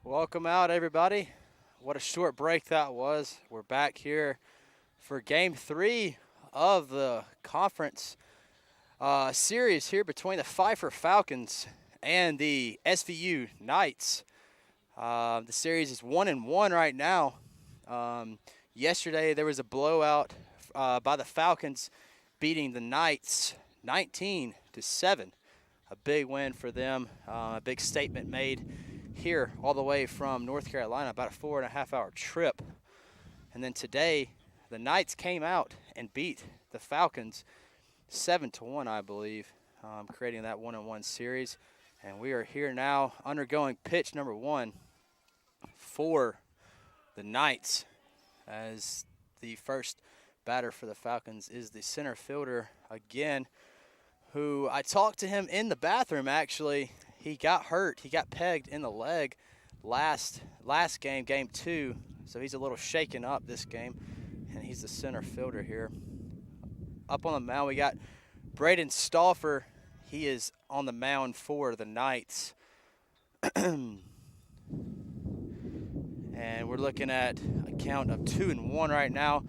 Welcome out, everybody. What a short break that was. We're back here for Game 3 of the conference series here between the Pfeiffer Falcons and the SVU Knights. The series is 1-1 right now. Yesterday there was a blowout by the Falcons, beating the Knights 19-7. A big win for them. A big statement made here all the way from North Carolina, about a 4.5-hour trip. And then today, the Knights came out and beat the Falcons 7-1, I believe, creating that 1-1 series. And we are here now undergoing pitch number 1 for the Knights, as the first batter for the Falcons is the center fielder again, who I talked to him in the bathroom, actually. He got hurt. He got pegged in the leg last game, Game 2. So he's a little shaken up this game, and he's the center fielder here. Up on the mound, we got Braden Stauffer. He is on the mound for the Knights. And we're looking at a count of 2-1 right now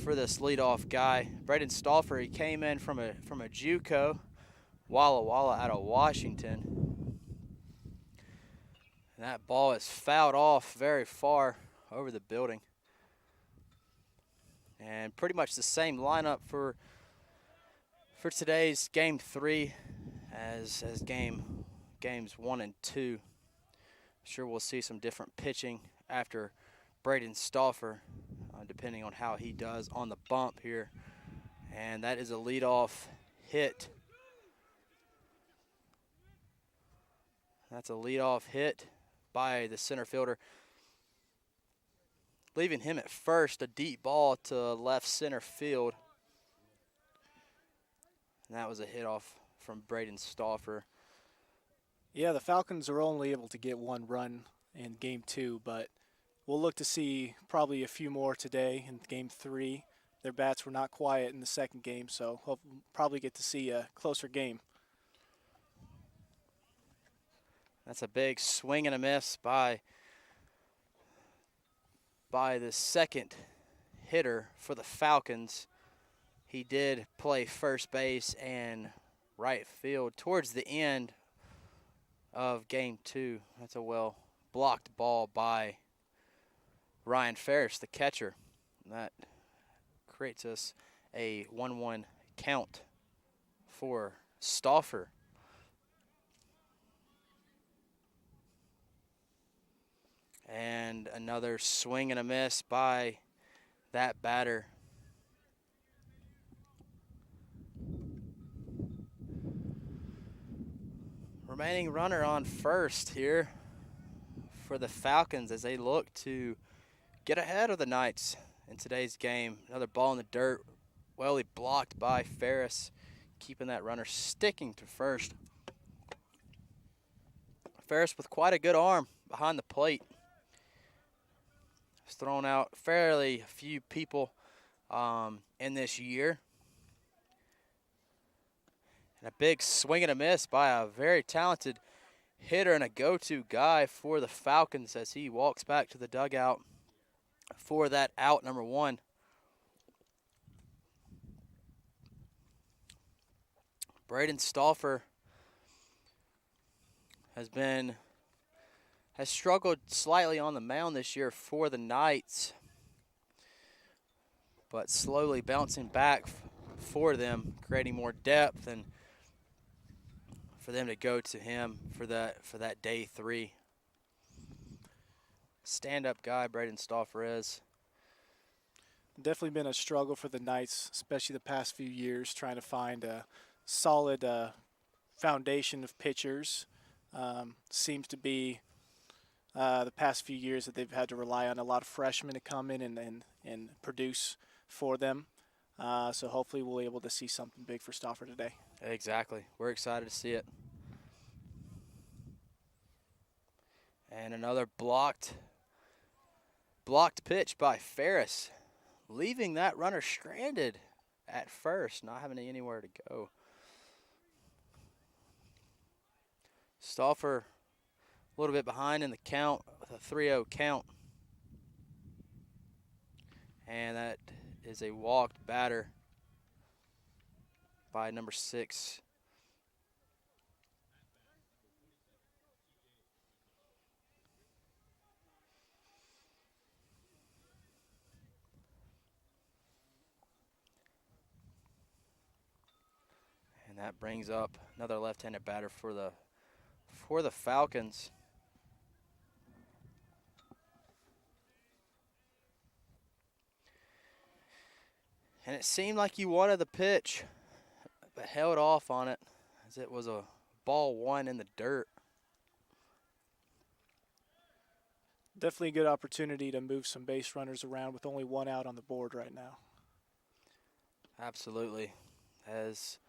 for this leadoff guy. Braden Stauffer, he came in from a JUCO, Walla Walla, out of Washington. And that ball is fouled off very far over the building. And pretty much the same lineup for today's Game 3 as games 1 and 2. Sure, we'll see some different pitching after Braden Stauffer, depending on how he does on the bump here. And that is a leadoff hit. That's a leadoff hit by the center fielder, leaving him at first. A deep ball to left center field. And that was a hit off from Braden Stauffer. Yeah, the Falcons are only able to get 1 run in Game 2, but we'll look to see probably a few more today in Game 3. Their bats were not quiet in the second game, so we'll probably get to see a closer game. That's a big swing and a miss by the second hitter for the Falcons. He did play first base and right field towards the end of Game 2. That's a well blocked ball by Ryan Ferris, the catcher. And that creates us a 1-1 count for Stauffer. And another swing and a miss by that batter. Remaining runner on first here for the Falcons as they look to get ahead of the Knights in today's game. Another ball in the dirt, well blocked by Ferris, keeping that runner sticking to first. Ferris with quite a good arm behind the plate. He's thrown out fairly few people in this year. And a big swing and a miss by a very talented hitter and a go-to guy for the Falcons as he walks back to the dugout for that out number 1. Braden Stauffer has struggled slightly on the mound this year for the Knights, but slowly bouncing back for them, creating more depth and for them to go to him for that day 3. stand-up guy Braden Stauffer is. Definitely been a struggle for the Knights, especially the past few years, trying to find a solid foundation of pitchers. Seems to be the past few years that they've had to rely on a lot of freshmen to come in and produce for them. So hopefully we'll be able to see something big for Stauffer today. Exactly. We're excited to see it. And another blocked pitch by Ferris, leaving that runner stranded at first, not having anywhere to go. Stauffer a little bit behind in the count with a 3-0 count. And that is a walked batter by number 6. And that brings up another left-handed batter for the Falcons. And it seemed like he wanted the pitch, but held off on it as it was a ball 1 in the dirt. Definitely a good opportunity to move some base runners around with only 1 out on the board right now. Absolutely. As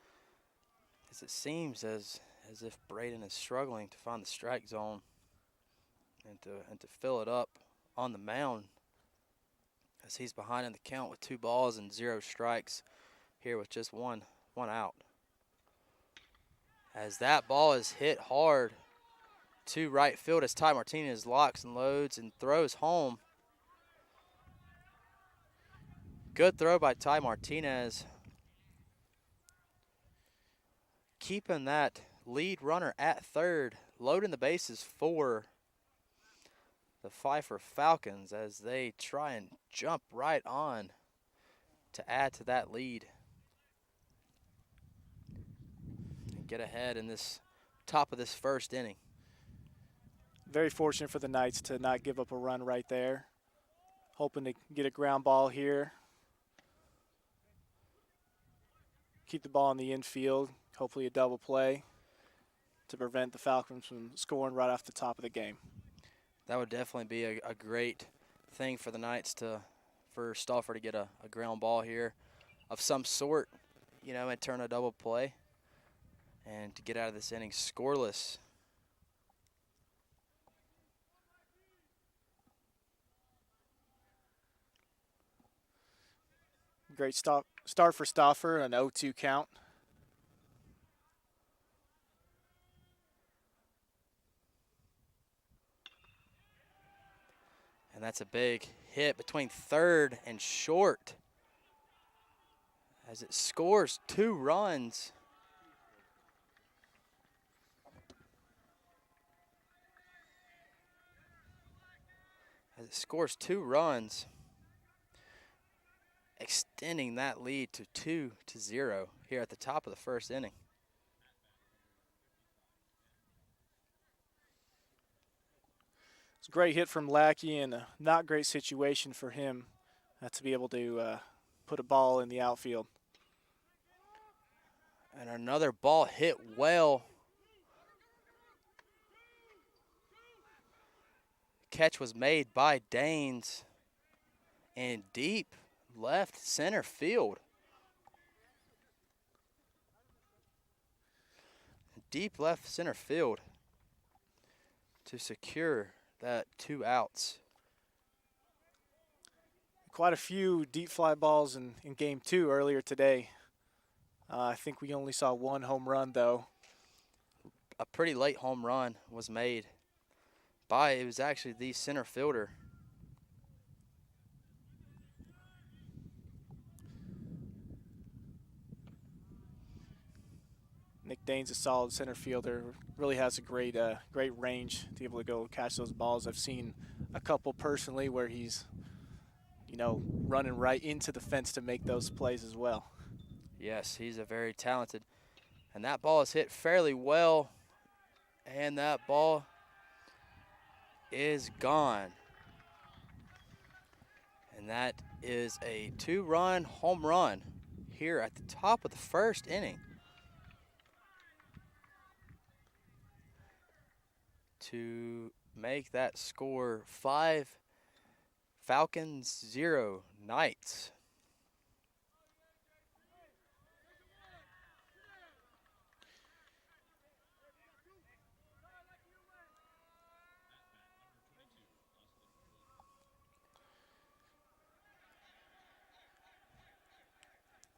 it seems as if Braden is struggling to find the strike zone and to fill it up on the mound, as he's behind in the count with 2 balls and 0 strikes here with just one out. As that ball is hit hard to right field as Ty Martinez locks and loads and throws home. Good throw by Ty Martinez, keeping that lead runner at third, loading the bases for the Pfeiffer Falcons as they try and jump right on to add to that lead and get ahead in this top of this first inning. Very fortunate for the Knights to not give up a run right there. Hoping to get a ground ball here. Keep the ball in the infield, hopefully a double play to prevent the Falcons from scoring right off the top of the game. That would definitely be a great thing for the Knights for Stauffer to get a ground ball here of some sort, and turn a double play and to get out of this inning scoreless. Great start for Stauffer, an 0-2 count. And that's a big hit between third and short as it scores 2 runs. As it scores 2 runs, extending that lead to 2-0 here at the top of the first inning. It's a great hit from Lackey and a not great situation for him to be able to put a ball in the outfield. And another ball hit well. Catch was made by Daines in deep left center field. Deep left center field to secure that 2 outs. Quite a few deep fly balls in game 2 earlier today. I think we only saw 1 home run, though. A pretty late home run was made by, it was actually the center fielder. Nick Daines, a solid center fielder, really has a great range to be able to go catch those balls. I've seen a couple personally where he's, running right into the fence to make those plays as well. Yes, he's a very talented. And that ball is hit fairly well. And that ball is gone. And that is a 2-run home run here at the top of the first inning to make that score 5 Falcons 0 Knights.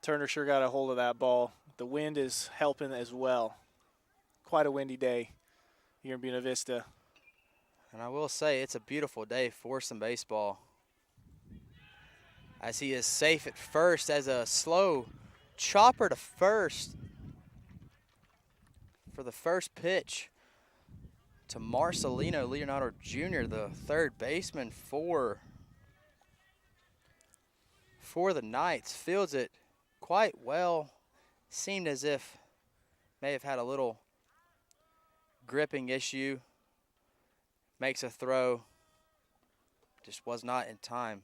Turner sure got a hold of that ball. The wind is helping as well. Quite a windy day here in Buena Vista. And I will say it's a beautiful day for some baseball, as he is safe at first as a slow chopper to first for the first pitch to Marcelino Leonardo Jr., the third baseman for the Knights. Fields it quite well. Seemed as if may have had a little gripping issue. Makes a throw. Just was not in time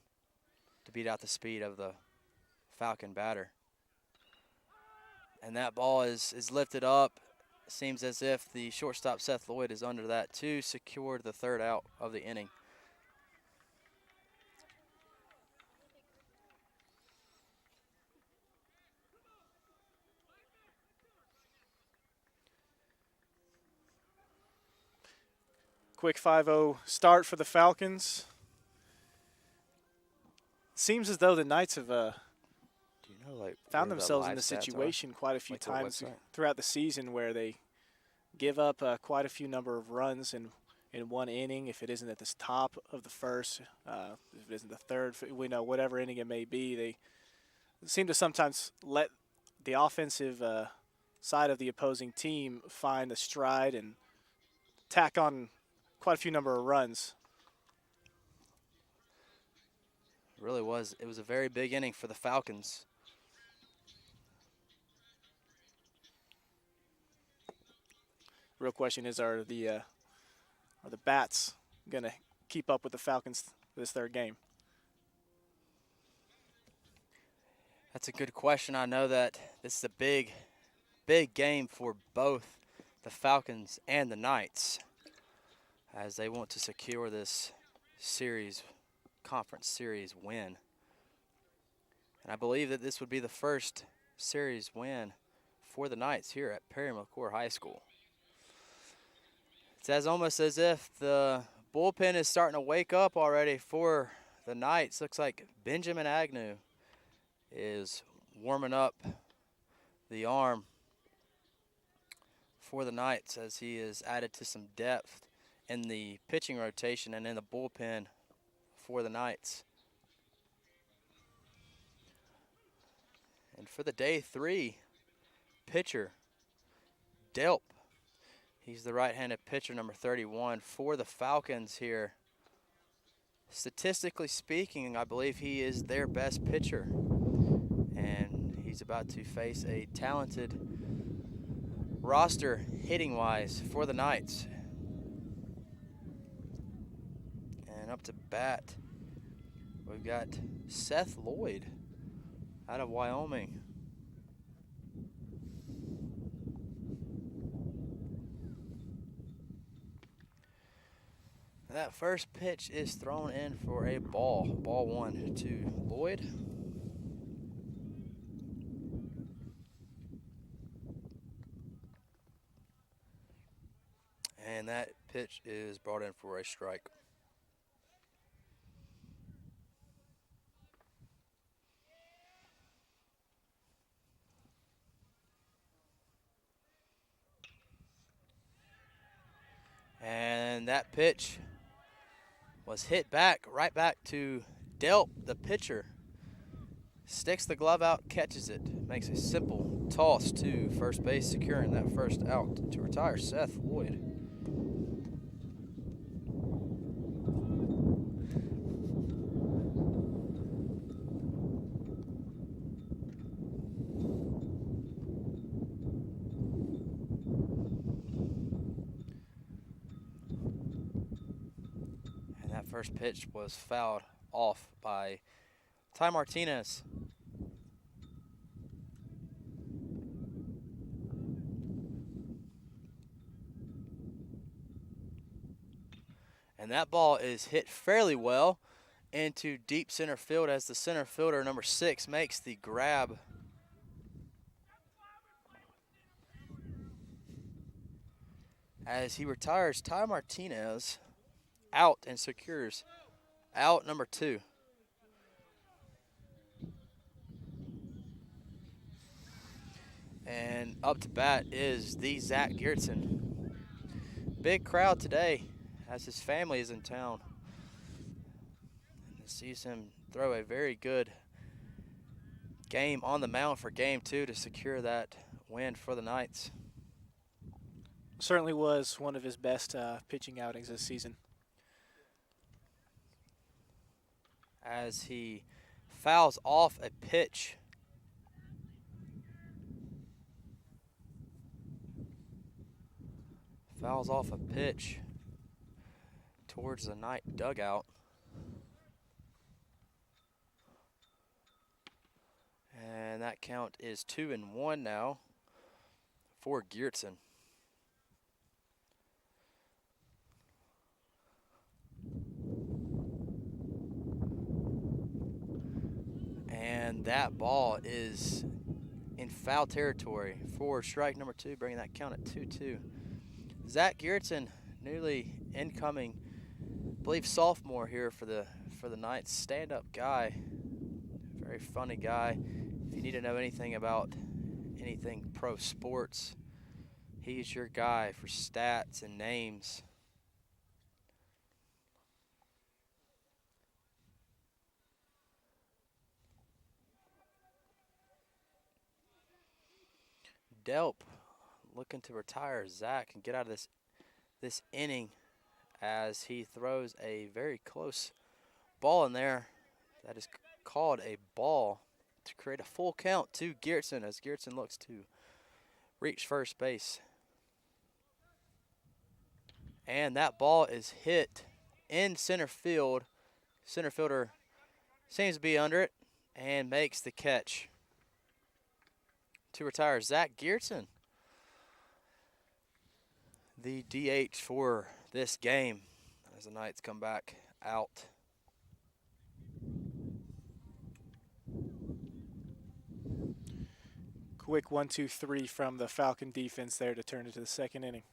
to beat out the speed of the Falcon batter. And that ball is lifted up. Seems as if the shortstop Seth Lloyd is under that to secure the third out of the inning. Quick 5-0 start for the Falcons. Seems as though the Knights have Do you know, like, found where the themselves in live this stats are? situation quite a few Like the times website? throughout the season where they give up quite a few number of runs in one inning. If it isn't at the top of the first, if it isn't the third, we know whatever inning it may be, they seem to sometimes let the offensive side of the opposing team find a stride and tack on quite a few number of runs. Really was. It was a very big inning for the Falcons. Real question is, are the bats going to keep up with the Falcons this third game? That's a good question. I know that this is a big, big game for both the Falcons and the Knights, as they want to secure this conference series win. And I believe that this would be the first series win for the Knights here at Perry McClure High School. It's almost as if the bullpen is starting to wake up already for the Knights. Looks like Benjamin Agnew is warming up the arm for the Knights, as he is added to some depth in the pitching rotation and in the bullpen for the Knights. And for the day 3 pitcher, Delp. He's the right-handed pitcher, number 31, for the Falcons here. Statistically speaking, I believe he is their best pitcher. And he's about to face a talented roster hitting-wise for the Knights. And up to bat, we've got Seth Lloyd out of Wyoming. That first pitch is thrown in for a ball. Ball 1 to Lloyd. And that pitch is brought in for a strike. And that pitch was hit right back to Delp, the pitcher. Sticks the glove out, catches it, makes a simple toss to first base, securing that first out to retire Seth Lloyd. And that first pitch was fouled off by Ty Martinez. And that ball is hit fairly well into deep center field as the center fielder, number 6, makes the grab. As he retires Ty Martinez out and secures out number 2. And up to bat is the Zach Geertsen. Big crowd today as his family is in town. And sees him throw a very good game on the mound for game 2 to secure that win for the Knights. Certainly was one of his best pitching outings this season. As he fouls off a pitch. Fouls off a pitch towards the Knight dugout. And that count is 2-1 now for Geertsen. And that ball is in foul territory for strike number 2, bringing that count at 2-2. Zach Geertsen, newly incoming, I believe sophomore here for the Knights, stand-up guy, very funny guy. If you need to know anything about anything pro sports, he's your guy for stats and names. Delp looking to retire Zach and get out of this inning as he throws a very close ball in there that is called a ball to create a full count to Geertsen as Geertsen looks to reach first base. And that ball is hit in center field. Center fielder seems to be under it and makes the catch to retire Zach Geertsen, the DH for this game, as the Knights come back out. Quick 1-2-3 from the Falcon defense there to turn it to the second inning.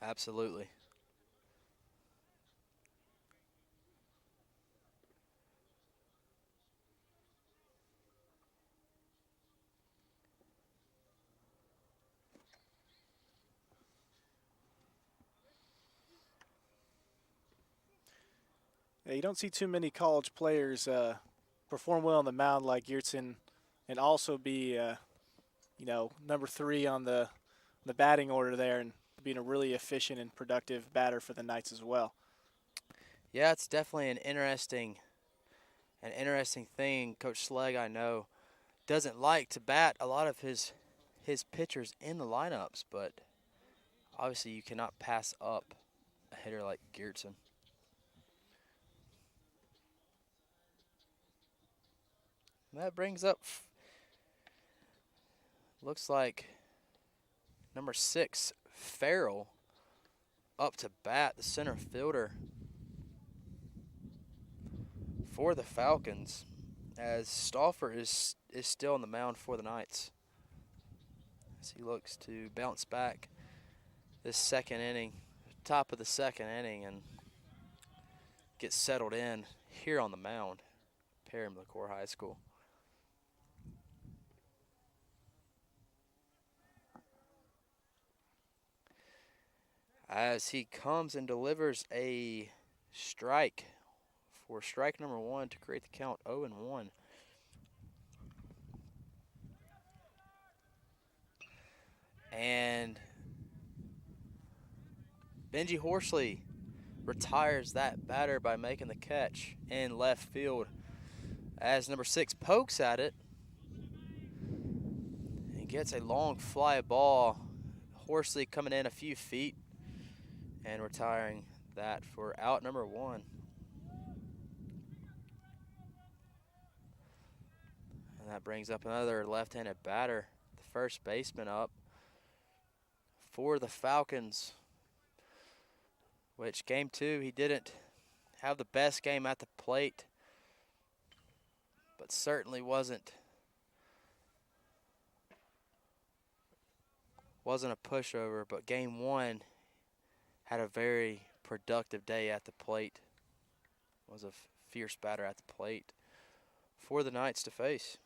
Absolutely. Yeah, you don't see too many college players perform well on the mound like Geertsen and also be, number 3 on the batting order there and being a really efficient and productive batter for the Knights as well. Yeah, it's definitely an interesting thing. Coach Schlegg, I know, doesn't like to bat a lot of his pitchers in the lineups, but obviously you cannot pass up a hitter like Geertsen. That brings up, looks like number 6, Farrell, up to bat, the center fielder for the Falcons, as Stauffer is still on the mound for the Knights, as he looks to bounce back this second inning, top of the second inning, and get settled in here on the mound, Perry McClure High School. As he comes and delivers a strike for strike number 1 to create the count 0-1. And Benji Horsley retires that batter by making the catch in left field as number 6 pokes at it and gets a long fly ball. Horsley coming in a few feet and retiring that for out number 1. And that brings up another left-handed batter, the first baseman up for the Falcons, which game 2 he didn't have the best game at the plate, but certainly wasn't a pushover. But game 1 had a very productive day at the plate. Was a fierce batter at the plate for the Knights to face.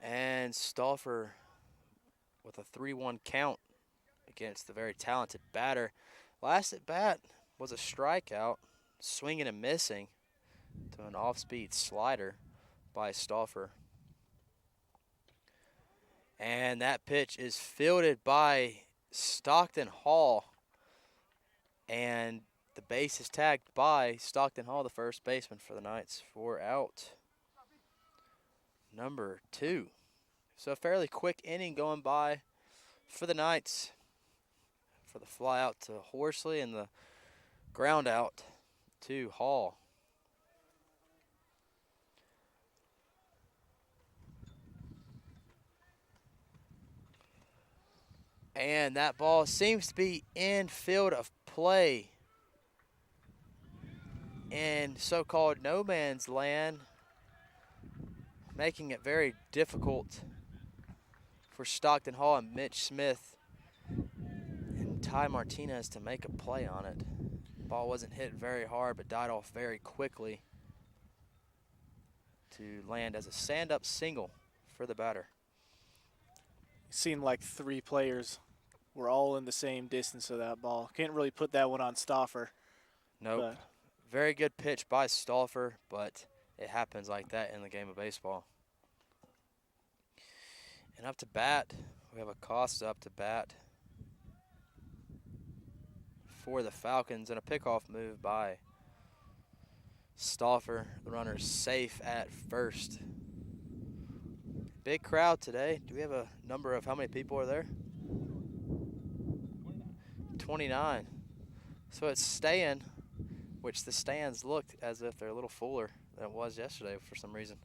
And Stauffer with a 3-1 count against the very talented batter. Last at bat was a strikeout, swinging and missing to an off-speed slider by Stauffer. And that pitch is fielded by Stockton Hall. And the base is tagged by Stockton Hall, the first baseman for the Knights, for out number 2. So a fairly quick inning going by for the Knights, for the fly out to Horsley and the ground out to Hall. And that ball seems to be in field of play in so-called no man's land, making it very difficult for Stockton Hall and Mitch Smith and Ty Martinez to make a play on it. Ball wasn't hit very hard, but died off very quickly to land as a stand-up single for the batter. It seemed like 3 players were all in the same distance of that ball. Can't really put that one on Stauffer. Nope. Very good pitch by Stauffer, but it happens like that in the game of baseball. And up to bat, we have Acosta up to bat for the Falcons, and a pickoff move by Stauffer. The runner's safe at first. Big crowd today. Do we have a number of how many people are there? 29. So it's staying, which the stands looked as if they're a little fuller than it was yesterday for some reason.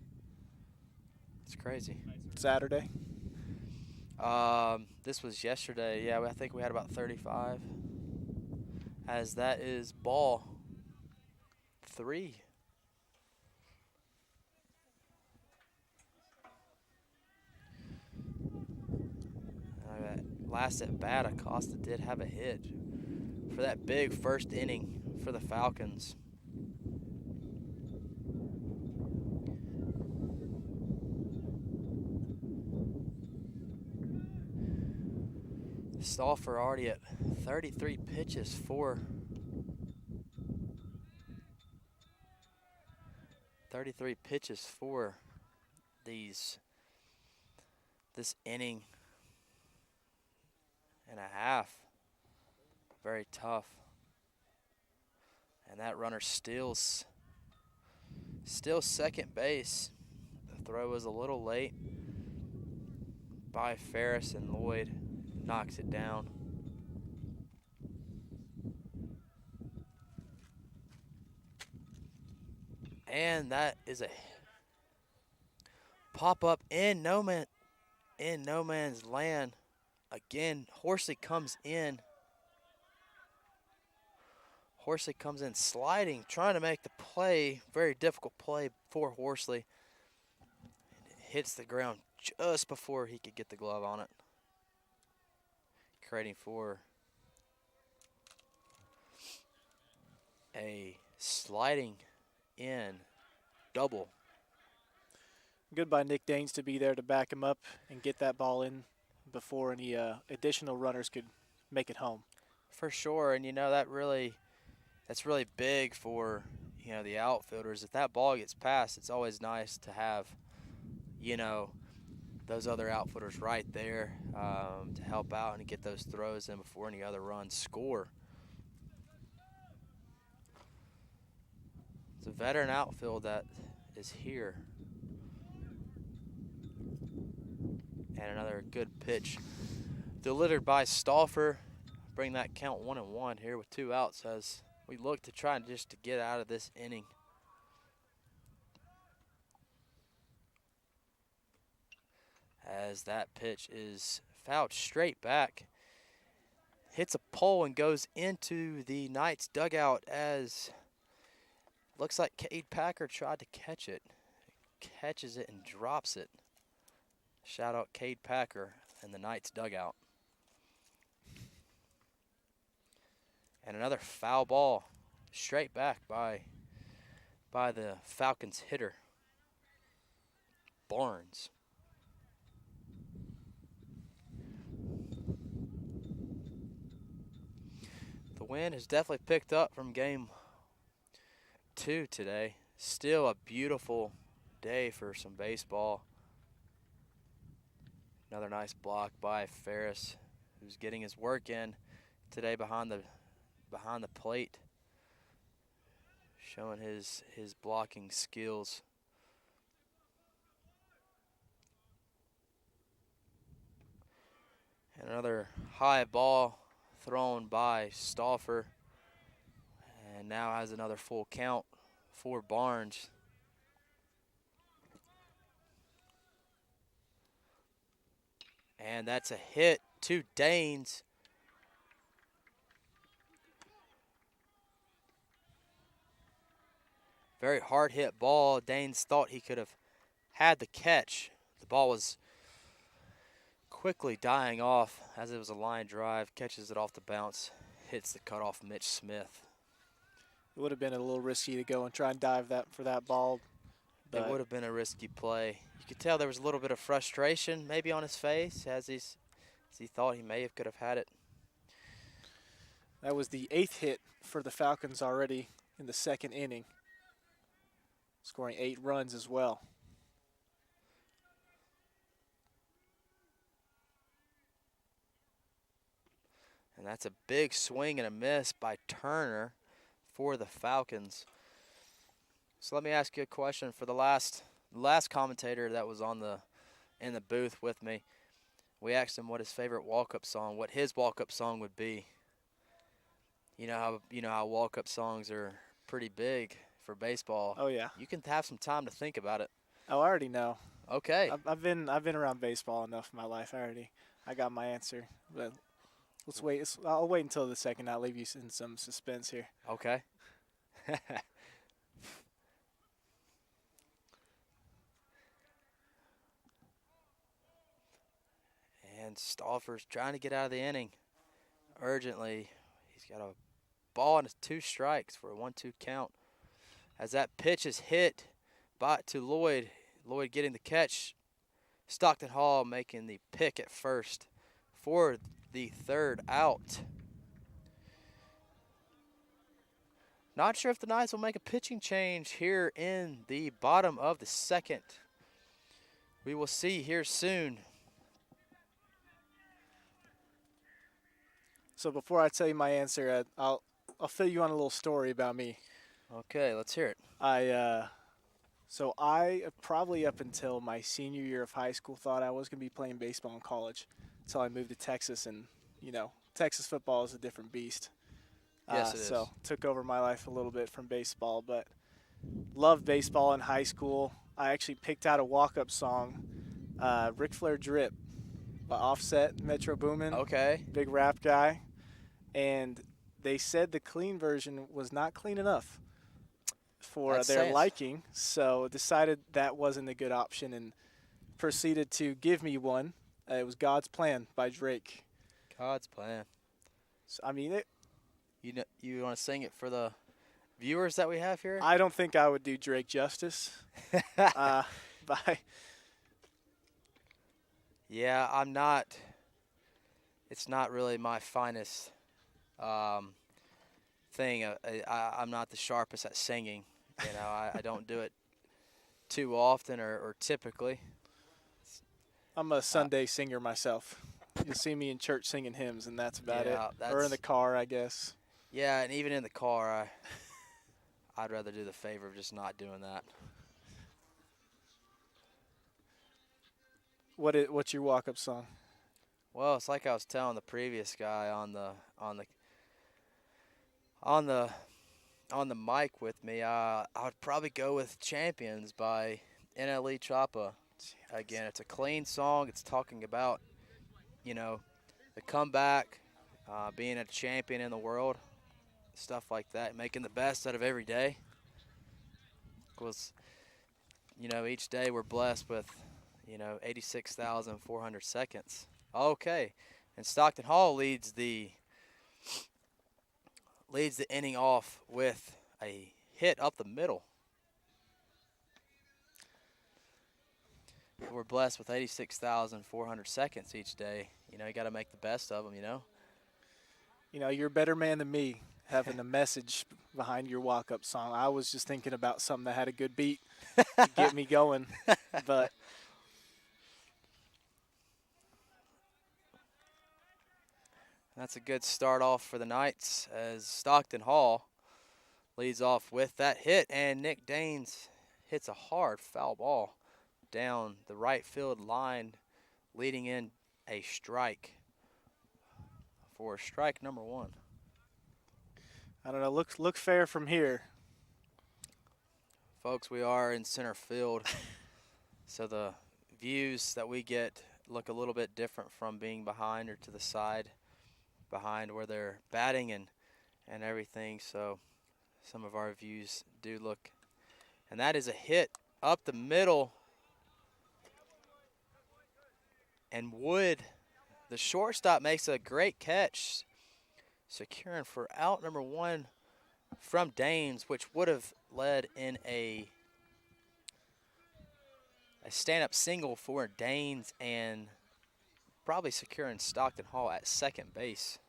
It's crazy. Saturday? This was yesterday. Yeah, I think we had about 35. As that is ball 3. Last at bat, Acosta did have a hit for that big first inning for the Falcons. Stauffer already at 33 pitches for 33 pitches for this inning and a half. Very tough. And that runner still second base. The throw was a little late by Ferris, and Lloyd knocks it down. And that is a pop-up in no man's land. Again, Horsley comes in. Horsley comes in sliding, trying to make the play. Very difficult play for Horsley. It hits the ground just before he could get the glove on it, creating for a sliding in double. Good by Nick Daines to be there to back him up and get that ball in before any additional runners could make it home. For sure, and that's really big for the outfielders. If that ball gets passed, it's always nice to have those other outfielders right there to help out and get those throws in before any other runs score. It's a veteran outfield that is here. And another good pitch Delivered by Stauffer. Bring that count 1-1 here with 2 outs as we look to try just to get out of this inning. As that pitch is fouled straight back. Hits a pole and goes into the Knights dugout as looks like Cade Packer tried to catch it. Catches it and drops it. Shout out Cade Packer in the Knights dugout. And another foul ball straight back by the Falcons hitter, Barnes. The wind has definitely picked up from game 2 today. Still a beautiful day for some baseball. Another nice block by Ferris, who's getting his work in today behind the plate, showing his blocking skills. And another high ball thrown by Stauffer, and now has another full count for Barnes. And that's a hit to Danes. Very hard hit ball. Danes thought he could have had the catch. The ball was quickly dying off as it was a line drive. Catches it off the bounce. Hits the cutoff Mitch Smith. It would have been a little risky to go and try and dive for that ball. It would have been a risky play. You could tell there was a little bit of frustration maybe on his face as he thought he could have had it. That was the 8th hit for the Falcons already in the 2nd inning, scoring 8 runs as well. And that's a big swing and a miss by Turner for the Falcons. So let me ask you a question. For the last commentator that was in the booth with me, we asked him what his favorite walk-up song, what his walk-up song would be. You know how walk-up songs are pretty big for baseball. Oh yeah. You can have some time to think about it. Oh, I already know. Okay. I've been around baseball enough in my life. I got my answer. But let's wait. I'll wait until the second. I'll leave you in some suspense here. Okay. And Stauffer's trying to get out of the inning urgently. He's got a ball and 2 strikes for a 1-2 count. As that pitch is hit to Lloyd. Lloyd getting the catch. Stockton Hall making the pick at first for the 3rd out. Not sure if the Knights will make a pitching change here in the bottom of the 2nd. We will see here soon. So before I tell you my answer, I'll fill you on a little story about me. Okay, let's hear it. I probably up until my senior year of high school thought I was going to be playing baseball in college until I moved to Texas, and Texas football is a different beast. Yes, it is. So took over my life a little bit from baseball, but loved baseball in high school. I actually picked out a walk-up song, Ric Flair Drip by Offset, Metro Boomin. Okay. Big rap guy. And they said the clean version was not clean enough for their liking, so decided that wasn't a good option and proceeded to give me one. It was God's Plan by Drake. God's Plan. So, I mean, you want to sing it for the viewers that we have here? I don't think I would do Drake justice. Yeah, I'm not. It's not really my finest thing. I'm not the sharpest at singing. I don't do it too often or typically. I'm a Sunday singer myself. You'll see me in church singing hymns, and that's about it. Or in the car, I guess. Yeah, and even in the car, I'd rather do the favor of just not doing that. What's your walk-up song? Well, it's like I was telling the previous guy on the on the mic with me. I would probably go with "Champions" by NLE Choppa. Again, it's a clean song. It's talking about, you know, the comeback, being a champion in the world, stuff like that, making the best out of every day. Because, each day we're blessed with, 86,400 seconds. Okay, and Stockton Hall leads the inning off with a hit up the middle. We're blessed with 86,400 seconds each day. You got to make the best of them. You're a better man than me having a message behind your walk-up song. I was just thinking about something that had a good beat to get me going, but That's a good start off for the Knights as Stockton Hall leads off with that hit, and Nick Danes hits a hard foul ball down the right field line, leading in a strike for strike number one. I don't know. Look fair from here. Folks, we are in center field, so the views that we get look a little bit different from being behind or to the side behind where they're batting and everything. So some of our views do look, and that is a hit up the middle, and Wood, the shortstop, makes a great catch, securing for out number one from Danes, which would have led in a stand-up single for Danes and probably securing Stockton Hall at second base.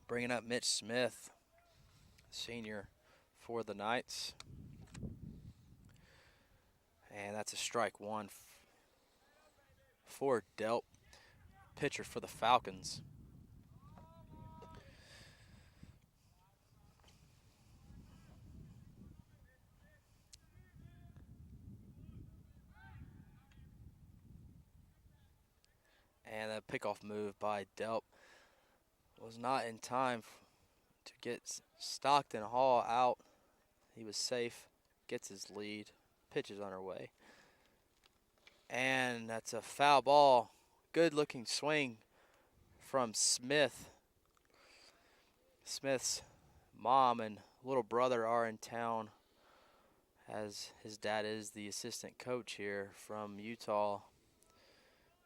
Bringing up Mitch Smith, senior for the Knights. And that's a strike one for Delp, pitcher for the Falcons. And a pickoff move by Delp was not in time to get Stockton Hall out. He was safe, gets his lead, pitches underway. And that's a foul ball. Good looking swing from Smith. Smith's mom and little brother are in town, as his dad is the assistant coach here from Utah.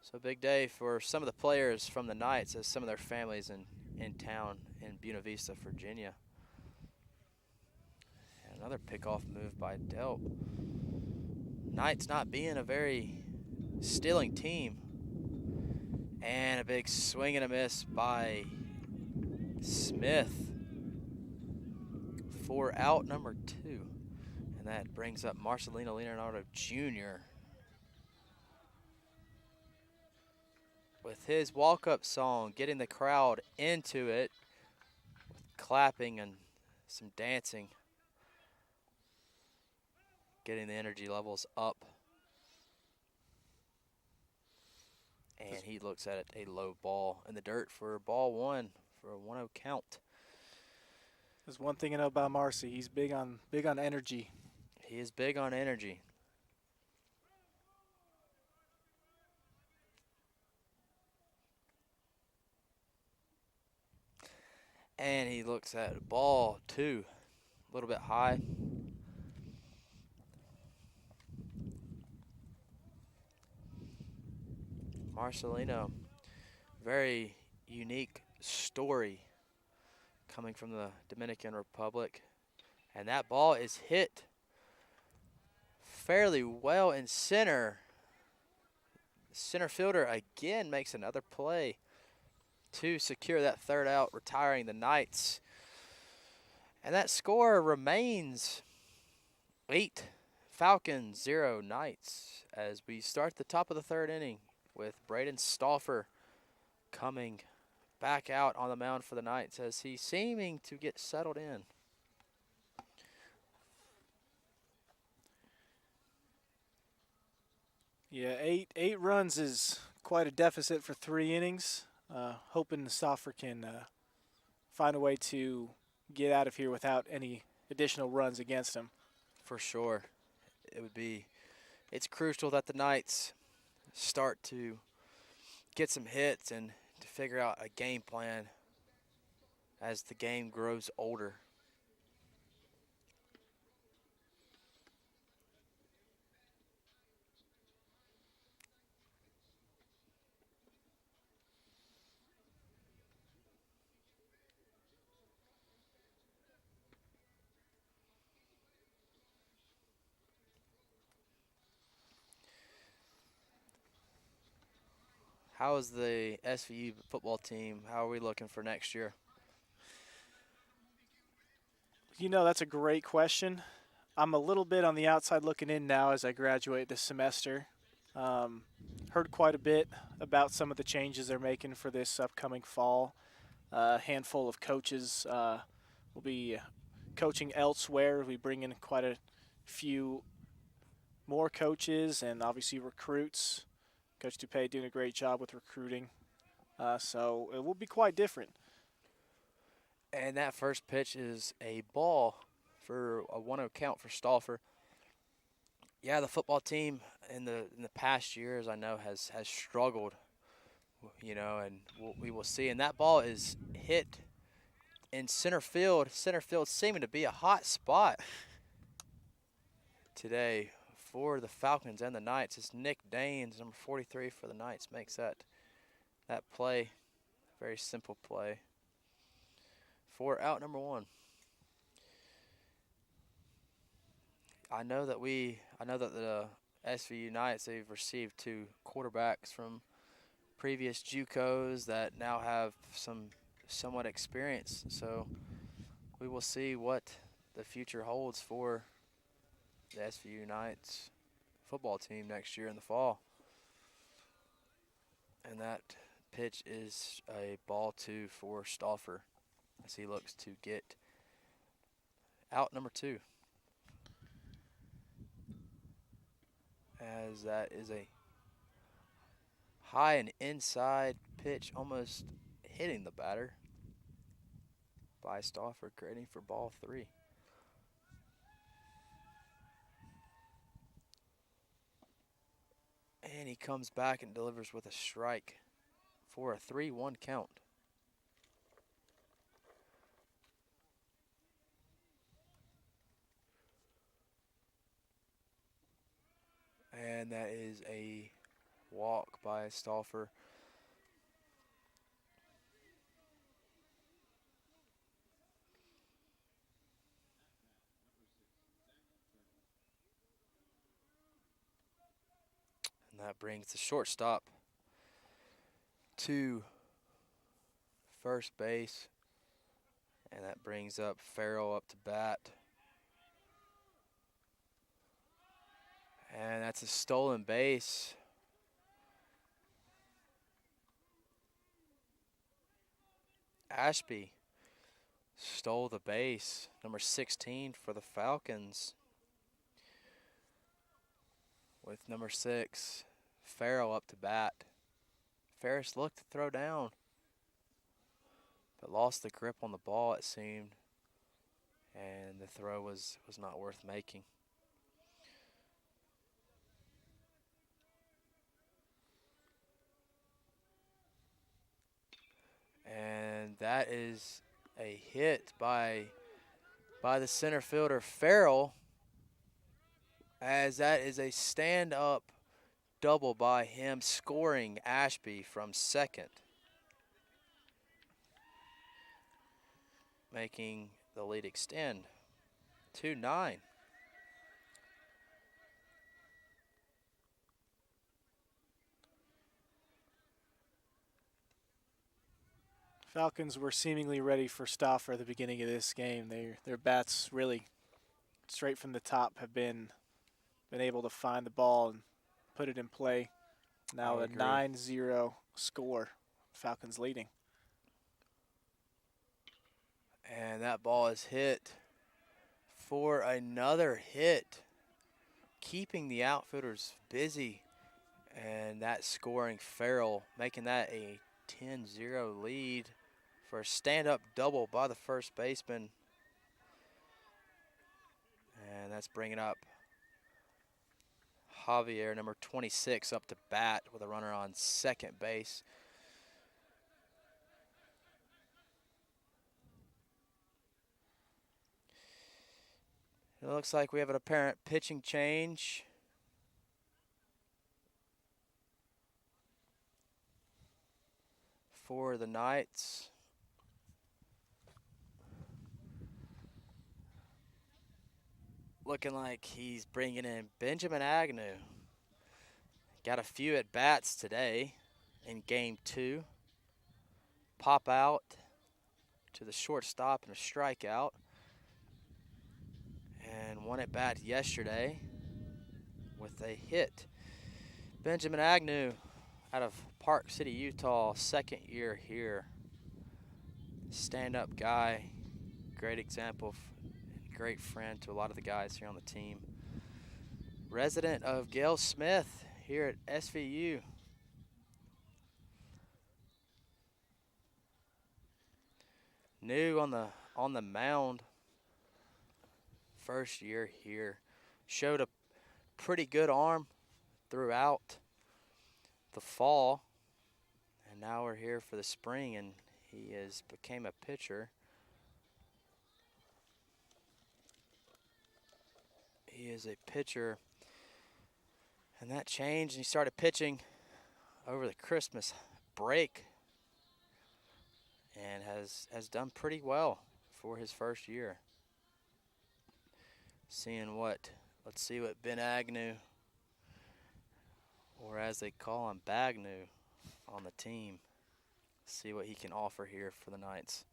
So big day for some of the players from the Knights, as some of their families in town in Buena Vista, Virginia. And another pickoff move by Delp. Knights not being a very stealing team. And a big swing and a miss by Smith for out number two. And that brings up Marcelino Leonardo Jr. with his walk-up song, getting the crowd into it with clapping and some dancing, getting the energy levels up. And he looks at it, a low ball in the dirt for ball one for a 1-0 count. There's one thing I know about Marcy. He's big on energy. He is big on energy. And he looks at ball two, a little bit high. Marcelino, very unique story coming from the Dominican Republic. And that ball is hit fairly well in center. Center fielder again makes another play to secure that third out, retiring the Knights. And that score remains 8 Falcons, 0 Knights, as we start the top of the third inning with Braden Stauffer coming back out on the mound for the Knights as he's seeming to get settled in. Yeah, eight runs is quite a deficit for 3 innings. Hoping Stauffer can find a way to get out of here without any additional runs against him. For sure. It's crucial that the Knights start to get some hits and to figure out a game plan as the game grows older. How is the SVU football team? How are we looking for next year? That's a great question. I'm a little bit on the outside looking in now as I graduate this semester. Heard quite a bit about some of the changes they're making for this upcoming fall. A handful of coaches will be coaching elsewhere. We bring in quite a few more coaches and obviously recruits. Coach Dupay doing a great job with recruiting. So it will be quite different. And that first pitch is a ball for a 1-0 count for Stauffer. Yeah, the football team in the past years I know has struggled, and we will see. And that ball is hit in center field. Center field seeming to be a hot spot today for the Falcons and the Knights. It's Nick Daines, number 43 for the Knights, makes that play. Very simple play for out number 1. I know that the SVU Knights, they've received 2 quarterbacks from previous JUCOs that now have some somewhat experience. So we will see what the future holds for the SVU Knights football team next year in the fall. And that pitch is a ball 2 for Stauffer as he looks to get out number 2. As that is a high and inside pitch, almost hitting the batter by Stauffer, grading for ball 3. And he comes back and delivers with a strike for a 3-1 count. And that is a walk by Stauffer. And that brings the shortstop to first base. And that brings up Farrell up to bat. And that's a stolen base. Ashby stole the base, number 16 for the Falcons. With number 6, Farrell up to bat. Ferris looked to throw down, but lost the grip on the ball, it seemed, and the throw was not worth making. And that is a hit by the center fielder Farrell, as that is a stand-up double by him, scoring Ashby from second, making the lead extend to 9. Falcons were seemingly ready for Stauffer at the beginning of this game. Their bats really, straight from the top, have been able to find the ball and put it in play. Now a 9-0 score, Falcons leading. And that ball is hit for another hit, keeping the outfielders busy And that scoring Farrell, making that a 10-0 lead for a stand-up double by the first baseman. And that's bringing up Javier, number 26, up to bat with a runner on second base. It looks like we have an apparent pitching change. For the Knights. Looking like he's bringing in Benjamin Agnew. Got a few at bats today in game 2. Pop out to the shortstop and a strikeout. And one at bat yesterday with a hit. Benjamin Agnew out of Park City, Utah, second year here. Stand-up guy, great example, great friend to a lot of the guys here on the team. Resident of Gale Smith here at SVU. New on the mound. First year here. Showed a pretty good arm throughout the fall. And now we're here for the spring, and he became a pitcher. He is a pitcher. And that changed, and he started pitching over the Christmas break and has done pretty well for his first year. Let's see what Ben Agnew, or as they call him, Bagnew, on the team. See what he can offer here for the Knights.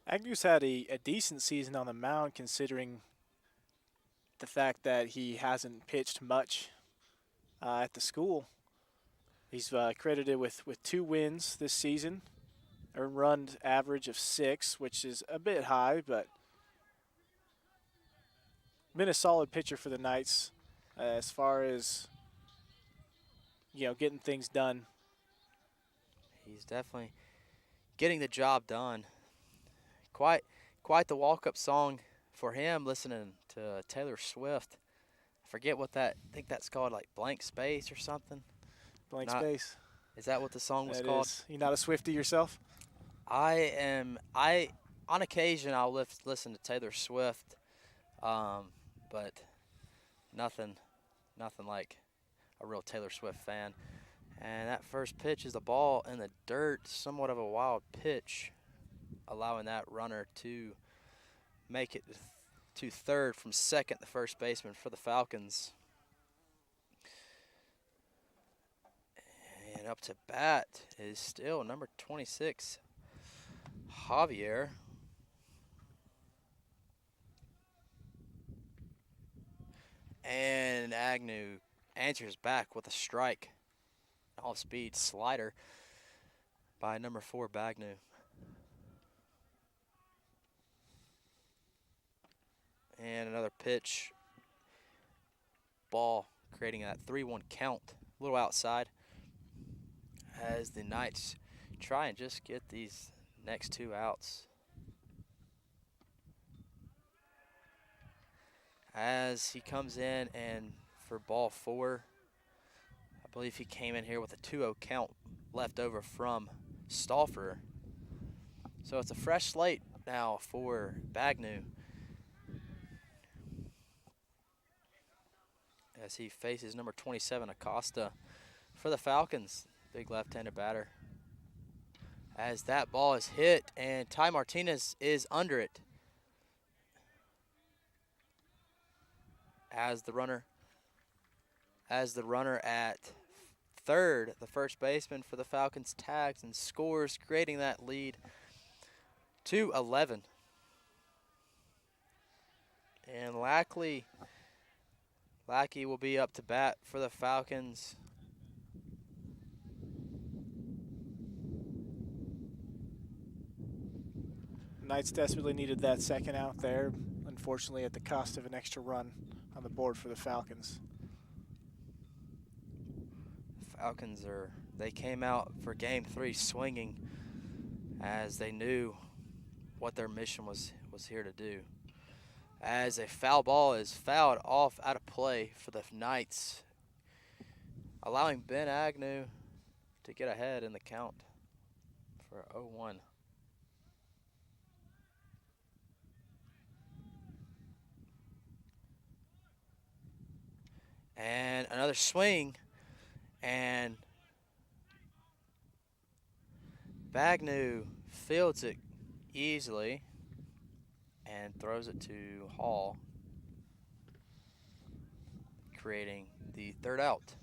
Agnew's had a decent season on the mound considering the fact that he hasn't pitched much at the school. He's credited with 2 wins this season, earned run average of 6, which is a bit high, but been a solid pitcher for the Knights as far as, getting things done. He's definitely getting the job done. Quite the walk-up song for him, listening to Taylor Swift. I forget what I think that's called, like Blank Space or something. Blank Space. Is that what the song was That called? is. You not a Swiftie yourself? On occasion I'll listen to Taylor Swift, but nothing like a real Taylor Swift fan. And that first pitch is a ball in the dirt, somewhat of a wild pitch, allowing that runner to make it to third from second, the first baseman for the Falcons. And up to bat is still number 26, Javier. And Agnew answers back with a strike. Off-speed slider by number 4, Bagnew. And another pitch. Ball, creating that 3-1 count. A little outside. As the Knights try and just get these next 2 outs. As he comes in, and for ball 4, I believe he came in here with a 2-0 count left over from Stauffer. So it's a fresh slate now for Bagnew as he faces number 27, Acosta, for the Falcons. Big left-handed batter. As that ball is hit, and Ty Martinez is under it. As the runner at third, the first baseman for the Falcons, tags and scores, creating that lead to 11. And Lackey will be up to bat for the Falcons. Knights desperately needed that second out there, unfortunately at the cost of an extra run on the board for the Falcons. They came out for game 3 swinging as they knew what their mission was here to do. As a foul ball is fouled off out of play for the Knights, allowing Ben Agnew to get ahead in the count for 0-1. And another swing, and Bagnew fields it easily and throws it to Hall, creating the third out.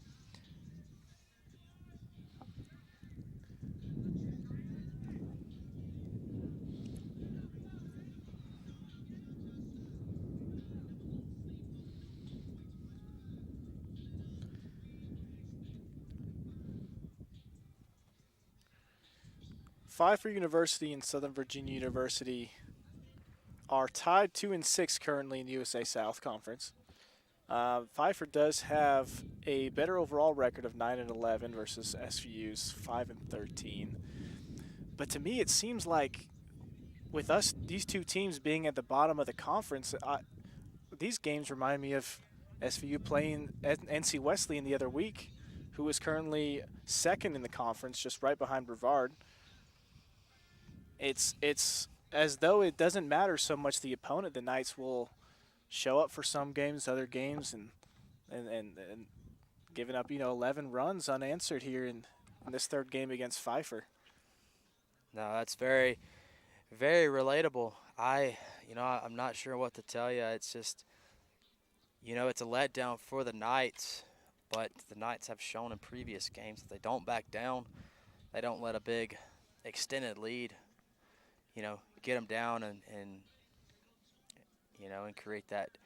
Pfeiffer University and Southern Virginia University are tied 2-6 currently in the USA South Conference. Pfeiffer does have a better overall record of 9-11 versus SVU's 5-13. But to me, it seems like with us, these two teams being at the bottom of the conference, these games remind me of SVU playing NC Wesleyan the other week, who is currently second in the conference, just right behind Brevard. It's as though it doesn't matter so much the opponent. The Knights will show up for some games, other games, and giving up 11 runs unanswered here in this third game against Pfeiffer. No, that's very, very relatable. I'm not sure what to tell you. It's just, it's a letdown for the Knights, but the Knights have shown in previous games that they don't back down. They don't let a big extended lead, get them down and create that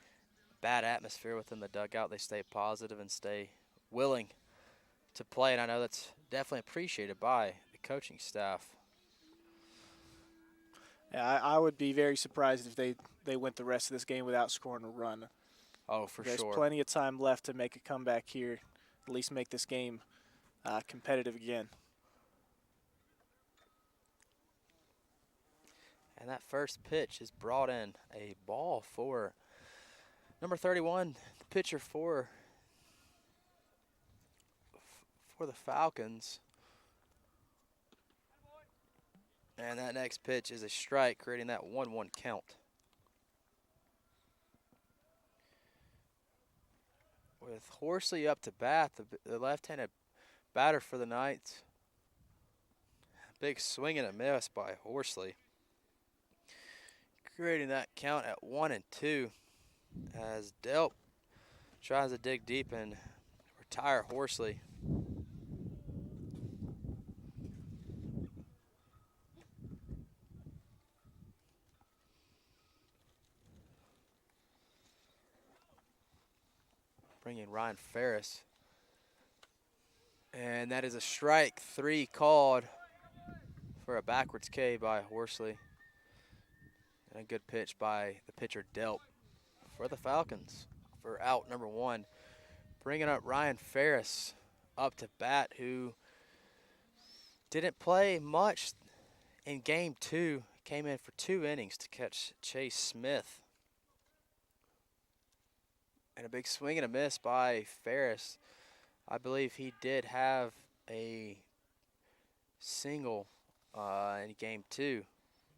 bad atmosphere within the dugout. They stay positive and stay willing to play, and I know that's definitely appreciated by the coaching staff. Yeah, I would be very surprised if they went the rest of this game without scoring a run. Oh, for sure. There's plenty of time left to make a comeback here, at least make this game competitive again. And that first pitch is brought in a ball for number 31, the pitcher for the Falcons. And that next pitch is a strike, creating that 1-1 count. With Horsley up to bat, the left-handed batter for the Knights. Big swing and a miss by Horsley, creating that count at 1-2 as Delp tries to dig deep and retire Horsley. Bringing Ryan Ferris. And that is a strike 3 called for a backwards K by Horsley. And a good pitch by the pitcher Delp for the Falcons for out number 1. Bringing up Ryan Ferris up to bat, who didn't play much in game 2. Came in for 2 innings to catch Chase Smith. And a big swing and a miss by Ferris. I believe he did have a single in game 2,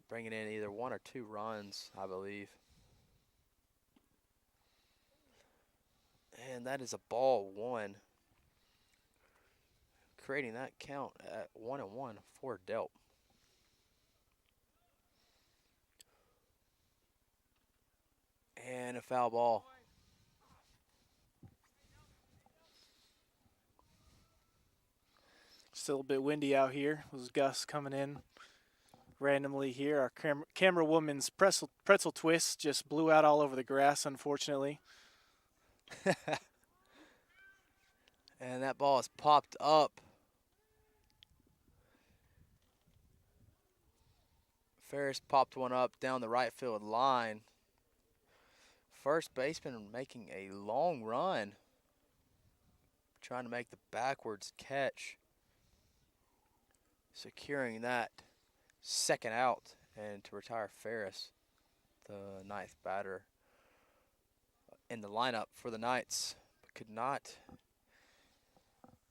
bringing in either 1 or 2 runs, I believe. And that is a ball 1, creating that count at 1-1 for Delp. And a foul ball. Still a bit windy out here. Those gusts coming in randomly here. Our camera woman's pretzel twist just blew out all over the grass, unfortunately. And that ball is popped up. Ferris popped one up down the right field line. First baseman making a long run, trying to make the backwards catch, securing that second out, and to retire Ferris, the ninth batter in the lineup for the Knights, but could not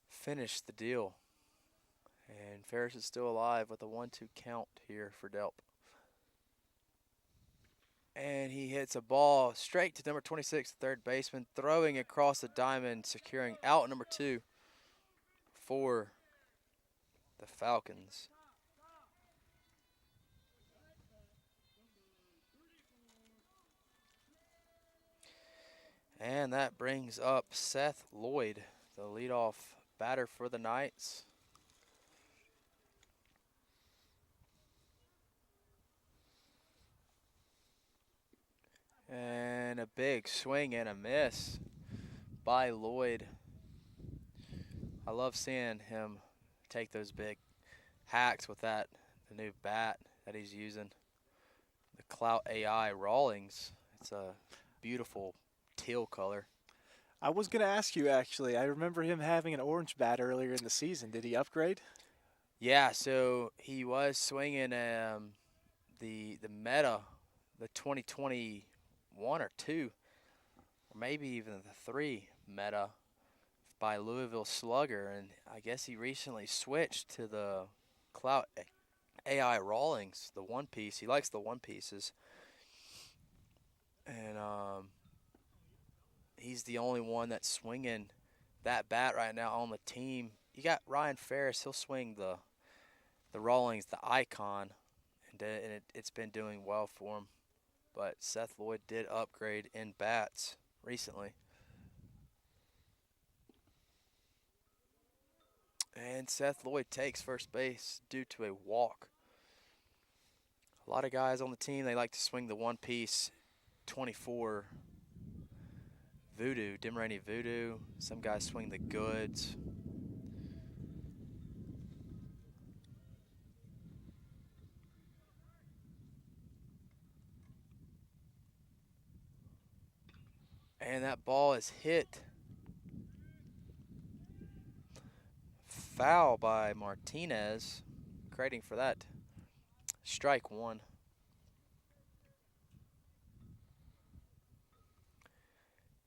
finish the deal. And Ferris is still alive with a 1-2 count here for Delp. And he hits a ball straight to number 26, third baseman, throwing across the diamond, securing out number 2 for the Falcons. And that brings up Seth Lloyd, the leadoff batter for the Knights. And a big swing and a miss by Lloyd. I love seeing him take those big hacks with the new bat that he's using. The Clout AI Rawlings. It's a beautiful teal color. I was going to ask you, actually. I remember him having an orange bat earlier in the season. Did he upgrade? Yeah, so he was swinging the Meta, the 2021 or 2, or maybe even the 3 Meta by Louisville Slugger, and I guess he recently switched to the Clout AI Rawlings, the one piece. He likes the one pieces, and he's the only one that's swinging that bat right now on the team. You got Ryan Ferris. He'll swing the Rawlings, the Icon, and it's been doing well for him. But Seth Lloyd did upgrade in bats recently. And Seth Lloyd takes first base due to a walk. A lot of guys on the team, they like to swing the one-piece 24 Voodoo, Dim Rainey Voodoo. Some guys swing the Goods. And that ball is hit foul by Martinez, creating for that strike one.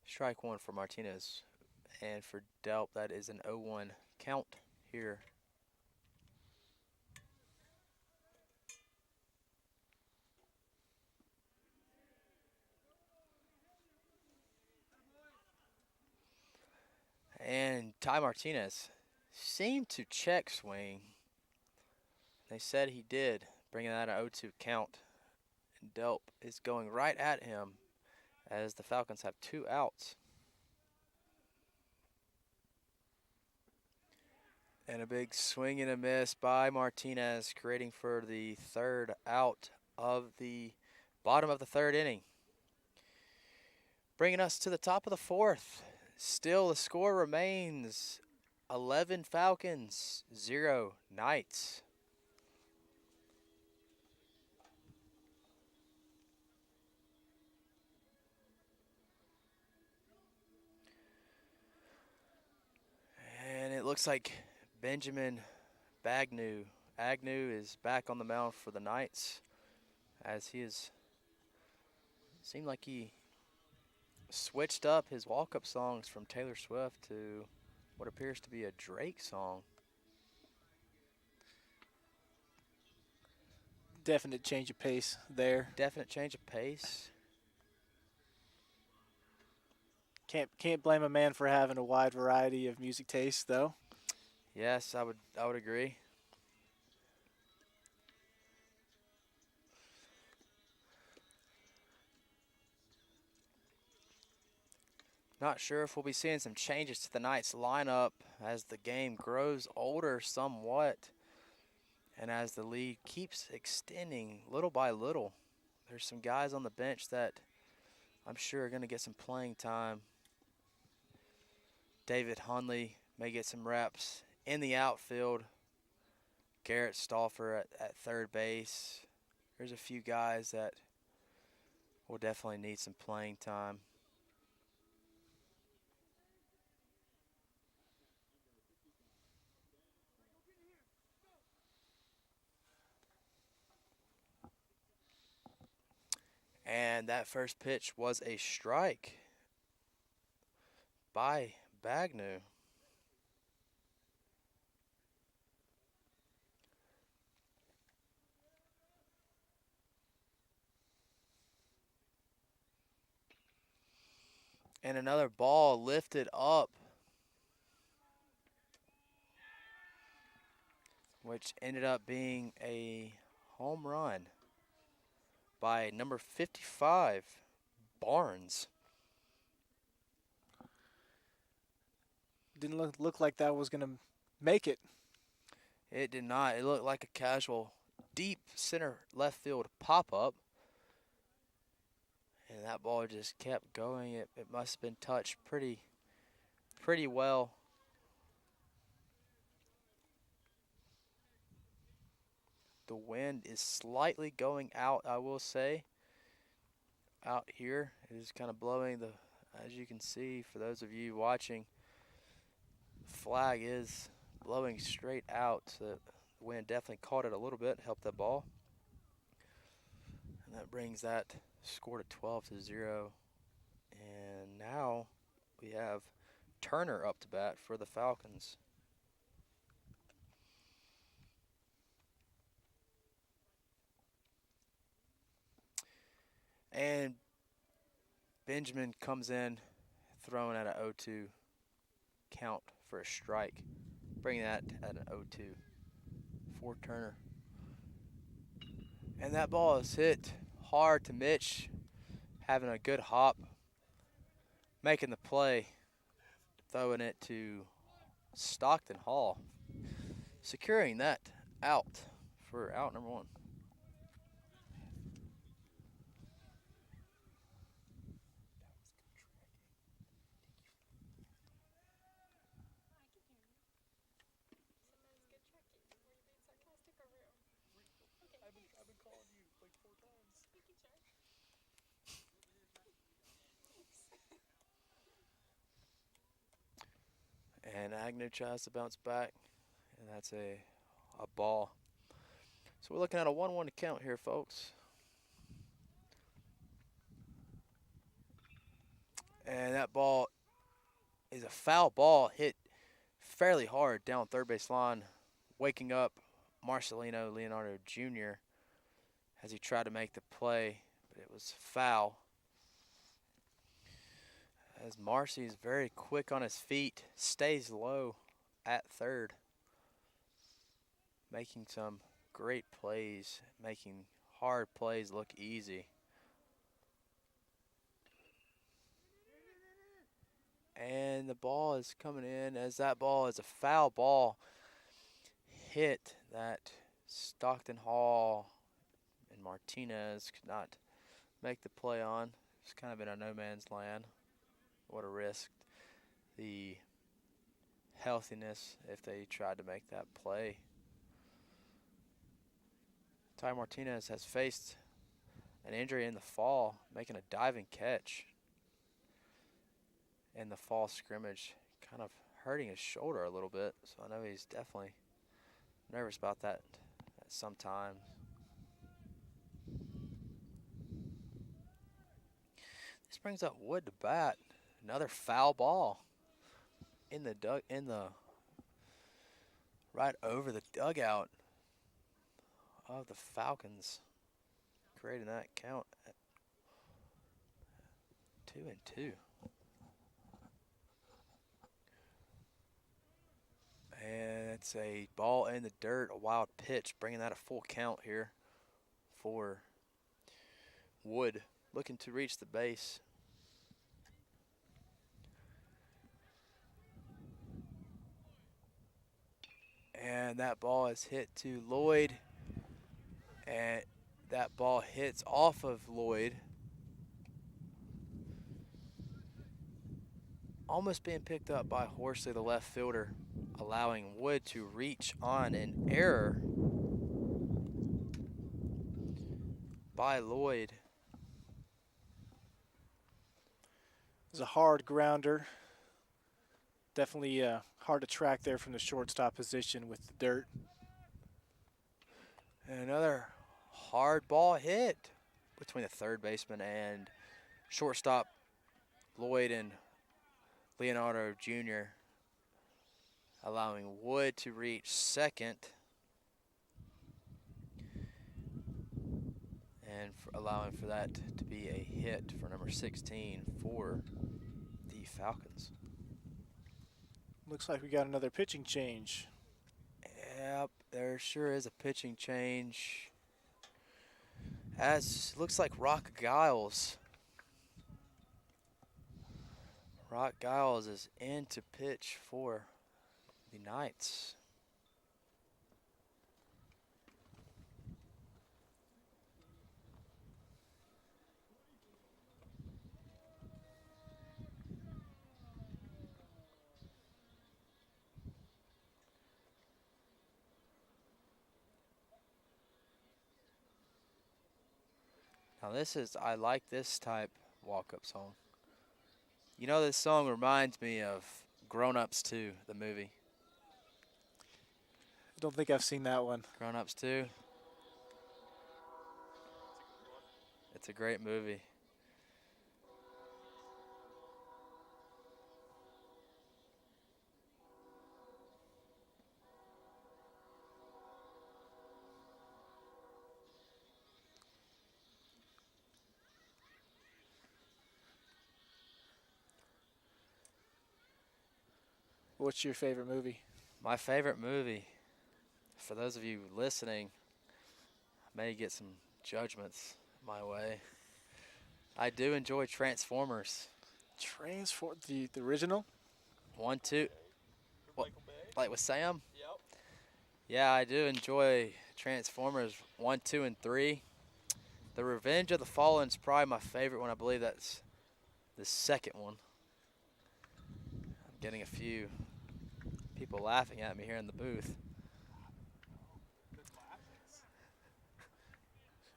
Strike one for Martinez. And for Delp, that is an 0-1 count here. And Ty Martinez seemed to check swing. They said he did, bringing that an 0-2 count. And Delp is going right at him as the Falcons have 2 outs. And a big swing and a miss by Martinez, creating for the third out of the bottom of the third inning. Bringing us to the top of the fourth. Still, the score remains 11 Falcons, 0 Knights. And it looks like Benjamin Agnew is back on the mound for the Knights, as he is seemed like he switched up his walk-up songs from Taylor Swift to what appears to be a Drake song. Definite change of pace there. Definite change of pace. Can't blame a man for having a wide variety of music tastes, though. Yes, I would agree. Not sure if we'll be seeing some changes to the Knights lineup as the game grows older somewhat and as the lead keeps extending little by little. There's some guys on the bench that I'm sure are going to get some playing time. David Hunley may get some reps in the outfield. Garrett Stauffer at third base. There's a few guys that will definitely need some playing time. And that first pitch was a strike by Bagnew. And another ball lifted up, which ended up being a home run by number 55, Barnes. Didn't look like that was going to make it. It did not. It looked like a casual deep center left field pop up. And that ball just kept going. It must have been touched pretty well. The wind is slightly going out, I will say. Out here, it is kind of blowing the, as you can see, for those of you watching, the flag is blowing straight out. So the wind definitely caught it a little bit, helped that ball. And that brings that score to 12-0. And now we have Turner up to bat for the Falcons. And Benjamin comes in, throwing at an 0-2 count for a strike, bringing that at an 0-2 for Turner. And that ball is hit hard to Mitch, having a good hop, making the play, throwing it to Stockton Hall, securing that out for out number one. And Agnew tries to bounce back, and that's a ball. So we're looking at a 1-1 count here, folks. And that ball is a foul ball hit fairly hard down third base line, waking up Marcelino Leonardo Jr. as he tried to make the play, but it was foul. As Marcy is very quick on his feet, stays low at third, making some great plays, making hard plays look easy. And the ball is coming in, as that ball is a foul ball hit that Stockton Hall and Martinez could not make the play on. It's kind of in a no man's land. What a risk. The healthiness if they tried to make that play. Ty Martinez has faced an injury in the fall, making a diving catch in the fall scrimmage, kind of hurting his shoulder a little bit. So I know he's definitely nervous about that at some times. This brings up Wood to bat. Another foul ball in the right over the dugout of the Falcons, creating that count at 2-2. And it's a ball in the dirt, a wild pitch, bringing that a full count here for Wood, looking to reach the base. And that ball is hit to Lloyd, and that ball hits off of Lloyd, almost being picked up by Horsley, the left fielder, allowing Wood to reach on an error by Lloyd. It was a hard grounder. Definitely hard to track there from the shortstop position with the dirt. And another hard ball hit. between the third baseman and shortstop Lloyd and Leonardo Jr., allowing Wood to reach second and allowing for that to be a hit for number 16 for the Falcons. Looks like we got another pitching change. Yep, there sure is a pitching change. As looks like Rock Giles. Rock Giles is in to pitch for the Knights. Now I like this type walk-up song. You know, this song reminds me of Grown Ups 2, the movie. I don't think I've seen that one. Grown Ups 2. It's a great movie. What's your favorite movie? My favorite movie, for those of you listening, I may get some judgments my way. I do enjoy Transformers. The original? 1, 2. What, like with Sam? Yep. Yeah, I do enjoy Transformers 1, 2, and 3. The Revenge of the Fallen is probably my favorite one. I believe that's the second one. I'm getting a few people laughing at me here in the booth.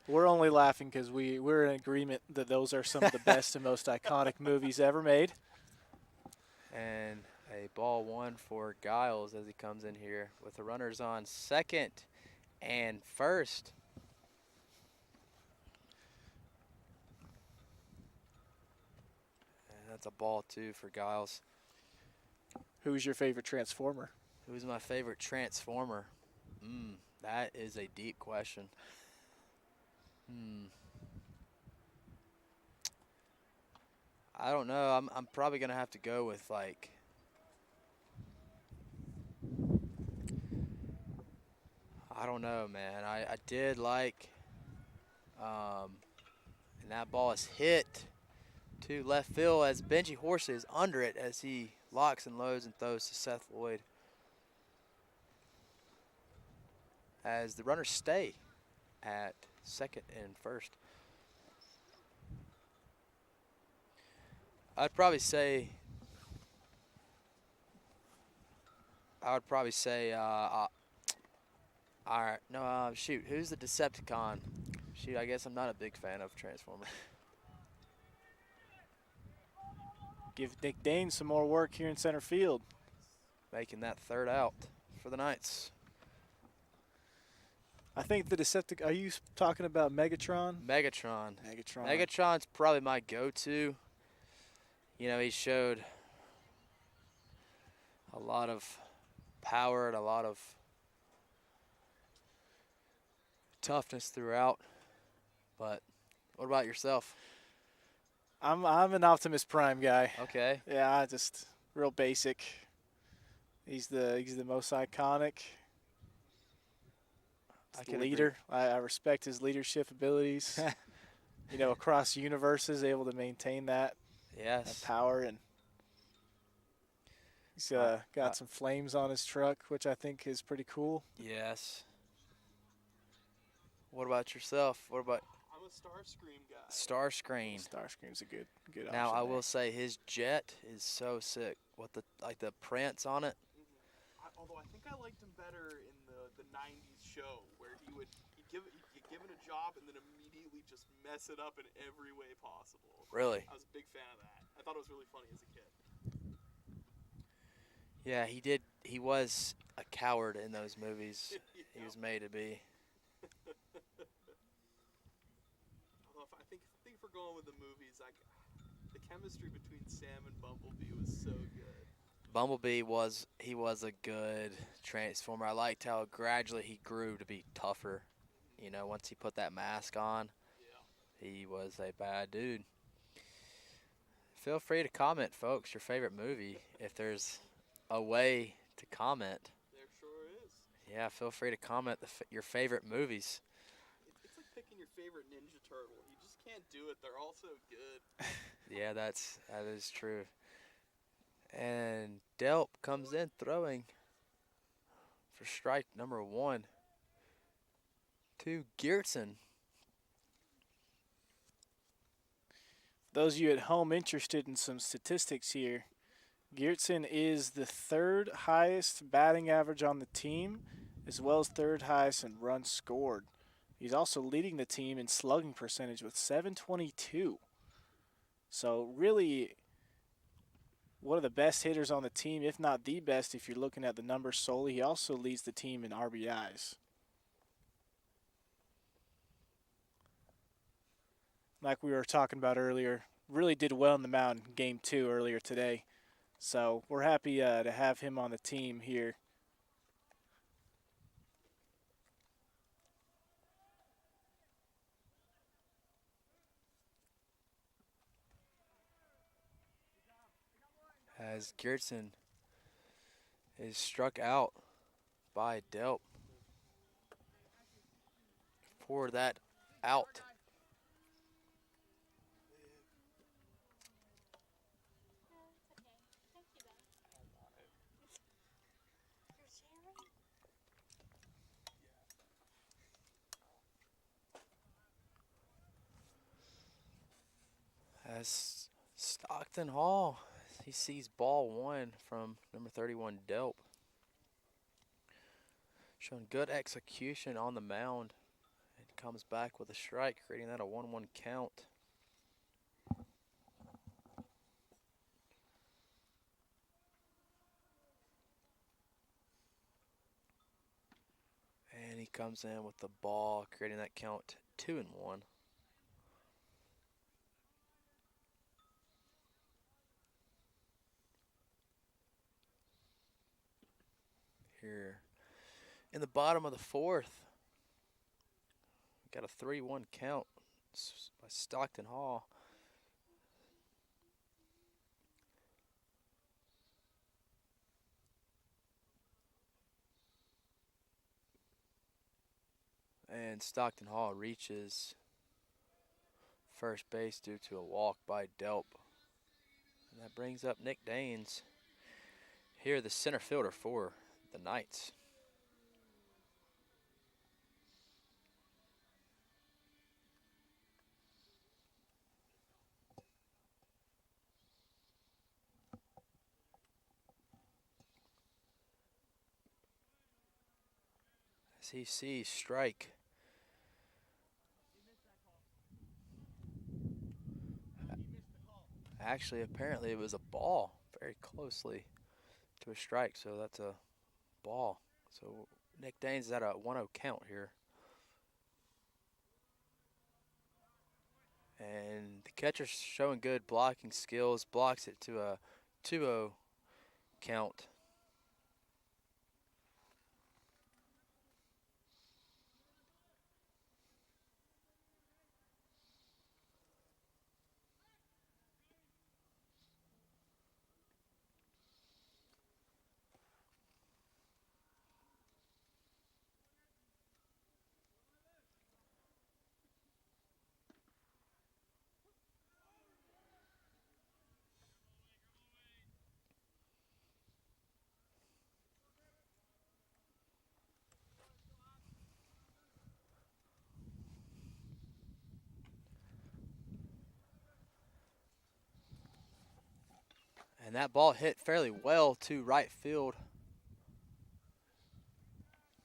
We're only laughing because we're in agreement that those are some of the best and most iconic movies ever made. And a ball one for Giles as he comes in here with the runners on second and first. And that's a ball two for Giles. Who's your favorite Transformer? Who's my favorite Transformer? That is a deep question. I don't know. I'm probably gonna have to go with like. I don't know, man. I did like. And that ball is hit to left field as Benji Horse is under it as he locks and loads and throws to Seth Lloyd. As the runners stay at second and first. I would probably say, all right, no, shoot, who's the Decepticon? Shoot, I guess I'm not a big fan of Transformers. Give Nick Dane some more work here in center field. Making that third out for the Knights. I think the Decepticon, are you talking about Megatron? Megatron. Megatron. Megatron's probably my go-to. You know, he showed a lot of power and a lot of toughness throughout. But what about yourself? I'm an Optimus Prime guy. Okay. Yeah, just real basic. He's the most iconic. The leader. I respect his leadership abilities. You know, across universes, able to maintain that. Yes. That power, and he's got some flames on his truck, which I think is pretty cool. Yes. What about yourself? What about? I'm a Starscream guy. Starscream. Starscream's a good option. Now I will say his jet is so sick. What the prints on it. Although I think I liked him better in the '90s show where he'd get given a job and then immediately just mess it up in every way possible. Really? I was a big fan of that. I thought it was really funny as a kid. Yeah, he did. He was a coward in those movies. He was made to be. Although we're going with the movies, the chemistry between Sam and Bumblebee was so good. Bumblebee was a good transformer. I liked how gradually he grew to be tougher. You know, once he put that mask on, Yeah. he was a bad dude. Feel free to comment, folks, your favorite movie. If there's a way to comment, There sure is. yeah, feel free to comment your favorite movies. It's like picking your favorite Ninja Turtle. You just can't do it. They're all so good. Yeah, that is true. And Delp comes in throwing for strike number 1 to Geertsen. Those of you at home interested in some statistics here, Geertsen is the 3rd highest batting average on the team, as well as 3rd highest in runs scored. He's also leading the team in slugging percentage with 722. So really one of the best hitters on the team, if not the best if you're looking at the numbers solely. He also leads the team in RBIs. Like we were talking about earlier, really did well in the mound in Game 2 earlier today. So we're happy to have him on the team here. As Geertsen is struck out by Delp for that out. As Stockton Hall, he sees ball 1 from number 31 Delp. Showing good execution on the mound. It comes back with a strike, creating that a 1-1 count. And he comes in with the ball, creating that count 2-1. Here in the bottom of the 4th, got a 3-1 count by Stockton Hall. And Stockton Hall reaches first base due to a walk by Delp. And that brings up Nick Daines, here the center fielder for the Knights. As he sees strike. Actually, apparently it was a ball very closely to a strike, so that's a ball. So Nick Daines is at a 1-0 count here. And the catcher's showing good blocking skills, blocks it to a 2-0 count. And that ball hit fairly well to right field.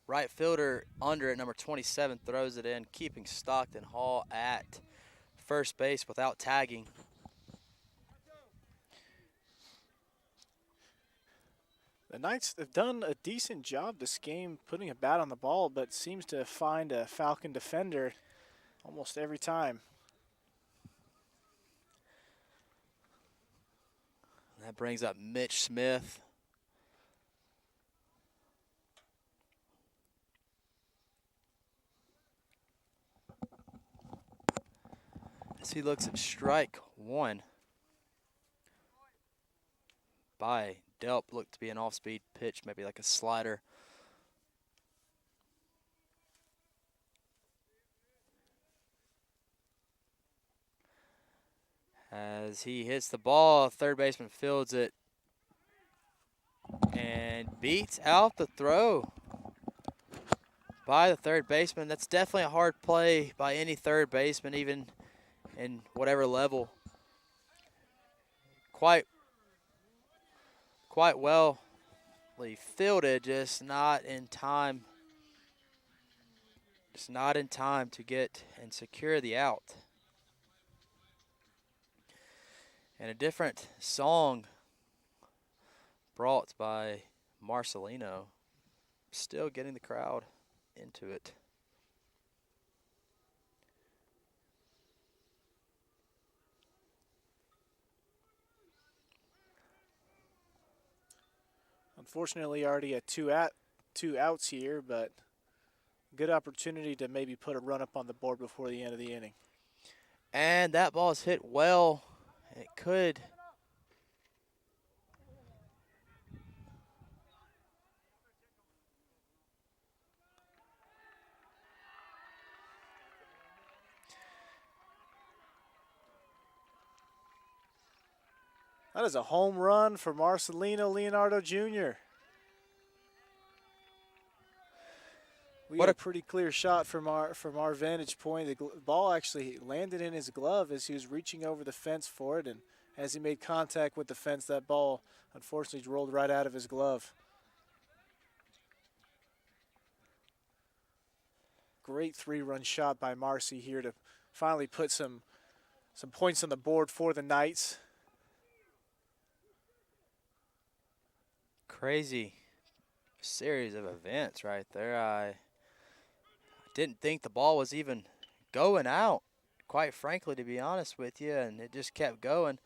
Right fielder under at number 27 throws it in, keeping Stockton Hall at first base without tagging. The Knights have done a decent job this game putting a bat on the ball, but seems to find a Falcon defender almost every time. That brings up Mitch Smith. As he looks at strike one by Delp, looked to be an off-speed pitch, maybe like a slider. As he hits the ball, third baseman fields it and beats out the throw by the third baseman. That's definitely a hard play by any third baseman, even in whatever level. Quite well fielded, just not in time. Just not in time to get and secure the out. And a different song brought by Marcelino, still getting the crowd into it. Unfortunately, already at two outs here, but good opportunity to maybe put a run up on the board before the end of the inning. And that ball is hit well. It could. That is a home run for Marcelino Leonardo Jr. We had a pretty clear shot from our vantage point. The ball actually landed in his glove as he was reaching over the fence for it, and as he made contact with the fence, that ball unfortunately rolled right out of his glove. Great three-run shot by Marcy here to finally put some points on the board for the Knights. Crazy series of events right there. I didn't think the ball was even going out, quite frankly, to be honest with you, and it just kept going.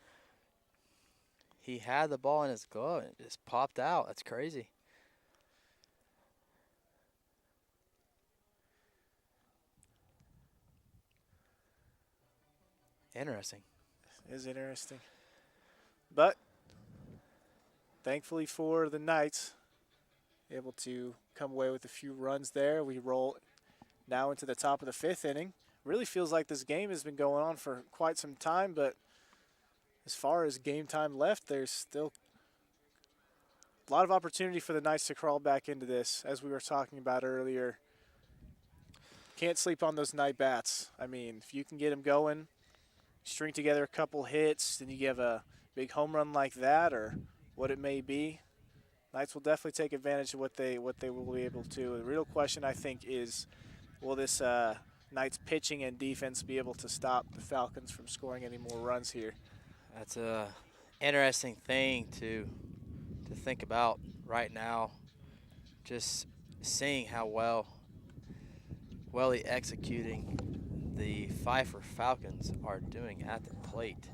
He had the ball in his glove and it just popped out. That's crazy. Interesting. It is interesting. But thankfully for the Knights, able to come away with a few runs there. We roll now into the top of the fifth inning. Really feels like this game has been going on for quite some time, but as far as game time left, there's still a lot of opportunity for the Knights to crawl back into this, as we were talking about earlier. Can't sleep on those night bats. I mean, if you can get them going, string together a couple hits, then you give a big home run like that or what it may be, Knights will definitely take advantage of what they will be able to. The real question, I think, is will this Knights pitching and defense be able to stop the Falcons from scoring any more runs here? That's a interesting thing to think about right now. Just seeing how well executing the Pfeiffer Falcons are doing at the plate.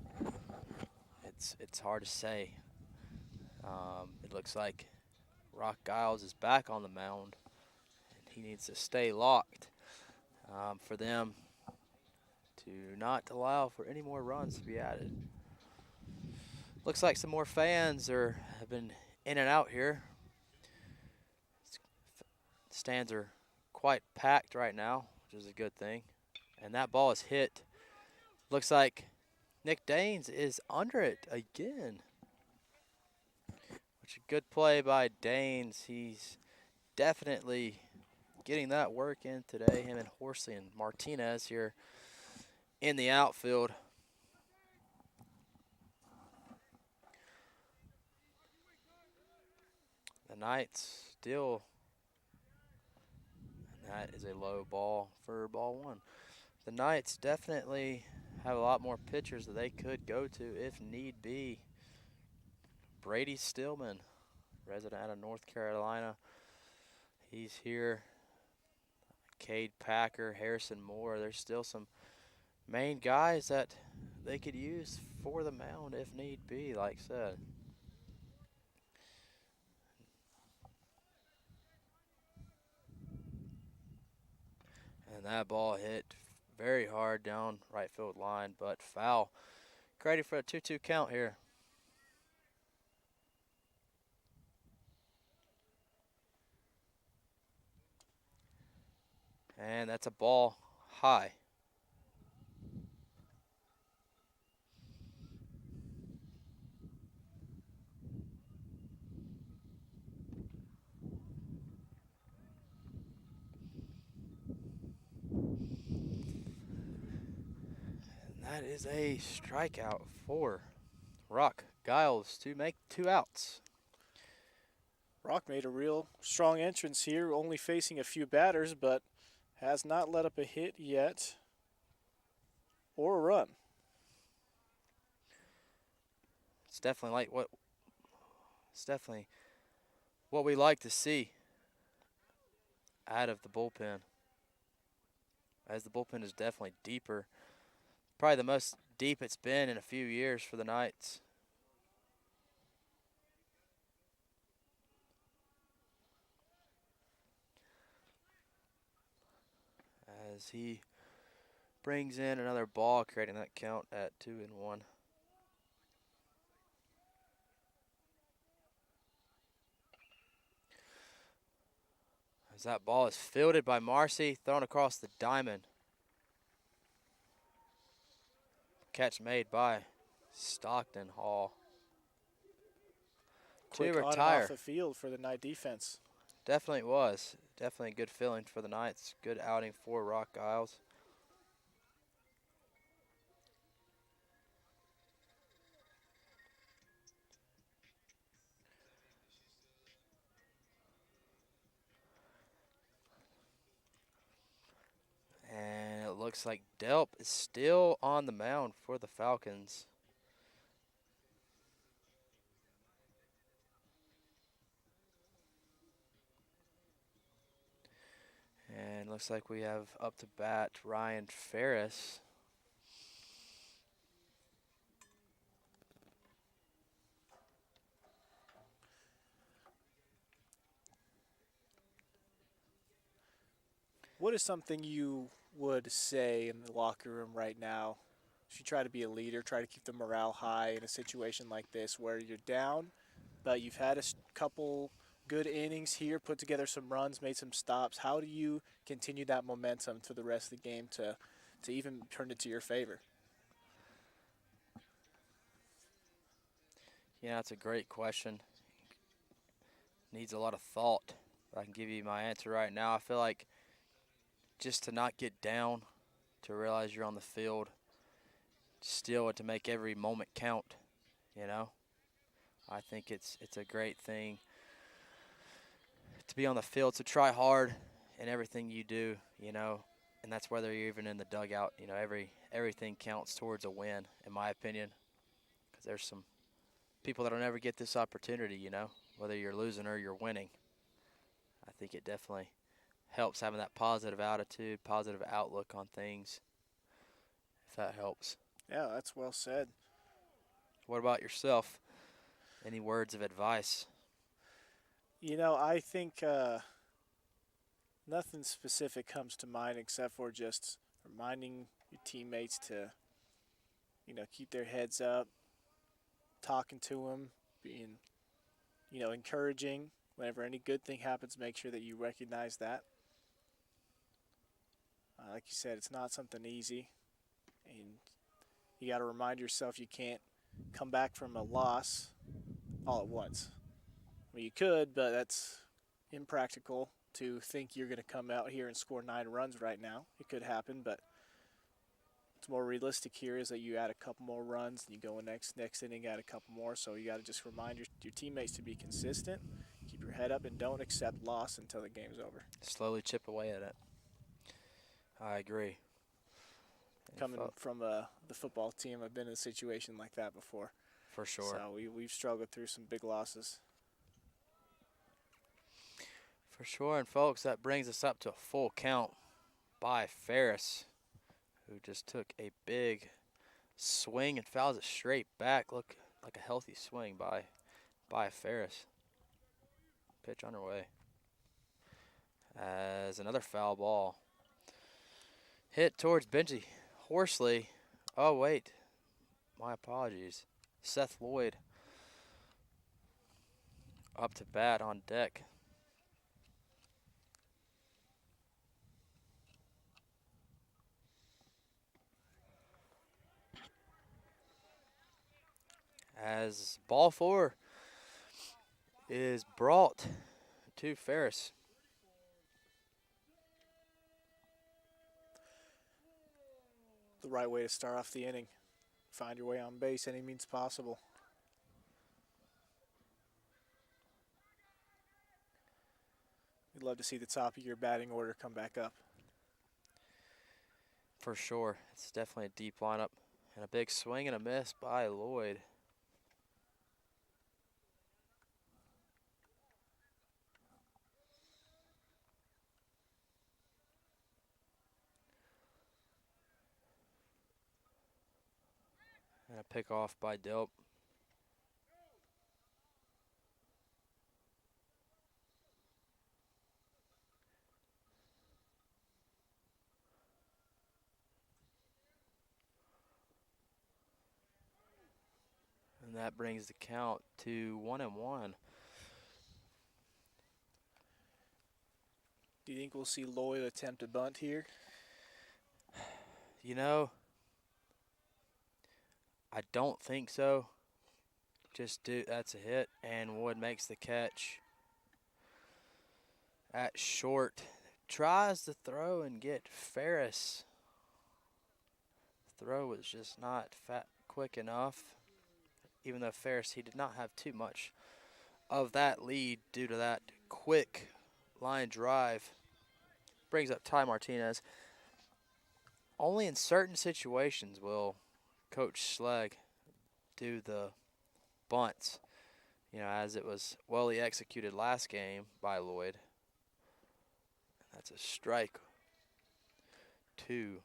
It's hard to say. It looks like Rock Giles is back on the mound, and he needs to stay locked for them to not allow for any more runs to be added. Looks like some more fans have been in and out here. Stands are quite packed right now, which is a good thing. And that ball is hit. Looks like Nick Daines is under it again. Which is a good play by Daines. He's definitely getting that work in today. Him and Horsley and Martinez here in the outfield. The Knights still, and that is a low ball for ball one. The Knights definitely have a lot more pitchers that they could go to if need be. Brady Stillman, resident out of North Carolina. He's here. Cade Packer, Harrison Moore. There's still some main guys that they could use for the mound if need be, like I said. And that ball hit very hard down right field line, but foul. Created for a 2-2 count here. And that's a ball high. And that is a strikeout for Rock Giles to make 2 outs. Rock made a real strong entrance here, only facing a few batters, but has not let up a hit yet or a run. It's definitely what we like to see out of the bullpen. As the bullpen is definitely deeper. Probably the most deep it's been in a few years for the Knights. As he brings in another ball, creating that count at 2-1. As that ball is fielded by Marcy, thrown across the diamond. Catch made by Stockton Hall. Quick To on and retire. off the field for the Knight defense. Definitely was. Definitely a good feeling for the Knights. Good outing for Rock Giles. And it looks like Delp is still on the mound for the Falcons. And looks like we have up to bat Ryan Ferris. What is something you would say in the locker room right now? Should you try to be a leader, try to keep the morale high in a situation like this where you're down, but you've had a couple good innings here, put together some runs, made some stops. How do you continue that momentum to the rest of the game to even turn it to your favor? Yeah, that's a great question. Needs a lot of thought. But I can give you my answer right now. I feel like just to not get down, to realize you're on the field, still to make every moment count, you know. I think it's a great thing to be on the field, to try hard in everything you do, you know, and that's whether you're even in the dugout. You know, everything counts towards a win, in my opinion, because there's some people that'll never get this opportunity, you know, whether you're losing or you're winning. I think it definitely helps having that positive attitude, positive outlook on things, if that helps. Yeah, that's well said. What about yourself? Any words of advice? You know, I think nothing specific comes to mind except for just reminding your teammates to, keep their heads up, talking to them, being, encouraging. Whenever any good thing happens, make sure that you recognize that. Like you said, it's not something easy. And you got to remind yourself you can't come back from a loss all at once. I mean, you could, but that's impractical to think you're going to come out here and score 9 runs right now. It could happen, but what's more realistic here is that you add a couple more runs and you go next inning, add a couple more. So you got to just remind your teammates to be consistent, keep your head up, and don't accept loss until the game's over. Slowly chip away at it. I agree. Coming from the football team, I've been in a situation like that before. For sure. So we've struggled through some big losses. For sure, and folks, that brings us up to a full count by Ferris, who just took a big swing and fouls it straight back. Look like a healthy swing by Ferris. Pitch underway. As another foul ball. Hit towards Benji Horsley. Oh, wait. My apologies. Seth Lloyd up to bat on deck. As ball 4 is brought to Ferris. The right way to start off the inning. Find your way on base any means possible. We'd love to see the top of your batting order come back up. For sure. It's definitely a deep lineup. And a big swing and a miss by Lloyd. And a pick off by Delp. And that brings the count to 1-1. Do you think we'll see Lloyd attempt a bunt here? You know, I don't think so. That's a hit, and Wood makes the catch at short. Tries to throw and get Ferris. Throw was just not quick enough. Even though Ferris, he did not have too much of that lead due to that quick line drive. Brings up Ty Martinez. Only in certain situations will Coach Schlegg do the bunts, as it was well executed last game by Lloyd. That's a strike to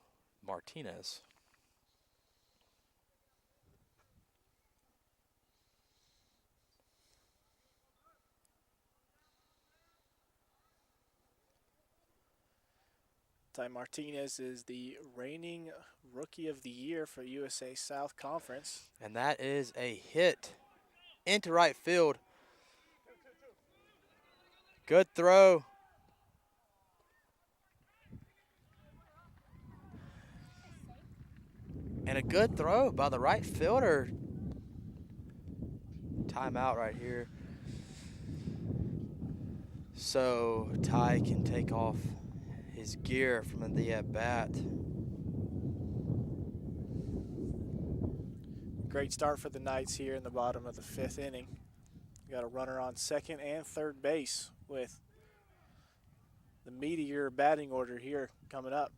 Martinez. Ty Martinez is the reigning Rookie of the Year for USA South Conference. And that is a hit into right field. Good throw. And a good throw by the right fielder. Timeout right here. So Ty can take off his gear from the at-bat. Great start for the Knights here in the bottom of the 5th inning. We got a runner on second and third base with the meteor batting order here coming up.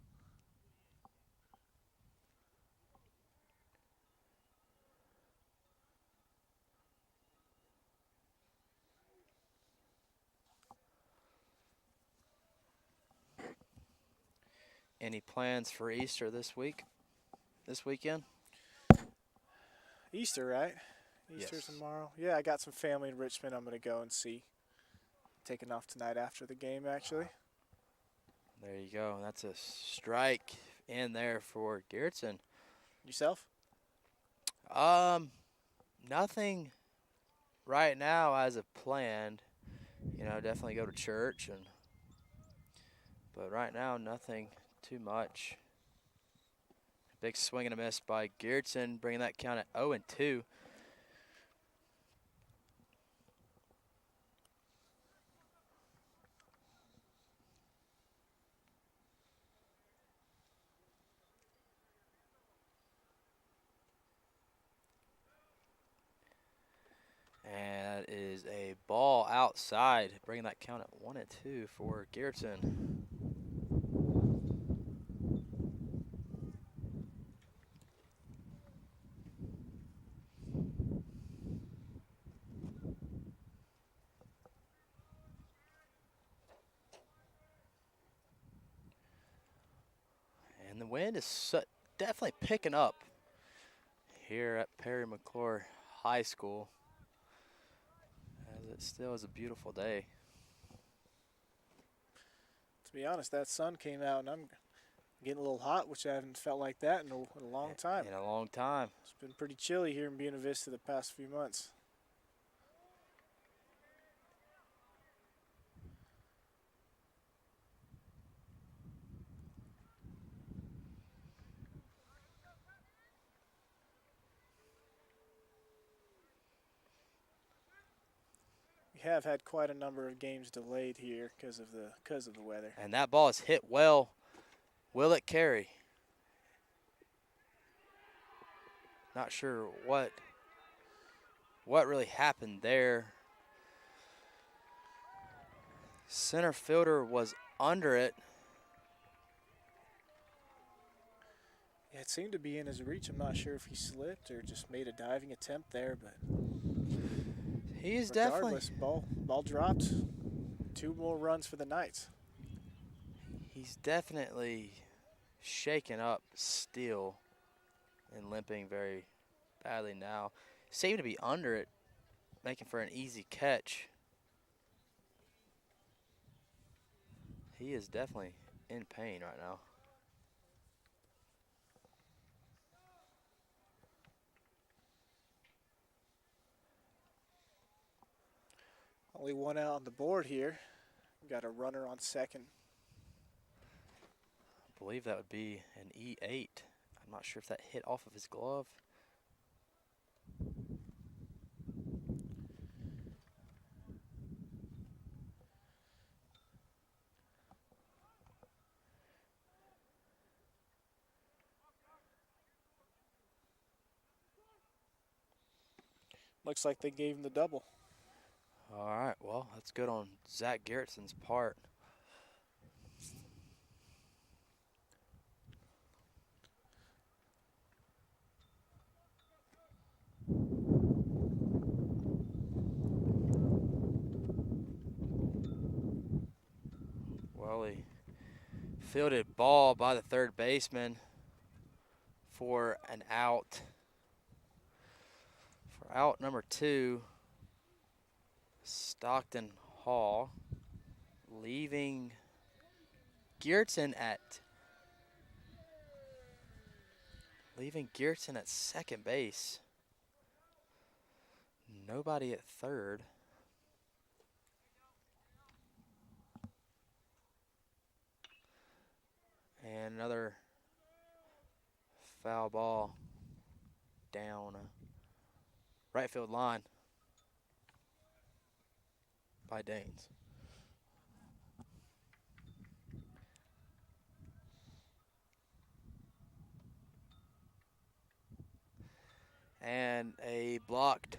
Any plans for Easter this weekend? Easter, right? Easter's Yes. tomorrow. Yeah, I got some family in Richmond I'm going to go and see. Taking off tonight after the game, actually. There you go. That's a strike in there for Garrettson. Yourself? Nothing right now as a planned. Definitely go to church, but right now nothing too much. Big swing and a miss by Garrettson, bringing that count at 0-2. And that is a ball outside, bringing that count at 1-2 for Garrettson. And the wind is definitely picking up here at Perry McClure High School, as it still is a beautiful day. To be honest, that sun came out, and I'm getting a little hot, which I haven't felt like that in a long time. In a long time. It's been pretty chilly here in Buena Vista the past few months. We have had quite a number of games delayed here because of the weather. And that ball is hit well. Will it carry? Not sure what really happened there. Center fielder was under it. Yeah, it seemed to be in his reach. I'm not sure if he slipped or just made a diving attempt there, but He's regardless, definitely ball dropped. 2 more runs for the Knights. he's definitely shaken up still and limping very badly now. Seemed to be under it, making for an easy catch. He is definitely in pain right now. Only 1 out on the board here. Got a runner on second. I believe that would be an E8. I'm not sure if that hit off of his glove. Looks like they gave him the double. All right, well, that's good on Zach Garrettson's part. Well, he fielded ball by the third baseman for an out. For out number 2, Stockton Hall, leaving Geertsen at second base. Nobody at third. And another foul ball down right field line by Danes. And a blocked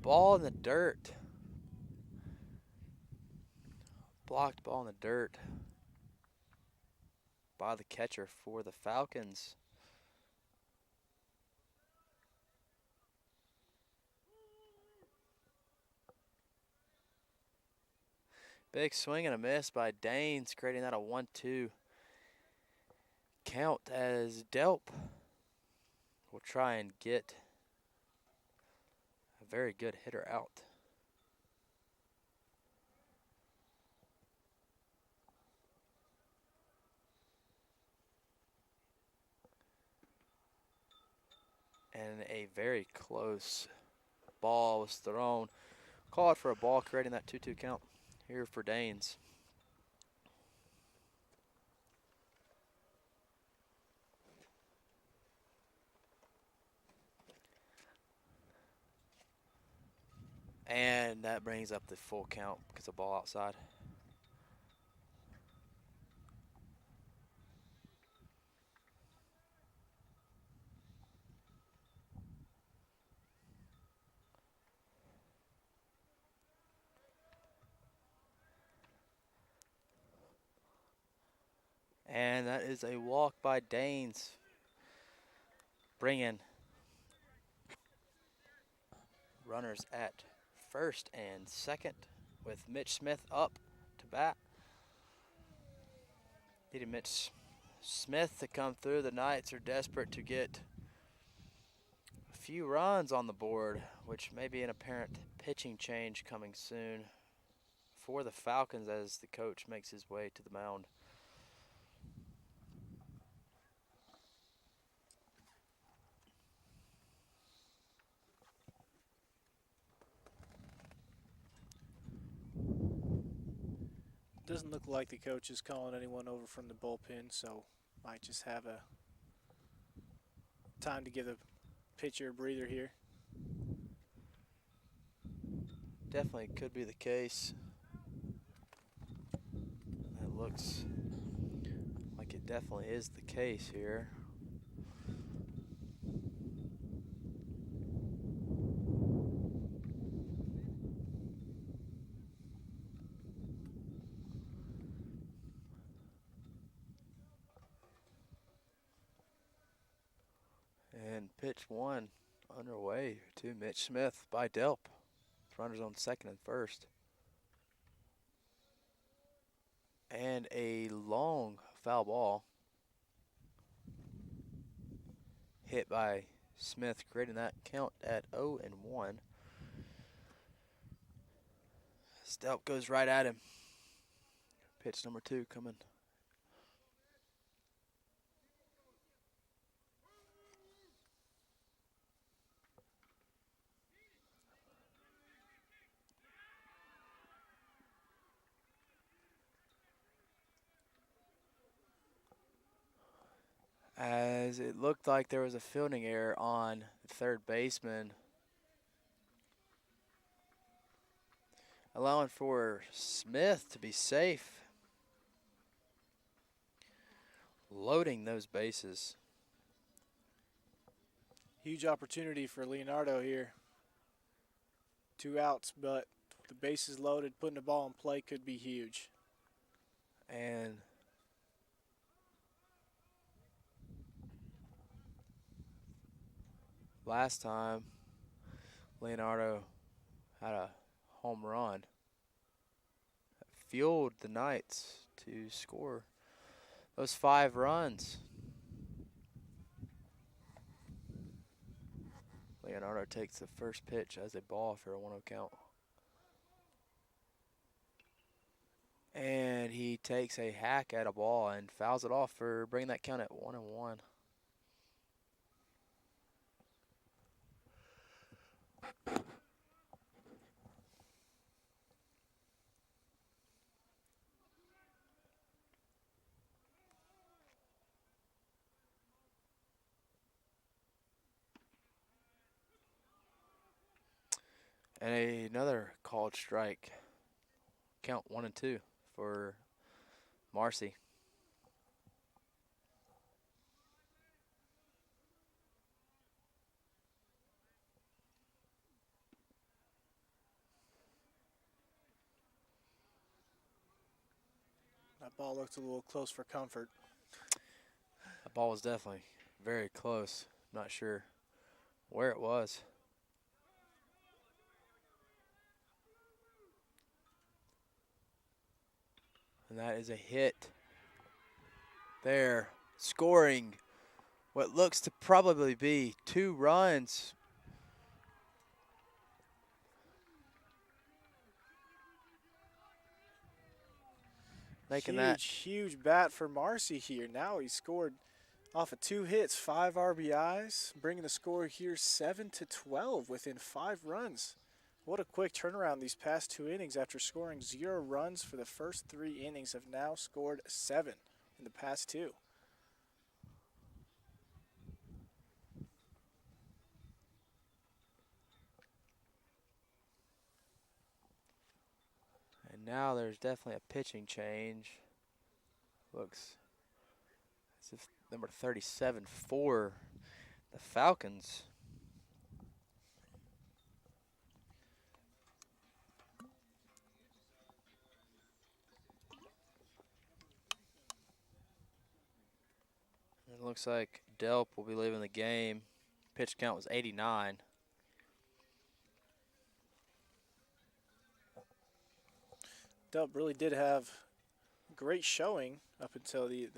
ball in the dirt. Blocked ball in the dirt by the catcher for the Falcons. Big swing and a miss by Danes, creating that a 1-2 count as Delp will try and get a very good hitter out. And a very close ball was thrown. Called for a ball, creating that 2-2 count here for Danes. And that brings up the full count because of ball outside. And that is a walk by Danes, bringing runners at first and second with Mitch Smith up to bat. Needed Mitch Smith to come through. The Knights are desperate to get a few runs on the board, which may be an apparent pitching change coming soon for the Falcons as the coach makes his way to the mound. Doesn't look like the coach is calling anyone over from the bullpen, so might just have a time to give the pitcher a breather here. Definitely could be the case. It looks like it definitely is the case here. And pitch one underway to Mitch Smith by Delp. Runners on second and first. And a long foul ball hit by Smith, creating that count at 0-1. Delp goes right at him. Pitch number 2 coming. As it looked like there was a fielding error on the third baseman, allowing for Smith to be safe, loading those bases. Huge opportunity for Leonardo here. 2 outs, but the bases loaded, putting the ball in play could be huge. And last time, Leonardo had a home run that fueled the Knights to score those 5 runs. Leonardo takes the first pitch as a ball for a 1-0 count. And he takes a hack at a ball and fouls it off for bringing that count at 1-1. And another called strike. Count 1-2 for Marcy. That ball looked a little close for comfort. The ball was definitely very close. Not sure where it was. And that is a hit. There, scoring what looks to probably be 2 runs. Making that Huge bat for Marcy here. Now he scored off of 2 hits, 5 RBIs, bringing the score here 7-12 within 5 runs. What a quick turnaround these past 2 innings. After scoring 0 runs for the first 3 innings, have now scored 7 in the past 2. And now there's definitely a pitching change. Looks as if number 37 for the Falcons. It looks like Delp will be leaving the game. Pitch count was 89. Delp really did have great showing up until these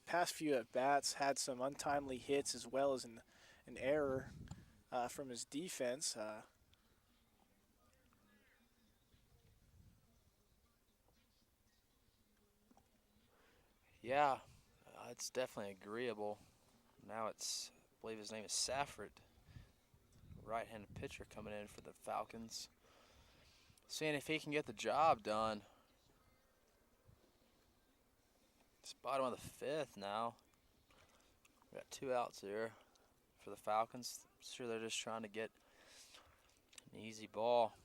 past few at-bats. Had some untimely hits as well as an error from his defense. Yeah, it's definitely agreeable. Now it's, I believe his name is Safford, right-handed pitcher coming in for the Falcons. Seeing if he can get the job done. It's bottom of the fifth now. We got 2 outs here for the Falcons. Sure, they're just trying to get an easy ball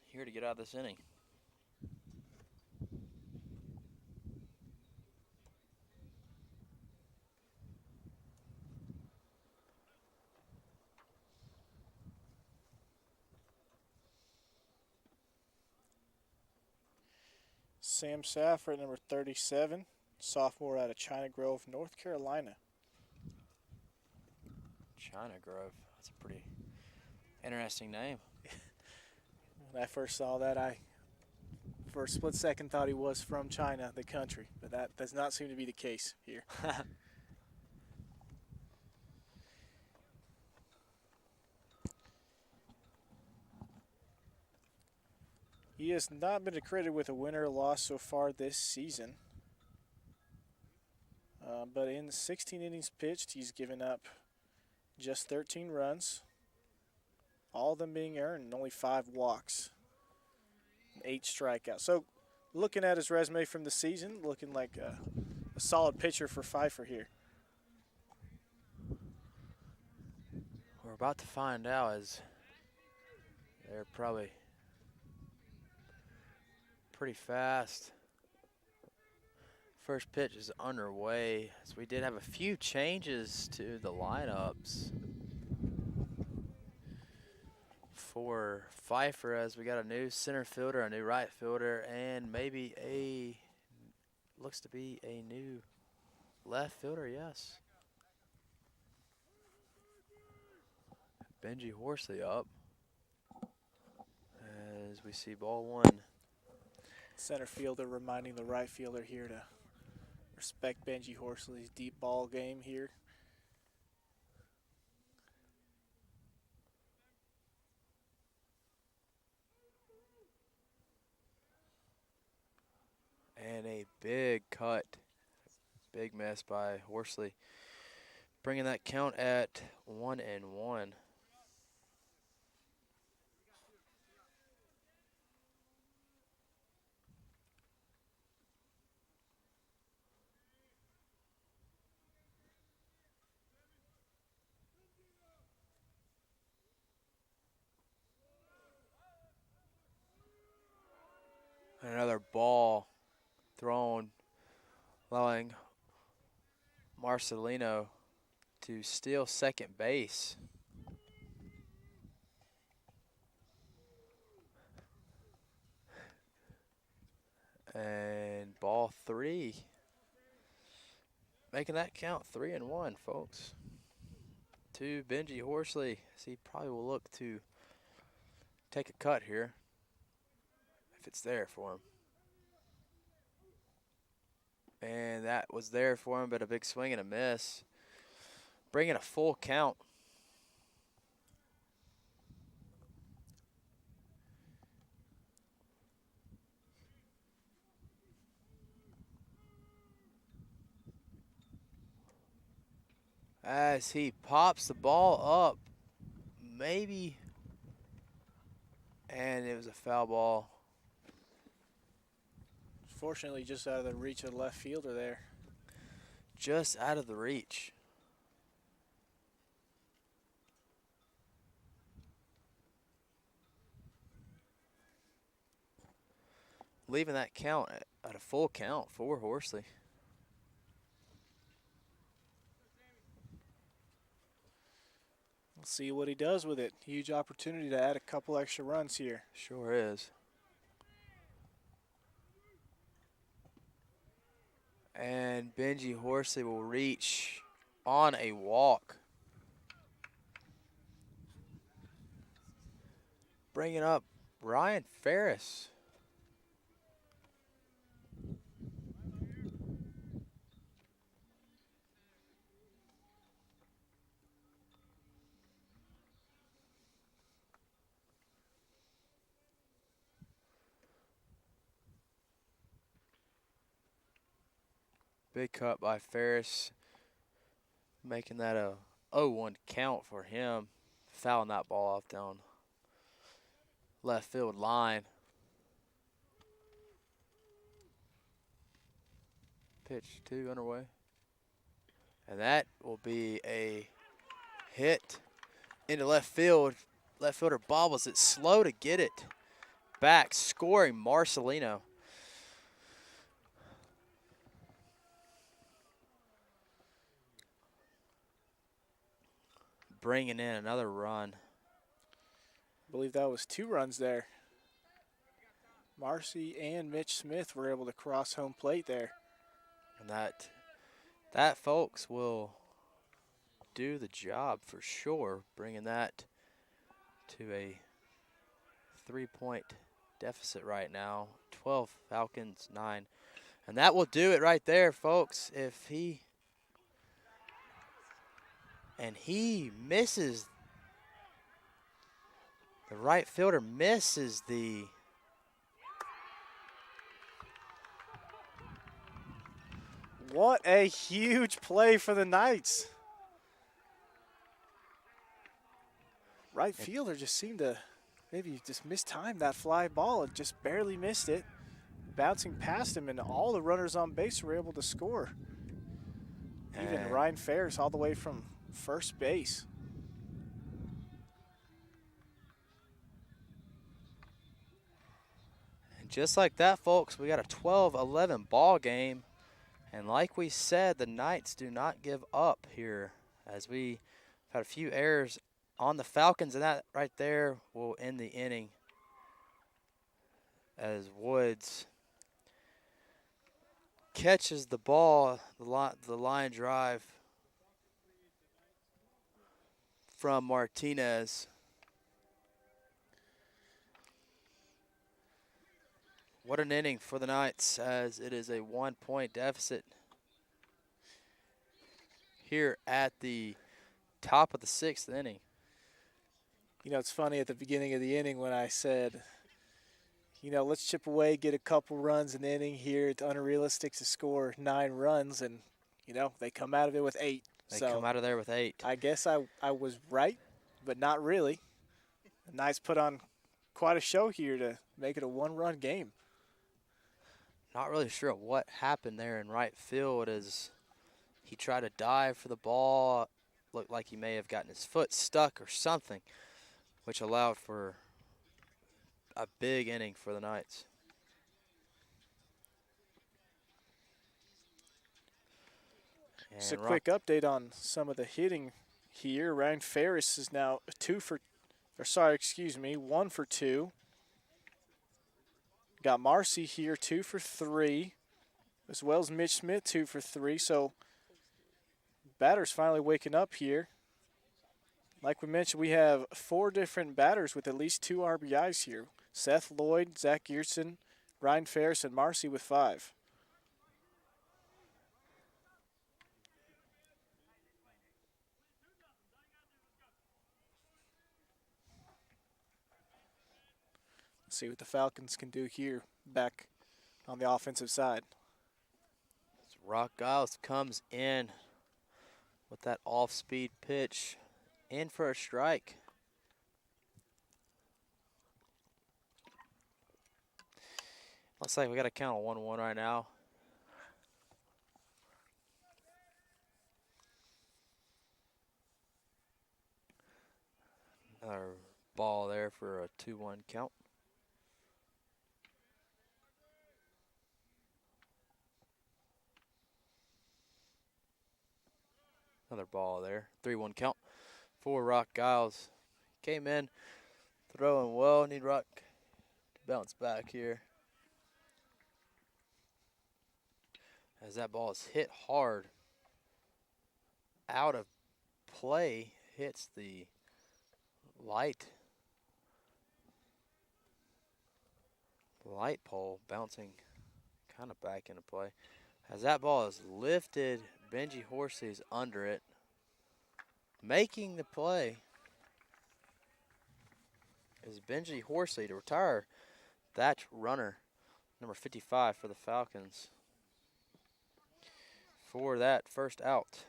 here to get out of this inning. Sam Safford, number 37, sophomore out of China Grove, North Carolina. China Grove. That's a pretty interesting name. When I first saw that, I, for a split second, thought he was from China, the country, but that does not seem to be the case here. He has not been accredited with a win or loss so far this season. But in 16 innings pitched, he's given up just 13 runs, all of them being earned, and only 5 walks, and 8 strikeouts. So looking at his resume from the season, looking like a solid pitcher for Pfeiffer here. We're about to find out as they're probably pretty fast. First pitch is underway, so we did have a few changes to the lineups for Pfeiffer, as we got a new center fielder, a new right fielder, and maybe looks to be a new left fielder, yes. Benji Horsley up as we see ball 1. Center fielder reminding the right fielder here to respect Benji Horsley's deep ball game here. And a big cut, big miss by Horsley, bringing that count at 1-1. Another ball thrown, allowing Marcelino to steal second base. And ball 3. Making that count 3-1, folks. To Benji Horsley, as he probably will look to take a cut here, if it's there for him. And that was there for him, but a big swing and a miss, bringing a full count. As he pops the ball up, maybe, and it was a foul ball. Fortunately, just out of the reach of the left fielder there. Just out of the reach. Leaving that count at a full count for Horsley. We'll see what he does with it. Huge opportunity to add a couple extra runs here. Sure is. And Benji Horsley will reach on a walk. Bringing up Ryan Ferris. Big cut by Ferris, making that a 0-1 count for him. Fouling that ball off down left field line. Pitch 2 underway. And that will be a hit into left field. Left fielder bobbles it, slow to get it back, scoring Marcelino. Bringing in another run. I believe that was 2 runs there. Marcy and Mitch Smith were able to cross home plate there. And that folks will do the job for sure, bringing that to a 3-point deficit right now. 12 Falcons, 9. And that will do it right there, folks. If he misses, the right fielder misses the What a huge play for the Knights. Right fielder just seemed to maybe just mistime that fly ball. It just barely missed it. Bouncing past him, and all the runners on base were able to score. Even And Ryan Ferris all the way from first base. just like that, folks, we got a 12-11 ball game. And like we said, the Knights do not give up here, as we had a few errors on the Falcons, and that right there will end the inning as Woods catches the ball, the line drive from Martinez. What an inning for the Knights, as it is a 1-point deficit here at the top of the 6th inning. You know, it's funny at the beginning of the inning when I said, you know, let's chip away, get a couple runs an inning here. It's unrealistic to score 9 runs, and, you know, they come out of it with 8. They come out of there with 8. I guess I was right, but not really. The Knights put on quite a show here to make it a 1-run game. Not really sure what happened there in right field as he tried to dive for the ball. Looked like he may have gotten his foot stuck or something, which allowed for a big inning for the Knights. Just a quick update on some of the hitting here. Ryan Ferris is now 1 for 2. Got Marcy here 2 for 3, as well as Mitch Smith 2 for 3. So batters finally waking up here. Like we mentioned, we have 4 different batters with at least 2 RBIs here. Seth Lloyd, Zach Gearson, Ryan Ferris, and Marcy with 5. See what the Falcons can do here back on the offensive side. Rock Giles comes in with that off-speed pitch, in for a strike. Looks like we got to count on 1-1 right now. Another ball there for a 2-1 count. Another ball there. 3-1 count for Rock Giles. Came in throwing well. Need Rock to bounce back here, as that ball is hit hard out of play. Hits the light pole, bouncing kind of back into play. As that ball is lifted, Benji Horsey's under it, making the play is Benji Horsey to retire that runner, number 55 for the Falcons, for that first out.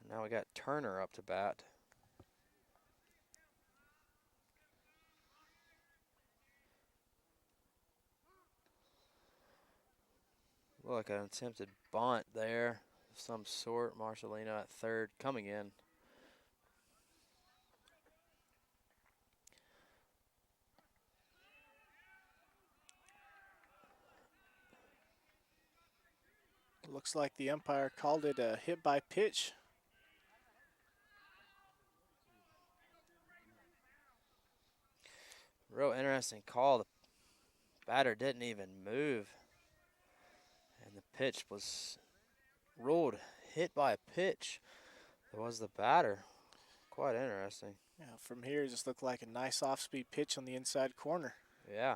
Now we got Turner up to bat. Look, an attempted bunt there of some sort. Marcelino at third coming in. Looks like the umpire called it a hit by pitch. Real interesting call. The batter didn't even move. And the pitch was ruled hit by a pitch. It was the batter. Quite interesting. Yeah, from here, it just looked like a nice off-speed pitch on the inside corner. Yeah.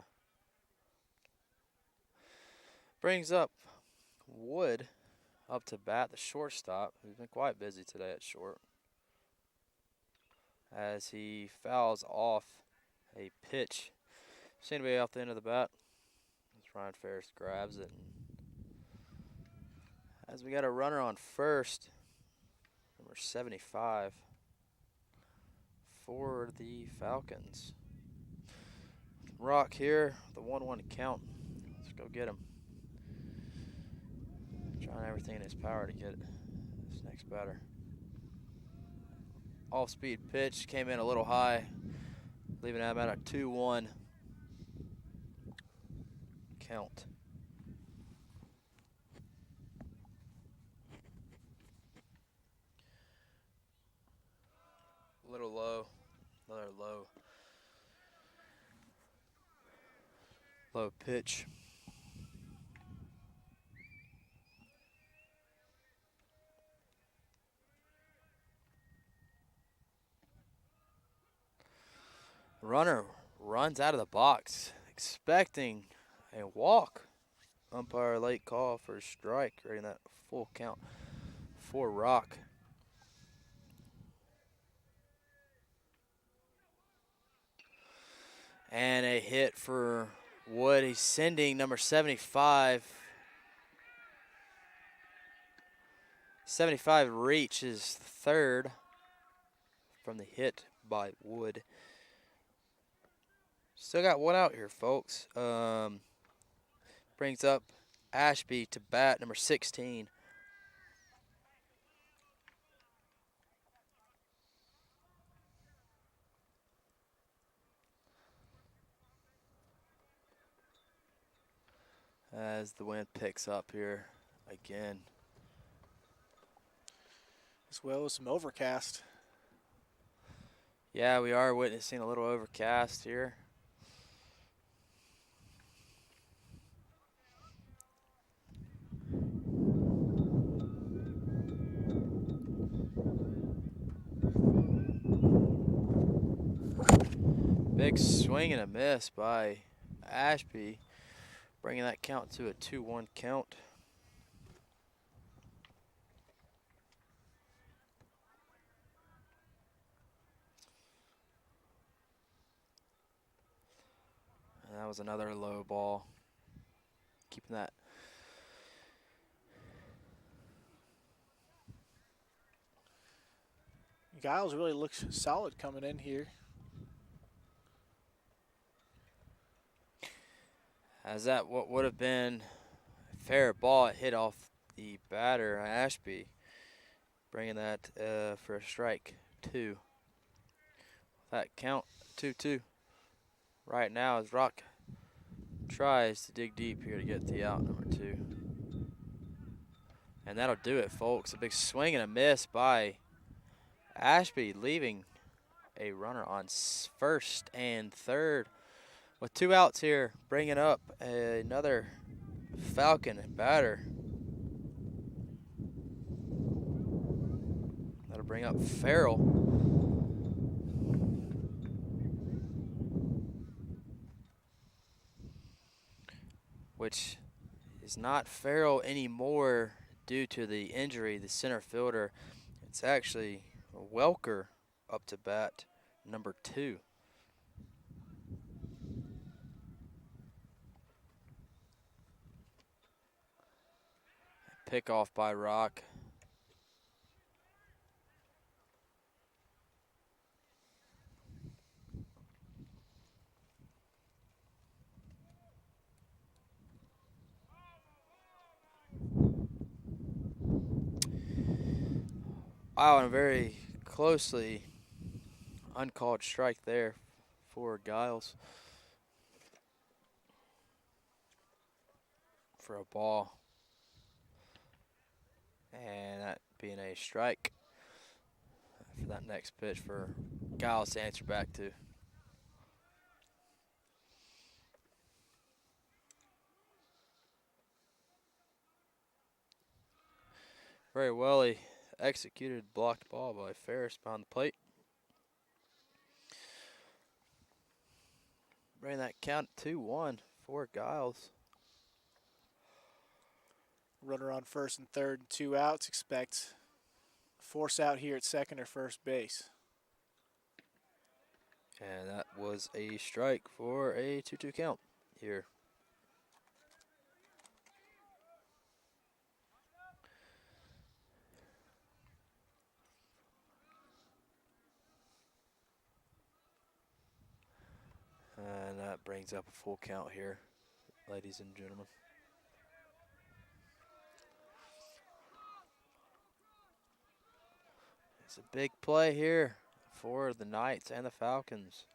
Brings up Wood up to bat, the shortstop, who's been quite busy today at short, as he fouls off a pitch. Seemed to be off the end of the bat. As Ryan Ferris grabs it. As we got a runner on first, number 75, for the Falcons. Rock here, the 1-1 count. Let's go get him. Trying everything in his power to get this next batter. Off-speed pitch came in a little high, leaving him at a 2-1 count. A little low, another low pitch. Runner runs out of the box, expecting a walk. Umpire late call for a strike, rating that full count for Rock. And a hit for Wood. He's sending number 75. 75 reaches third from the hit by Wood. Still got one out here, folks. Brings up Ashby to bat, number 16. As the wind picks up here again. As well as some overcast. Yeah, we are witnessing a little overcast here. Big swing and a miss by Ashby, bringing that count to a 2-1 count. And that was another low ball. Keeping that. Giles really looks solid coming in here. As that what would have been a fair ball, it hit off the batter, Ashby, bringing that for a strike 2. That count 2-2 right now as Rock tries to dig deep here to get the out, number 2. And that'll do it, folks. A big swing and a miss by Ashby, leaving a runner on first and third. With 2 outs here, bringing up another Falcon batter. That'll bring up Farrell. Which is not Farrell anymore due to the injury, the center fielder. It's actually Welker up to bat, number 2. Pick off by Rock. Wow, and a very closely uncalled strike there for Giles for a ball. And that being a strike for that next pitch for Giles to answer back to. Very well executed blocked ball by Ferris behind the plate. Bring that count 2-1 for Giles. Runner on first and third, 2 outs. Expect force out here at second or first base. And that was a strike for a 2-2 count here. And that brings up a full count here, ladies and gentlemen. It's a big play here for the Knights and the Falcons.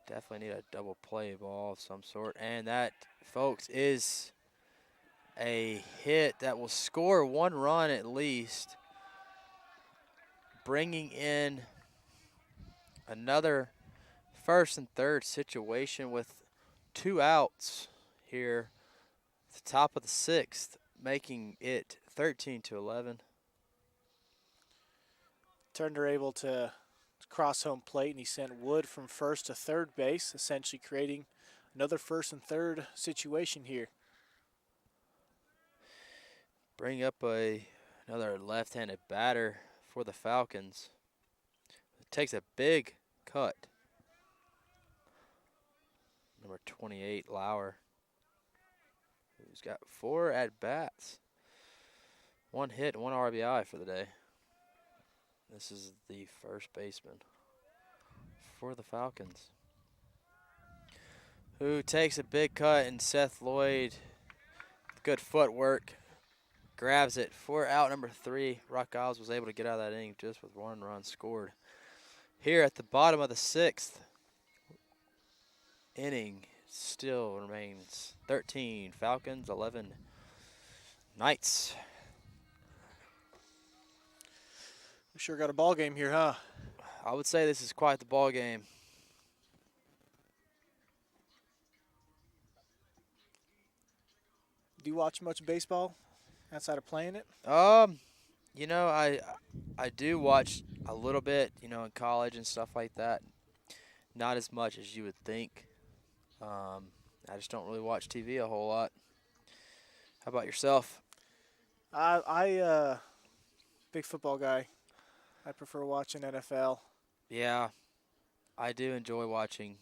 Definitely need a double play ball of some sort. And that, folks, is a hit that will score 1 run at least, bringing in another first and third situation with 2 outs here at the top of the 6th, making it 13-11. Turner able to cross home plate, and he sent Wood from first to third base, essentially creating another first and third situation here. Bring up another left-handed batter for the Falcons. It takes a big cut. Number 28, Lauer, who's got 4 at-bats. 1 hit, 1 RBI for the day. This is the first baseman for the Falcons, who takes a big cut, and Seth Lloyd, good footwork, grabs it for out number 3. Rock Giles was able to get out of that inning just with 1 run scored. Here at the bottom of the 6th inning, still remains 13 Falcons, 11 Knights. We sure got a ball game here, huh? I would say this is quite the ball game. Do you watch much baseball outside of playing it? You know, I do watch a little bit, you know, in college and stuff like that. Not as much as you would think. I just don't really watch TV a whole lot. How about yourself? I big football guy. I prefer watching NFL. Yeah, I do enjoy watching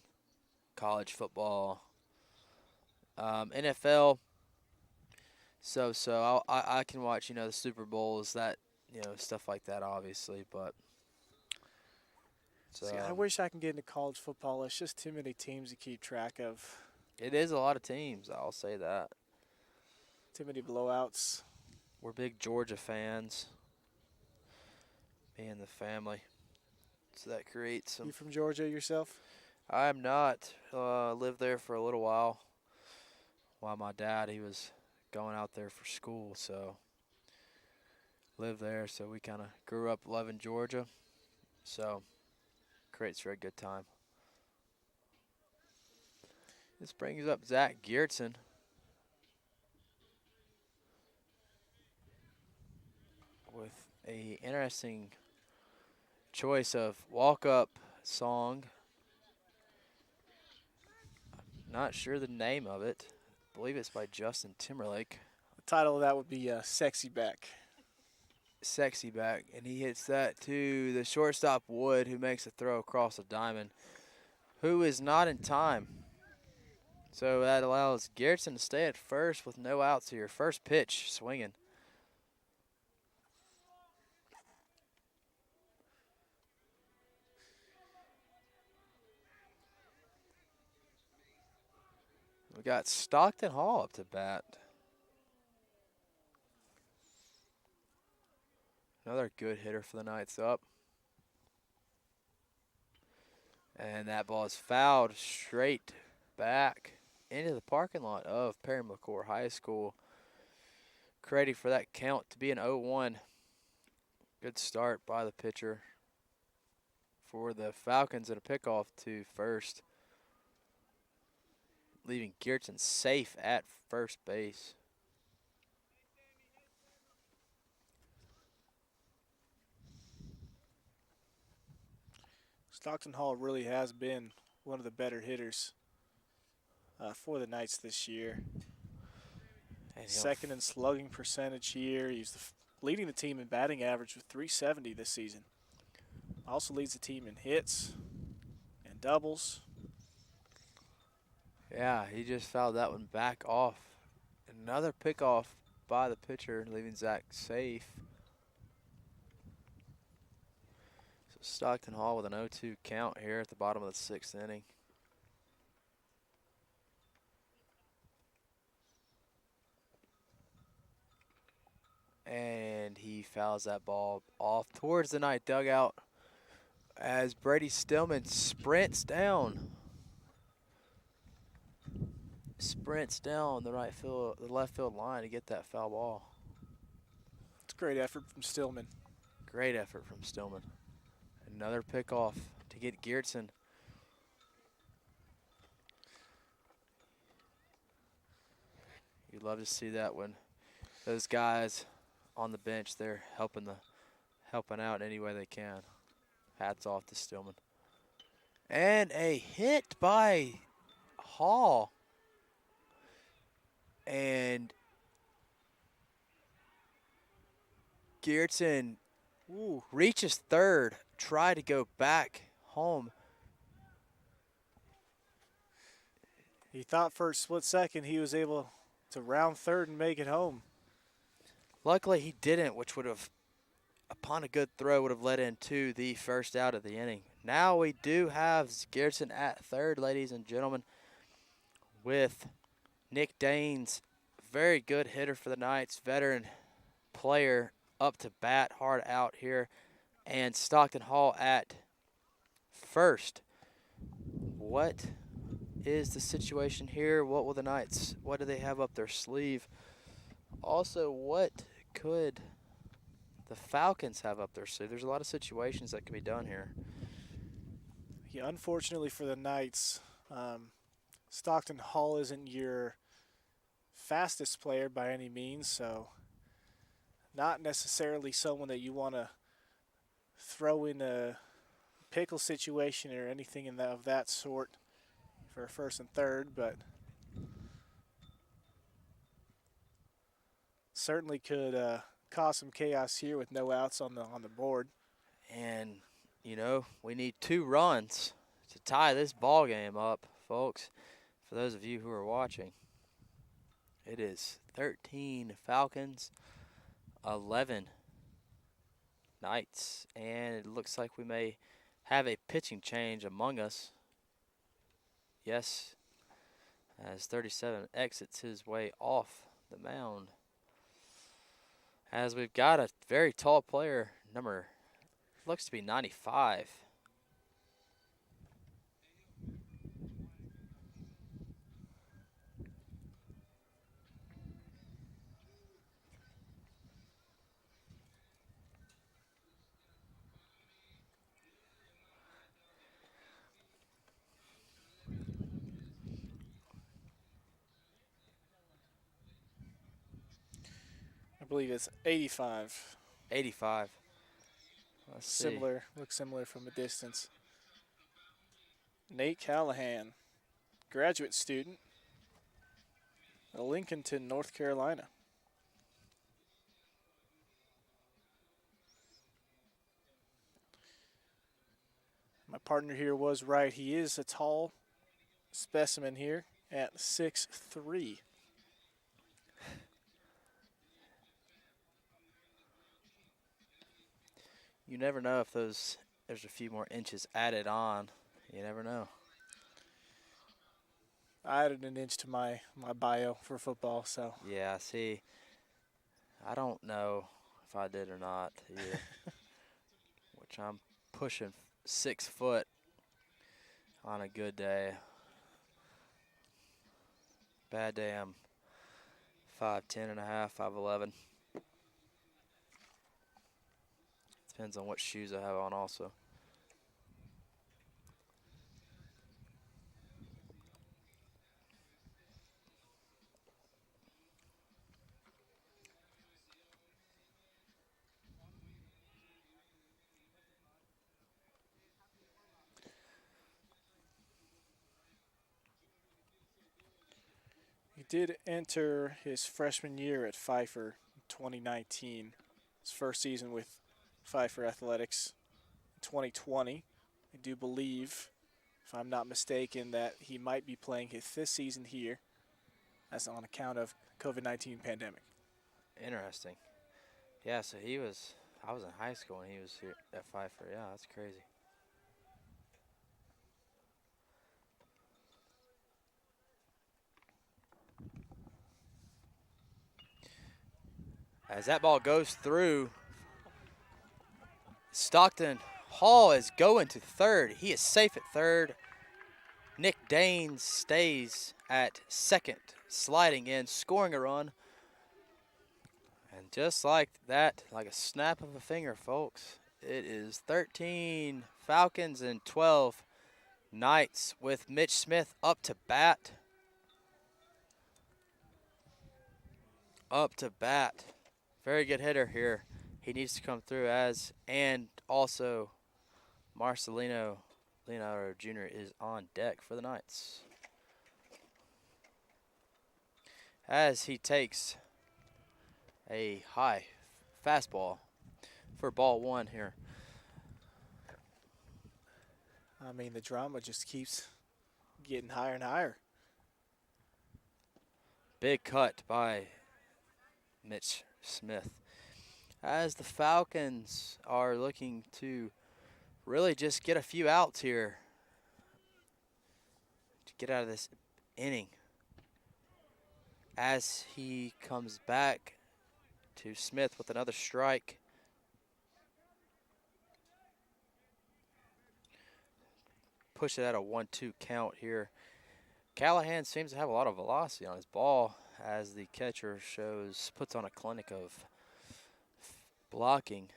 college football. NFL, so I can watch, you know, the Super Bowls, that, you know, stuff like that, obviously, but See, I wish I can get into college football. It's just too many teams to keep track of. it is a lot of teams, I'll say that. Too many blowouts. We're big Georgia fans, me and the family, so that creates some. You from Georgia yourself? I am not. Lived there for a little while my dad, he was going out there for school, so lived there. So we kind of grew up loving Georgia, so creates for a good time. This brings up Zach Geertsen. With a interesting choice of walk-up song. Not sure the name of it. I believe it's by Justin Timberlake. The title of that would be Sexy Back. Sexy Back, and he hits that to the shortstop Wood, who makes a throw across the diamond, who is not in time. So that allows Geertsen to stay at first with no outs here. First pitch, swinging. We got Stockton Hall up to bat, Another good hitter for the Knights up. And that ball is fouled straight back into the parking lot of Perry McCord High School, creating for that count to be an 0-1. Good start by the pitcher for the Falcons and a pickoff to first, leaving Geertsen safe at first base. Stockton Hall really has been one of the better hitters for the Knights this year. And Second in slugging percentage here. He's leading the team in batting average with 370 this season. Also leads the team in hits and doubles. yeah, he just fouled that one back off. Another pickoff by the pitcher, leaving Zach safe. So Stockton Hall with an 0-2 count here at the bottom of the 6th inning. And he fouls that ball off towards the Knight dugout as Brady Stillman sprints down the left field line to get that foul ball. It's a great effort from Stillman. Great effort from Stillman. Another pickoff to get Geertsen. You'd love to see that when those guys on the bench, they're helping out any way they can. Hats off to Stillman. And a hit by Hall. And Geertsen reaches third, try to go back home. He thought for a split second he was able to round third and make it home. Luckily he didn't, which would have, upon a good throw, would have led into the first out of the inning. Now we do have Geertsen at third, ladies and gentlemen, with Nick Daines, very good hitter for the Knights, veteran player, up to bat, hard out here, and Stockton Hall at first. What is the situation here? What will the Knights, what do they have up their sleeve? Also, what could the Falcons have up their sleeve? There's a lot of situations that can be done here. Yeah, unfortunately for the Knights, Stockton Hall isn't your fastest player by any means, so not necessarily someone that you want to throw in a pickle situation or anything of that sort for first and third, but certainly could cause some chaos here with no outs on the board. And, you know, we need 2 runs to tie this ball game up, folks. For those of you who are watching, it is 13 Falcons, 11 Knights, and it looks like we may have a pitching change among us. Yes, as 37 exits his way off the mound. As we've got a very tall player, number looks to be 95. I believe it's 85. 85. Let's see. Similar, looks similar from a distance. Nate Callahan, graduate student at Lincolnton, North Carolina. My partner here was right. He is a tall specimen here at 6'3". You never know if there's a few more inches added on. You never know. I added an inch to my bio for football, so. Yeah, see, I don't know if I did or not. Yeah. Which I'm pushing 6 foot on a good day. Bad day, I'm 5'10" and a half, 5'11". Depends on what shoes I have on also. He did enter his freshman year at Pfeiffer in 2019. His first season with Pfeiffer Athletics. 2020. I do believe, if I'm not mistaken, that he might be playing his 5th season here. That's on account of COVID-19 pandemic. Interesting. Yeah, so I was in high school and he was here at Pfeiffer. Yeah, that's crazy. As that ball goes through, Stockton Hall is going to third. He is safe at third. Nick Danes stays at second, sliding in, scoring a run. And just like that, like a snap of a finger, folks, it is 13 Falcons and 12 Knights with Mitch Smith up to bat. Up to bat. Very good hitter here. He needs to come through and also Marcelino Leonardo Jr. is on deck for the Knights. As he takes a high fastball for ball 1 here. I mean, the drama just keeps getting higher and higher. Big cut by Mitch Smith. As the Falcons are looking to really just get a few outs here to get out of this inning. As he comes back to Smith with another strike. Push it at a 1-2 count here. Callahan seems to have a lot of velocity on his ball as the catcher puts on a clinic of blocking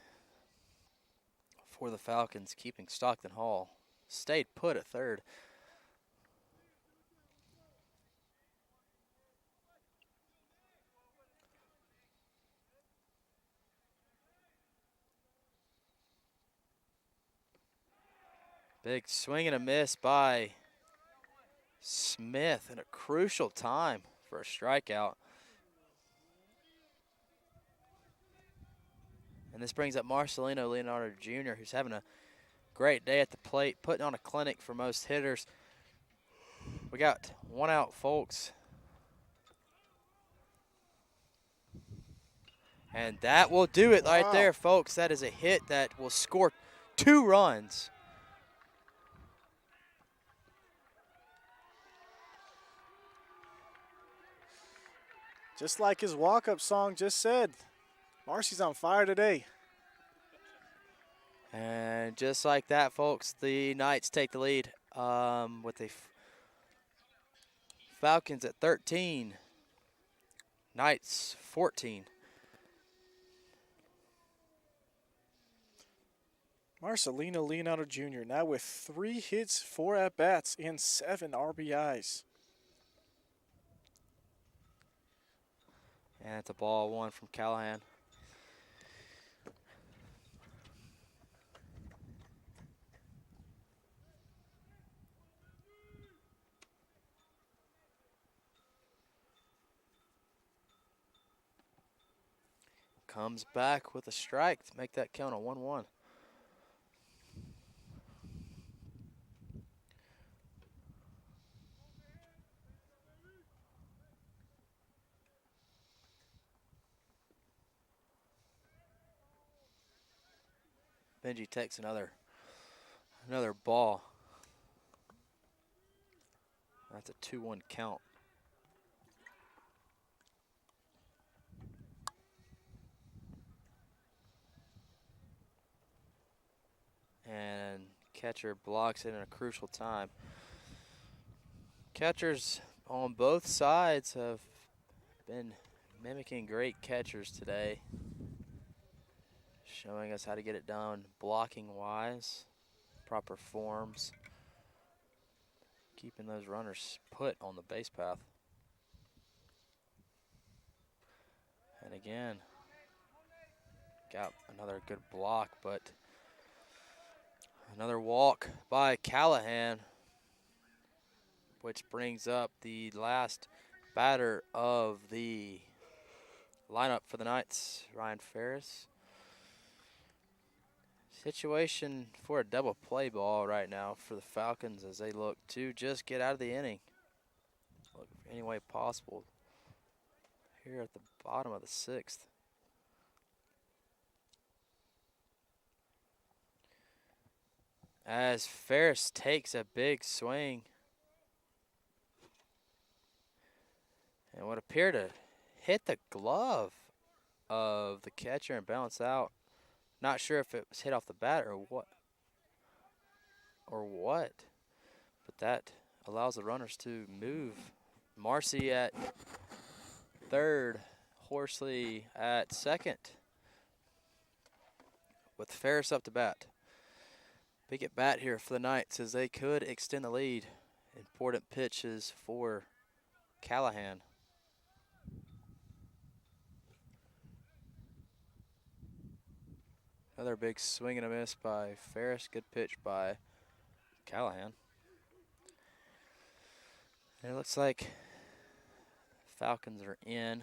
for the Falcons, keeping Stockton Hall stayed put at third. Big swing and a miss by Smith in a crucial time for a strikeout. And this brings up Marcelino Leonardo Jr., who's having a great day at the plate, putting on a clinic for most hitters. We got 1 out, folks. And that will do it right there, folks. That is a hit that will score 2 runs. Just like his walk-up song just said, Marcy's on fire today. And just like that, folks, the Knights take the lead with the Falcons at 13. Knights 14. Marcelino Leonardo Jr. now with 3 hits, 4 at-bats, and 7 RBIs. And it's a ball 1 from Callahan. Comes back with a strike to make that count a 1-1. Benji takes another ball. That's a 2-1 count. catcher blocks it in a crucial time. Catchers on both sides have been mimicking great catchers today, showing us how to get it done blocking wise, proper forms, keeping those runners put on the base path. And again, got another good block, but another walk by Callahan, which brings up the last batter of the lineup for the Knights, Ryan Ferris. Situation for a double play ball right now for the Falcons as they look to just get out of the inning. Look any way possible here at the bottom of the 6th. As Ferris takes a big swing and would appear to hit the glove of the catcher and bounce out. Not sure if it was hit off the bat or what. But that allows the runners to move. Marcy at third, Horsley at second, with Ferris up to bat. Big at bat here for the Knights as they could extend the lead. Important pitches for Callahan. Another big swing and a miss by Ferris. Good pitch by Callahan. And it looks like Falcons are in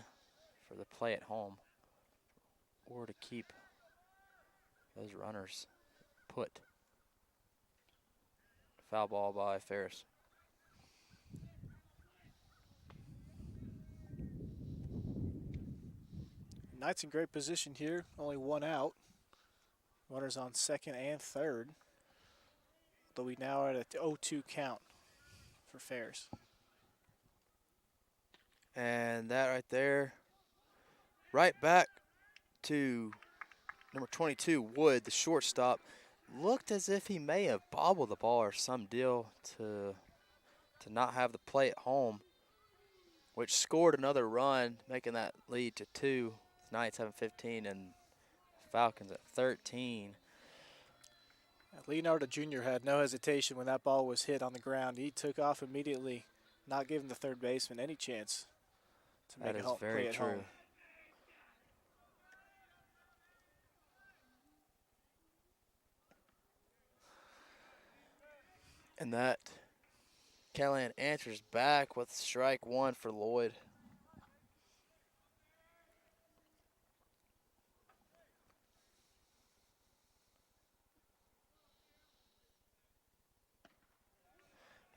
for the play at home, or to keep those runners put. Foul ball by Ferris. Knights in great position here. Only one out. Runners on second and third. Though we now are at a 0-2 count for Ferris. And that right there, right back to number 22, Wood, the shortstop. Looked as if he may have bobbled the ball or some deal to not have the play at home, which scored another run, making that lead to 2. Knights having 15 and Falcons at 13. Leonardo Jr. had no hesitation when that ball was hit on the ground. He took off immediately, not giving the third baseman any chance to make That a is home very play at true. home. And that Callahan answers back with strike 1 for Lloyd.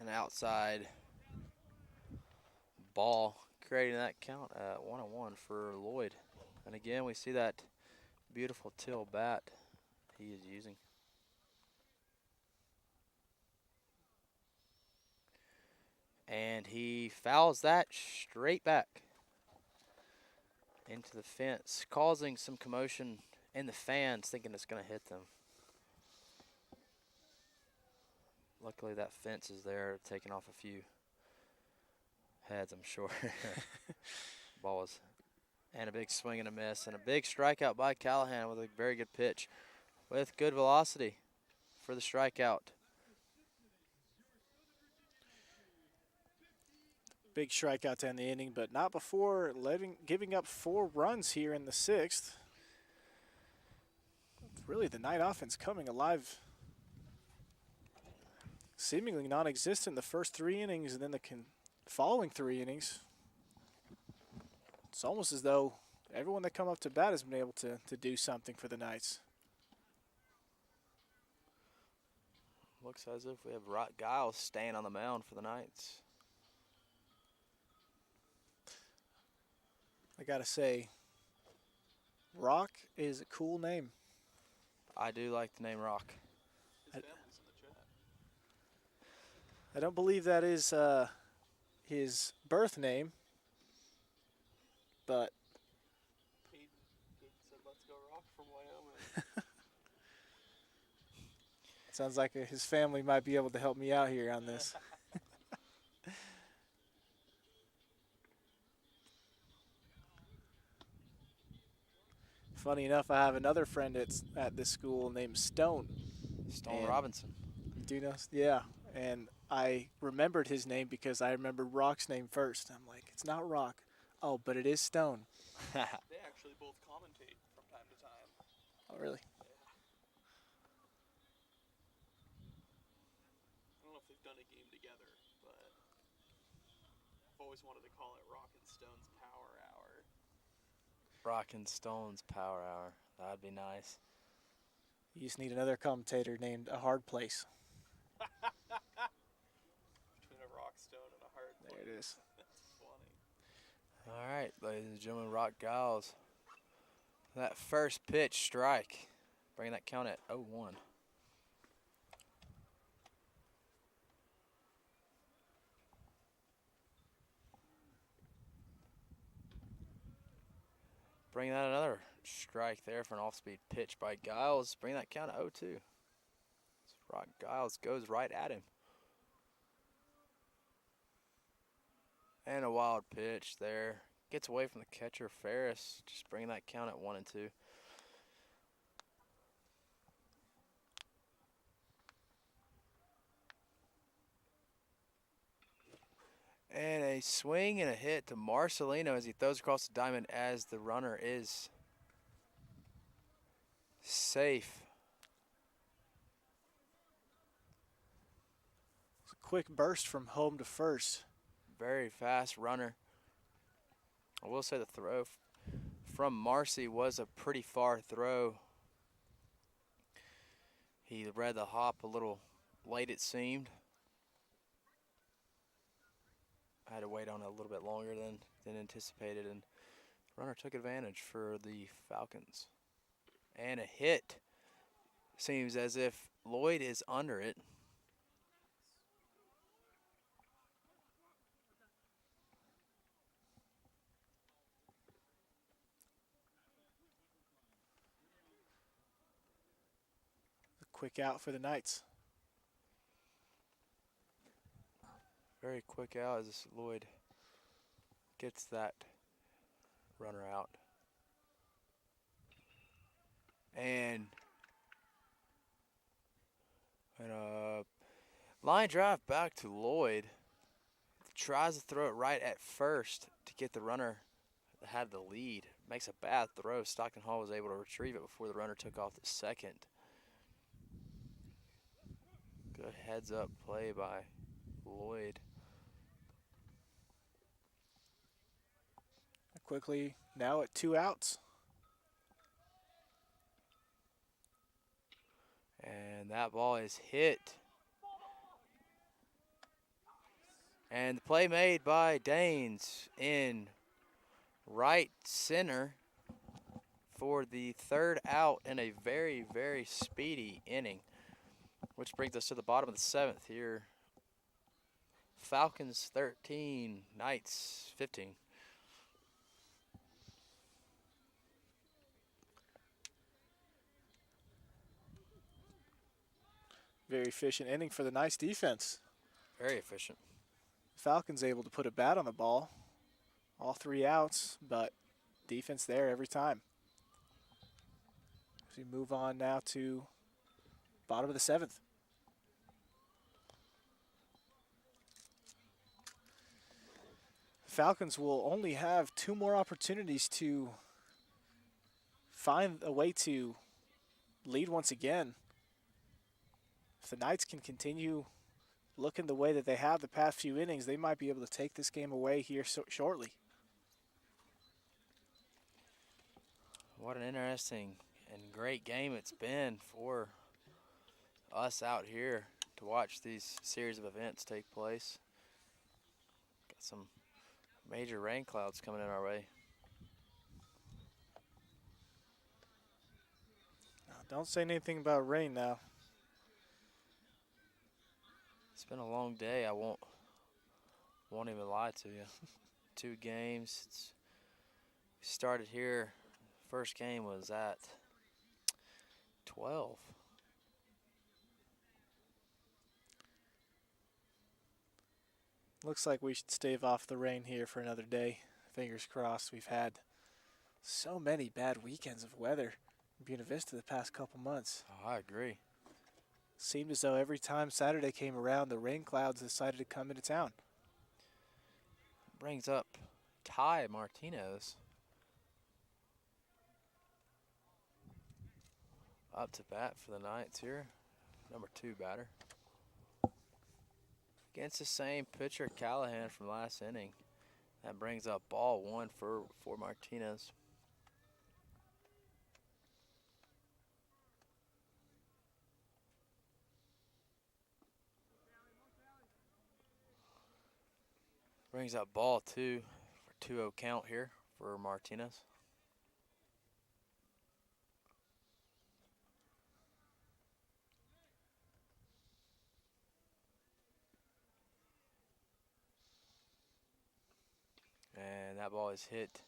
An outside ball, creating that count at 1-1 for Lloyd. And again, we see that beautiful till bat he is using. And he fouls that straight back into the fence, causing some commotion in the fans, thinking it's going to hit them. Luckily, that fence is there, taking off a few heads, I'm sure. Ball was, and a big swing and a miss, and a big strikeout by Callahan with a very good pitch with good velocity for the strikeout. Big strikeout to end the inning, but not before giving up 4 runs here in the 6th. Really, the Knight offense coming alive. Seemingly non-existent the first 3 innings, and then the following 3 innings. It's almost as though everyone that come up to bat has been able to do something for the Knights. Looks as if we have Rott Giles staying on the mound for the Knights. I gotta say, Rock is a cool name. I do like the name Rock. His family's in the chat. I don't believe that is his birth name, but Hayden said, "Let's go Rock from Wyoming." Sounds like his family might be able to help me out here on this. Funny enough, I have another friend at this school named Stone. Stone And Robinson. do you know? Yeah. And I remembered his name because I remembered Rock's name first. I'm like, it's not Rock. Oh, but it is Stone. They actually both commentate from time to time. Oh, really? I don't know if they've done a game together, but I've always wanted to call it Rock and Stone's Power Hour. Rock and Stone's Power Hour. That'd be nice. You just need another commentator named A Hard Place. Between a rock stone and a hard place. There it is. That's funny. All right, ladies and gentlemen, Rock Giles. That first pitch strike. Bringing that count at 0-1. Bring that another strike there for an off-speed pitch by Giles. Bring that count at 0-2. Rock Giles goes right at him. And a wild pitch there. Gets away from the catcher, Ferris. Just bringing that count at 1-2. And a swing and a hit to Marcelino as he throws across the diamond as the runner is safe. It's a quick burst from home to first. Very fast runner. I will say the throw from Marcy was a pretty far throw. He read the hop a little late, it seemed. I had to wait on it a little bit longer than anticipated, and the runner took advantage for the Falcons. And a hit. Seems as if Lloyd is under it. A quick out for the Knights. Very quick out as Lloyd gets that runner out. And line drive back to Lloyd. Tries to throw it right at first to get the runner that had the lead. Makes a bad throw. Stockton Hall was able to retrieve it before the runner took off to second. Good heads up play by Lloyd. Quickly now at 2 outs. And that ball is hit. And the play made by Danes in right center for the third out in a very, very speedy inning. Which brings us to the bottom of the 7th here. Falcons 13, Knights 15. Very efficient inning for the Knights defense. Very efficient. Falcons able to put a bat on the ball. All 3 outs, but defense there every time. As we move on now to bottom of the 7th. Falcons will only have 2 more opportunities to find a way to lead once again. If the Knights can continue looking the way that they have the past few innings, they might be able to take this game away here shortly. What an interesting and great game it's been for us out here to watch these series of events take place. Got some major rain clouds coming in our way. Don't say anything about rain now. It's been a long day. I won't even lie to you. 2 games. We started here. First game was at 12. Looks like we should stave off the rain here for another day. Fingers crossed. We've had so many bad weekends of weather in Buena Vista the past couple months. Oh, I agree. Seemed as though every time Saturday came around, the rain clouds decided to come into town. Brings up Ty Martinez. Up to bat for the Knights here. Number 2 batter. Against the same pitcher, Callahan, from last inning. That brings up ball 1 for Martinez. Brings up ball 2 for 2-0 count here for Martinez. And that ball is hit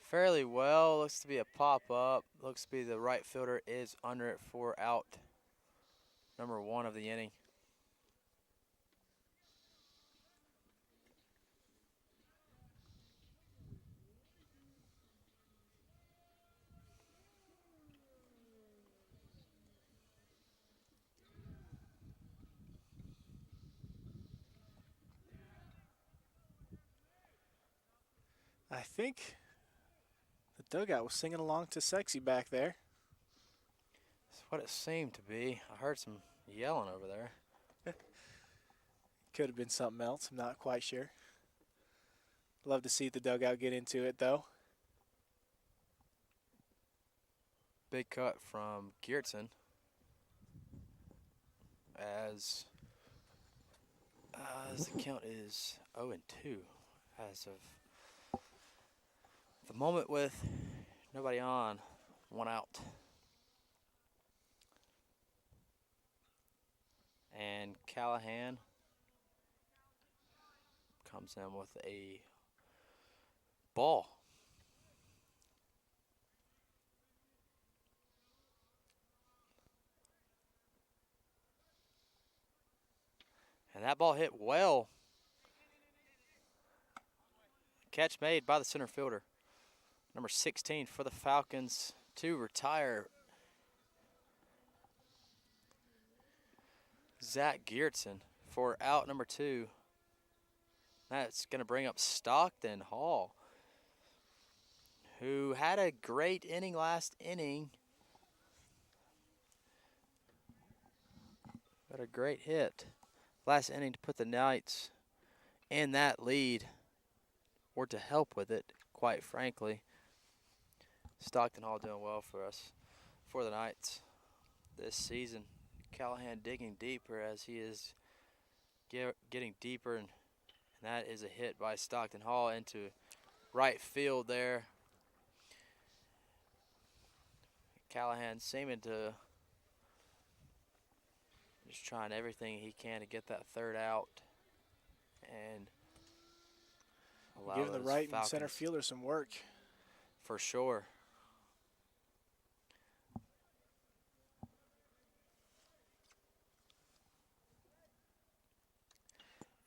fairly well. Looks to be a pop-up. Looks to be the right fielder is under it for out number 1 of the inning. I think the dugout was singing along to Sexy back there. That's what it seemed to be. I heard some yelling over there. Could have been something else. I'm not quite sure. Love to see the dugout get into it, though. Big cut from Geertsen as the count is 0-2 as of the moment, with nobody on, 1 out. And Callahan comes in with a ball. And that ball hit well. Catch made by the center fielder. Number 16 for the Falcons to retire. Zach Geertsen for out number 2. That's going to bring up Stockton Hall, who had a great inning last inning. Got a great hit last inning to put the Knights in that lead, or to help with it, quite frankly. Stockton Hall doing well for us, for the Knights this season. Callahan digging deeper as he is getting deeper, and that is a hit by Stockton Hall into right field there. Callahan seeming to just trying everything he can to get that 3rd out and allow Giving the right Falcons and center fielder some work. for sure.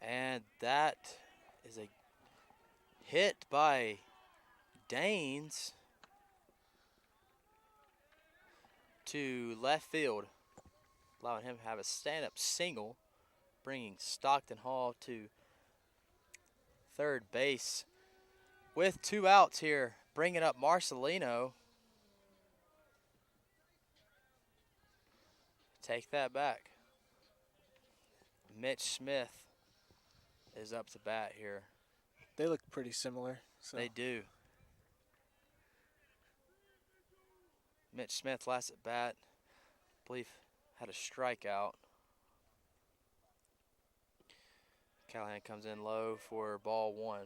And that is a hit by Danes to left field, allowing him to have a stand-up single, bringing Stockton Hall to 3rd base with 2 outs here, bringing up Marcelino. Take that back. Mitch Smith is up to bat here. They look pretty similar. So. They do. Mitch Smith last at bat, I believe, had a strikeout. Callahan comes in low for ball 1.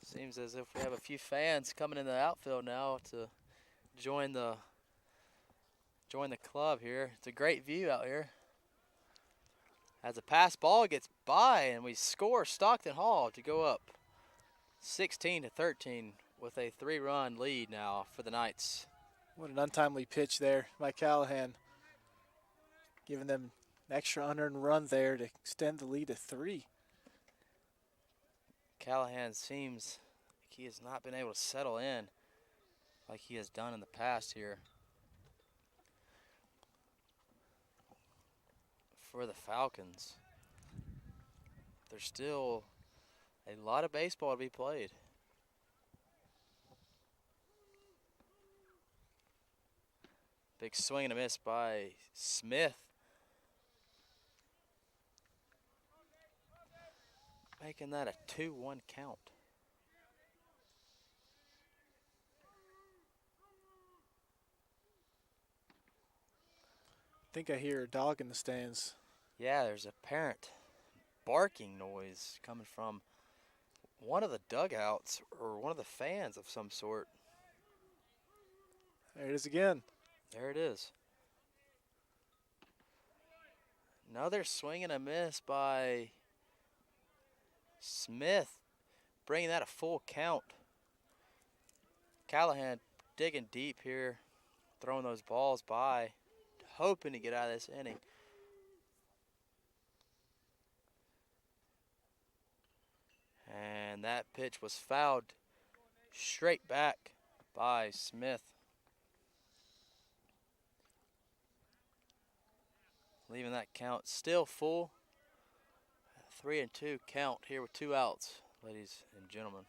Seems as if we have a few fans coming in the outfield now to join the club here. It's a great view out here. As a pass ball gets by, and we score Stockton Hall to go up 16-13 with a 3-run lead now for the Knights. What an untimely pitch there by Callahan, giving them An extra unearned run there to extend the lead to 3. Callahan seems like he has not been able to settle in like he has done in the past here. For the Falcons, there's still a lot of baseball to be played. Big swing and a miss by Smith. Making that a 2-1 count. I think I hear a dog in the stands. Yeah, there's a apparent barking noise coming from one of the dugouts or one of the fans of some sort. There it is again. There it is. Another swing and a miss by Smith, bringing that a full count. Callahan digging deep here, throwing those balls by, hoping to get out of this inning. And that pitch was fouled straight back by Smith. Leaving that count still full. 3-2 count here with 2 outs, ladies and gentlemen.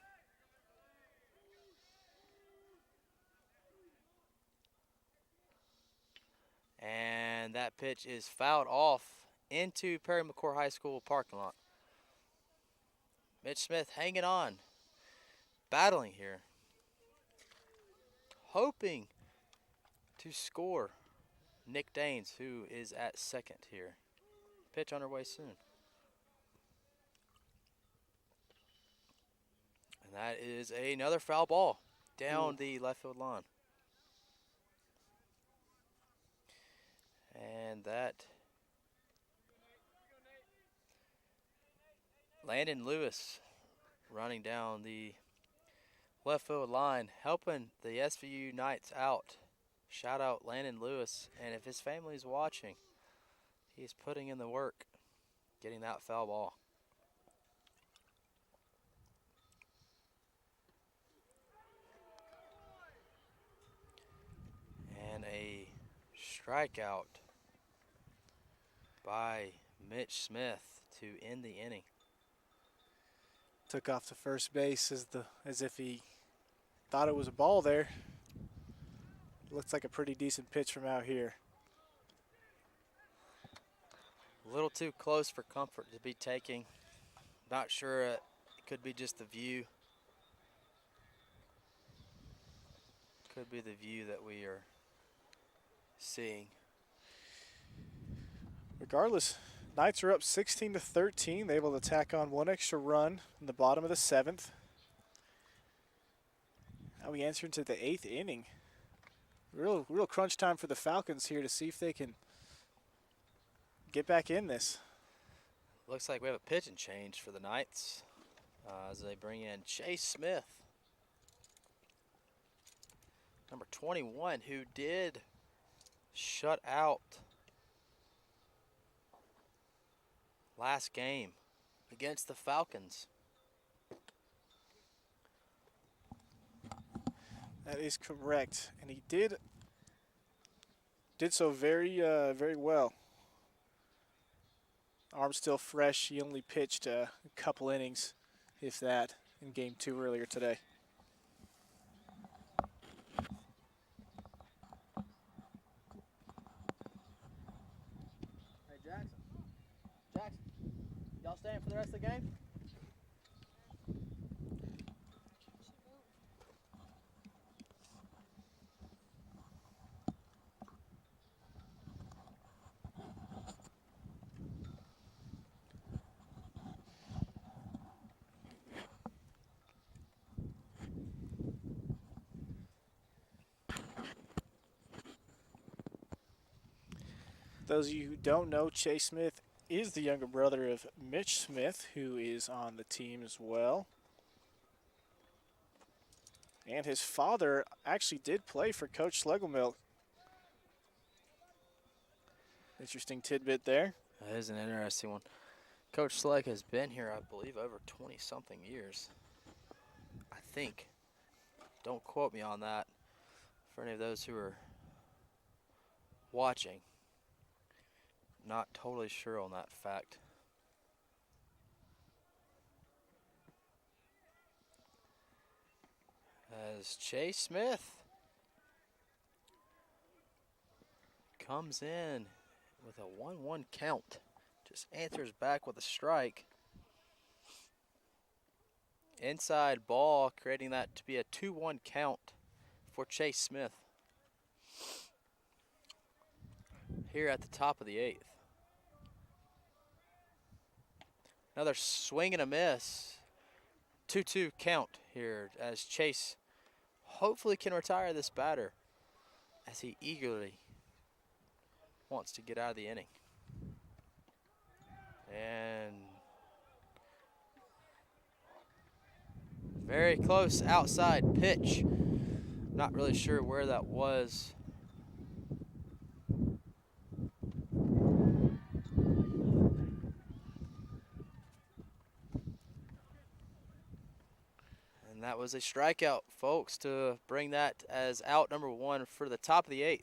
And that pitch is fouled off into Perry McCourt High School parking lot. Mitch Smith hanging on, battling here, hoping to score Nick Daines, who is at second here. Pitch on her way soon. And that is another foul ball down the left field line. And that Landon Lewis running down the left field line, helping the SVU Knights out. Shout out Landon Lewis, and if his family is watching, he's putting in the work, getting that foul ball. And a strikeout by Mitch Smith to end the inning. Took off to first base as if he thought it was a ball there. Looks like a pretty decent pitch from out here. A little too close for comfort to be taking. Not sure it could be just the view. Could be the view that we are seeing. Regardless, Knights are up 16-13. They're able to tack on 1 extra run in the bottom of the 7th. Now we enter into the 8th inning. Real crunch time for the Falcons here to see if they can get back in this. Looks like we have a pitch and change for the Knights as they bring in Chase Smith, number 21, who did shut out last game against the Falcons. That is correct, and he did so very well. Arm still fresh. He only pitched a couple innings, if that, in game 2 earlier today. Hey, Jackson, y'all staying for the rest of the game? Those of you who don't know, Chase Smith is the younger brother of Mitch Smith, who is on the team as well. And his father actually did play for Coach Schlegelmilk. Interesting tidbit there. That is an interesting one. Coach Slegg has been here, I believe, over 20-something years. I think. Don't quote me on that for any of those who are watching. Not totally sure on that fact. As Chase Smith comes in with a 1-1 count. Just answers back with a strike. Inside ball, creating that to be a 2-1 count for Chase Smith. Here at the top of the 8th. Another swing and a miss. 2-2 count here as Chase hopefully can retire this batter as he eagerly wants to get out of the inning. And very close outside pitch. Not really sure where that was. And that was a strikeout, folks, to bring that as out number 1 for the top of the 8th.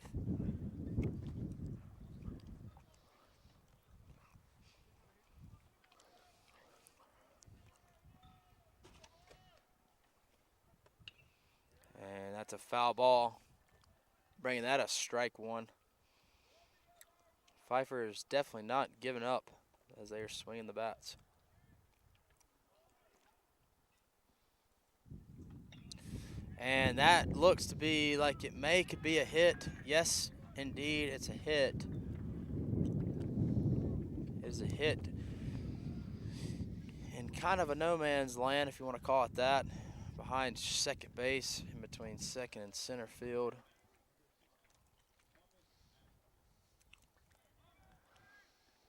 And that's a foul ball, bringing that a strike 1. Pfeiffer is definitely not giving up as they are swinging the bats. And that looks to be like it could be a hit. Yes, indeed, it's a hit. It is a hit in kind of a no man's land, if you want to call it that, behind second base, in between second and center field.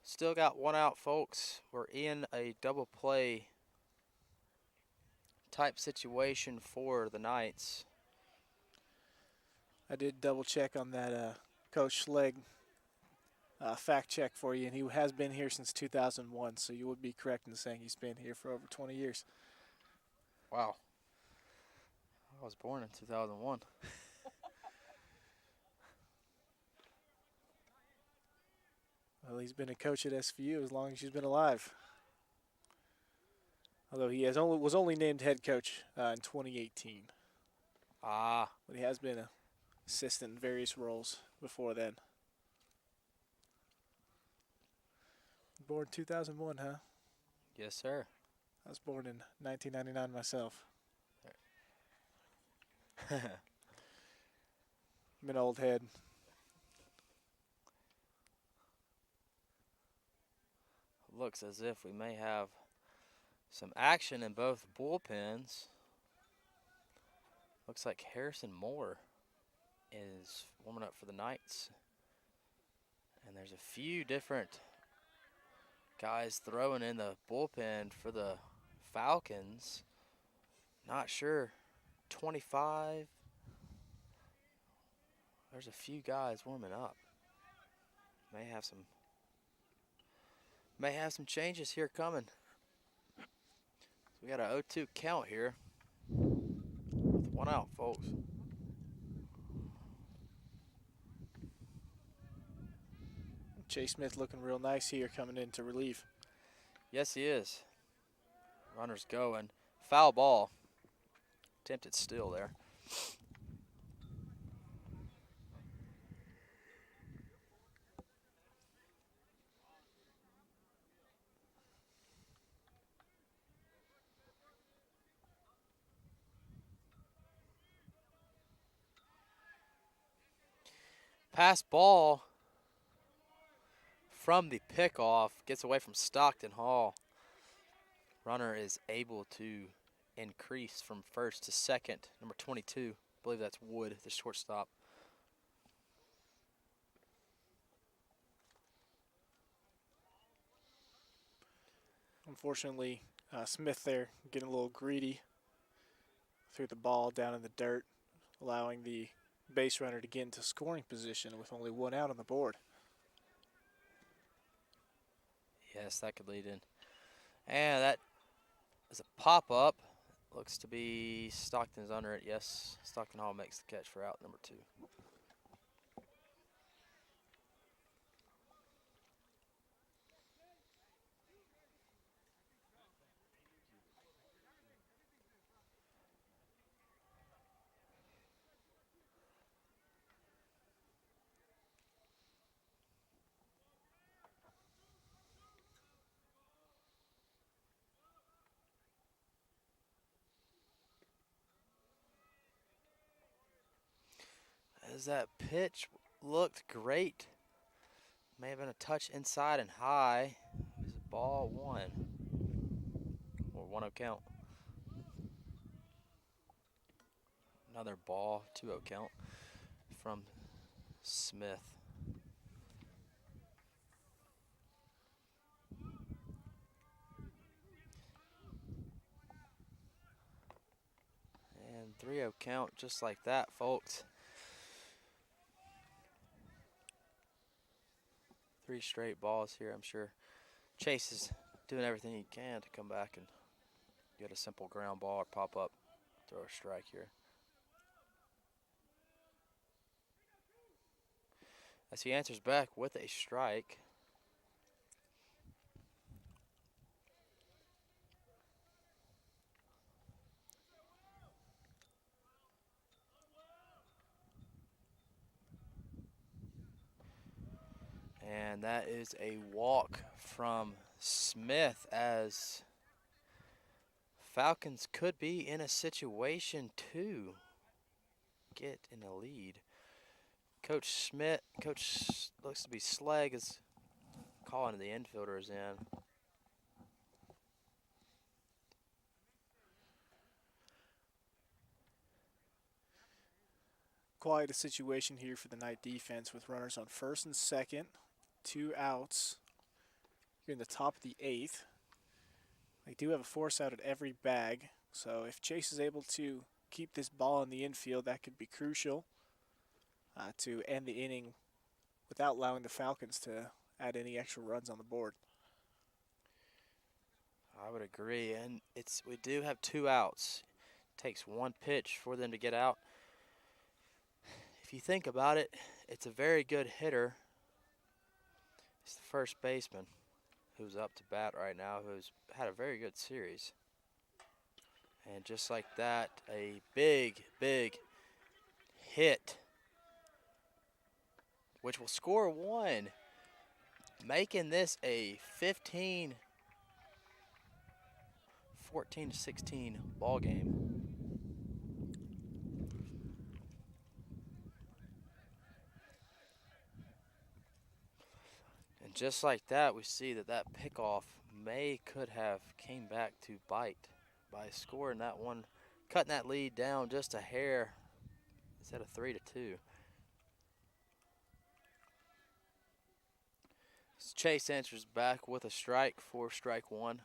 Still got 1 out, folks. We're in a double play type situation for the Knights. I did double check on that Coach Schlegg fact check for you, and he has been here since 2001, so you would be correct in saying he's been here for over 20 years. Wow. I was born in 2001. Well, he's been a coach at SVU as long as he's been alive. Although he was only named head coach in 2018. Ah. But he has been an assistant in various roles before then. Born 2001, huh? Yes, sir. I was born in 1999 myself. I'm an old head. Looks as if we may have some action in both bullpens. Looks like Harrison Moore is warming up for the Knights. And there's a few different guys throwing in the bullpen for the Falcons. Not sure. 25. There's a few guys warming up. May have some changes here coming. We got an 0-2 count here with 1 out, folks. Chase Smith looking real nice here coming in to relieve. Yes, he is. Runners going. Foul ball. Attempted steal there. Pass ball from the pickoff, gets away from Stockton Hall. Runner is able to increase from first to second. Number 22, I believe that's Wood, the shortstop. Unfortunately, Smith there getting a little greedy. Threw the ball down in the dirt, allowing the base runner to get into scoring position with only 1 out on the board. Yes, that could lead in. And that is a pop-up. Looks to be Stockton's under it. Yes, Stockton Hall makes the catch for out number 2. As that pitch looked great. May have been a touch inside and high. It's ball 1. Or 1-0 count. Another ball, 2-0 count from Smith. And 3-0 count just like that, folks. 3 straight balls here. I'm sure Chase is doing everything he can to come back and get a simple ground ball or pop up, throw a strike here. As he answers back with a strike. And that is a walk from Smith, as Falcons could be in a situation to get in a lead. Coach looks to be Slag is calling the infielders in. Quite a situation here for the Knight defense with runners on first and second, 2 outs here in the top of the 8th. They do have a force out at every bag, so if Chase is able to keep this ball in the infield, that could be crucial to end the inning without allowing the Falcons to add any extra runs on the board. I would agree, and we do have 2 outs. Takes 1 pitch for them to get out. If you think about it, it's a very good hitter. It's the first baseman who's up to bat right now, who's had a very good series. And just like that, a big, big hit, which will score 1, making this a 14-16 ball game. And just like that, we see that pickoff could have came back to bite by scoring that one, cutting that lead down just a hair instead of 3-2. Chase answers back with a strike for strike 1,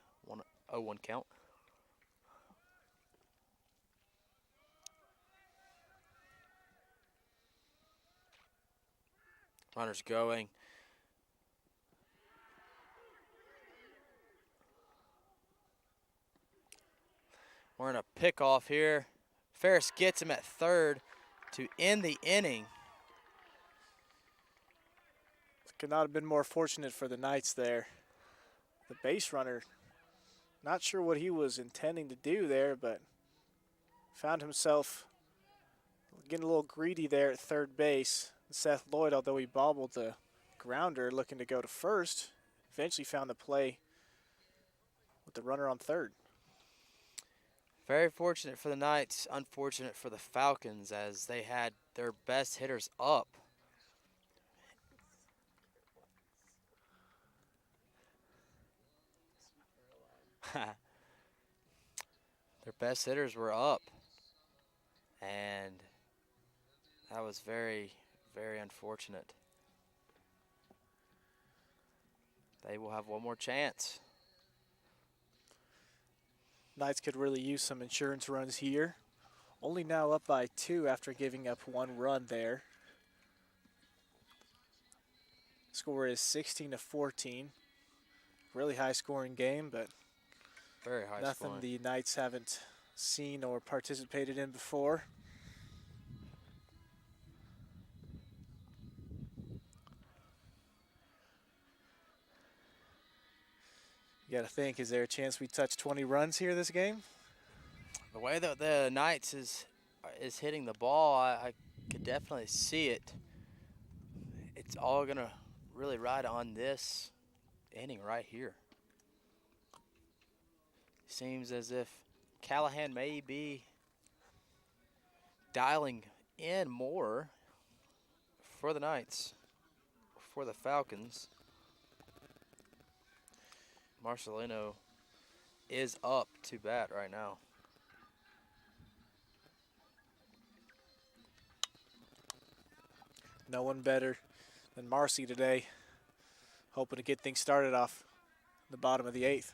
0-1 count. Runners going. We're in a pickoff here. Ferris gets him at third to end the inning. Could not have been more fortunate for the Knights there. The base runner, not sure what he was intending to do there, but found himself getting a little greedy there at third base. Seth Lloyd, although he bobbled the grounder looking to go to first, eventually found the play with the runner on third. Very fortunate for the Knights, unfortunate for the Falcons, as they had their best hitters up. Their best hitters were up, and that was very, very unfortunate. They will have one more chance. Knights could really use some insurance runs here. Only now up by 2 after giving up 1 run there. Score is 16-14. Really high-scoring game, but Very high nothing scoring. the Knights haven't seen or participated in before. You got to think, is there a chance we touch 20 runs here this game? The way that the Knights is hitting the ball, I could definitely see it. It's all going to really ride on this inning right here. Seems as if Callahan may be dialing in more for the Knights, for the Falcons. Marcelino is up to bat right now. No one better than Marcy today, hoping to get things started off the bottom of the 8th.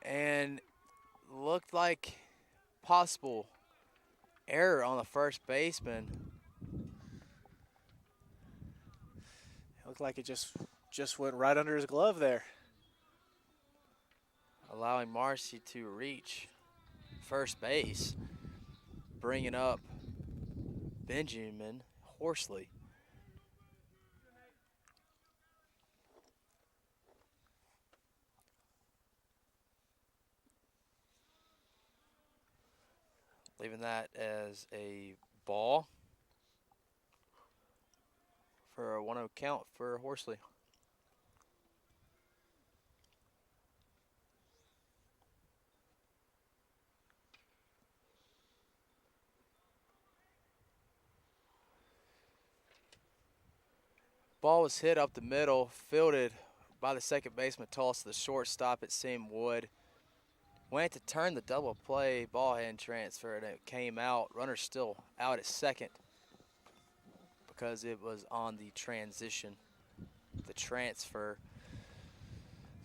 And looked like possible error on the first baseman. It looked like it just went right under his glove there. Allowing Marcy to reach first base, bringing up Benjamin Horsley. Leaving that as a ball for a 1-0 count for Horsley. Ball was hit up the middle, fielded by the second baseman, tossed to the shortstop. It seemed Wood went to turn the double play, ball hand transfer, and it came out. Runner still out at second because it was on the transition, the transfer,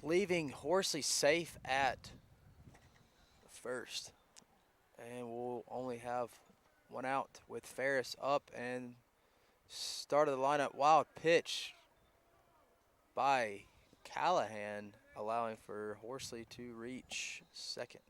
leaving Horsley safe at first. And we'll only have one out with Ferris up and started the lineup. Wild pitch by Callahan, allowing for Horsley to reach second.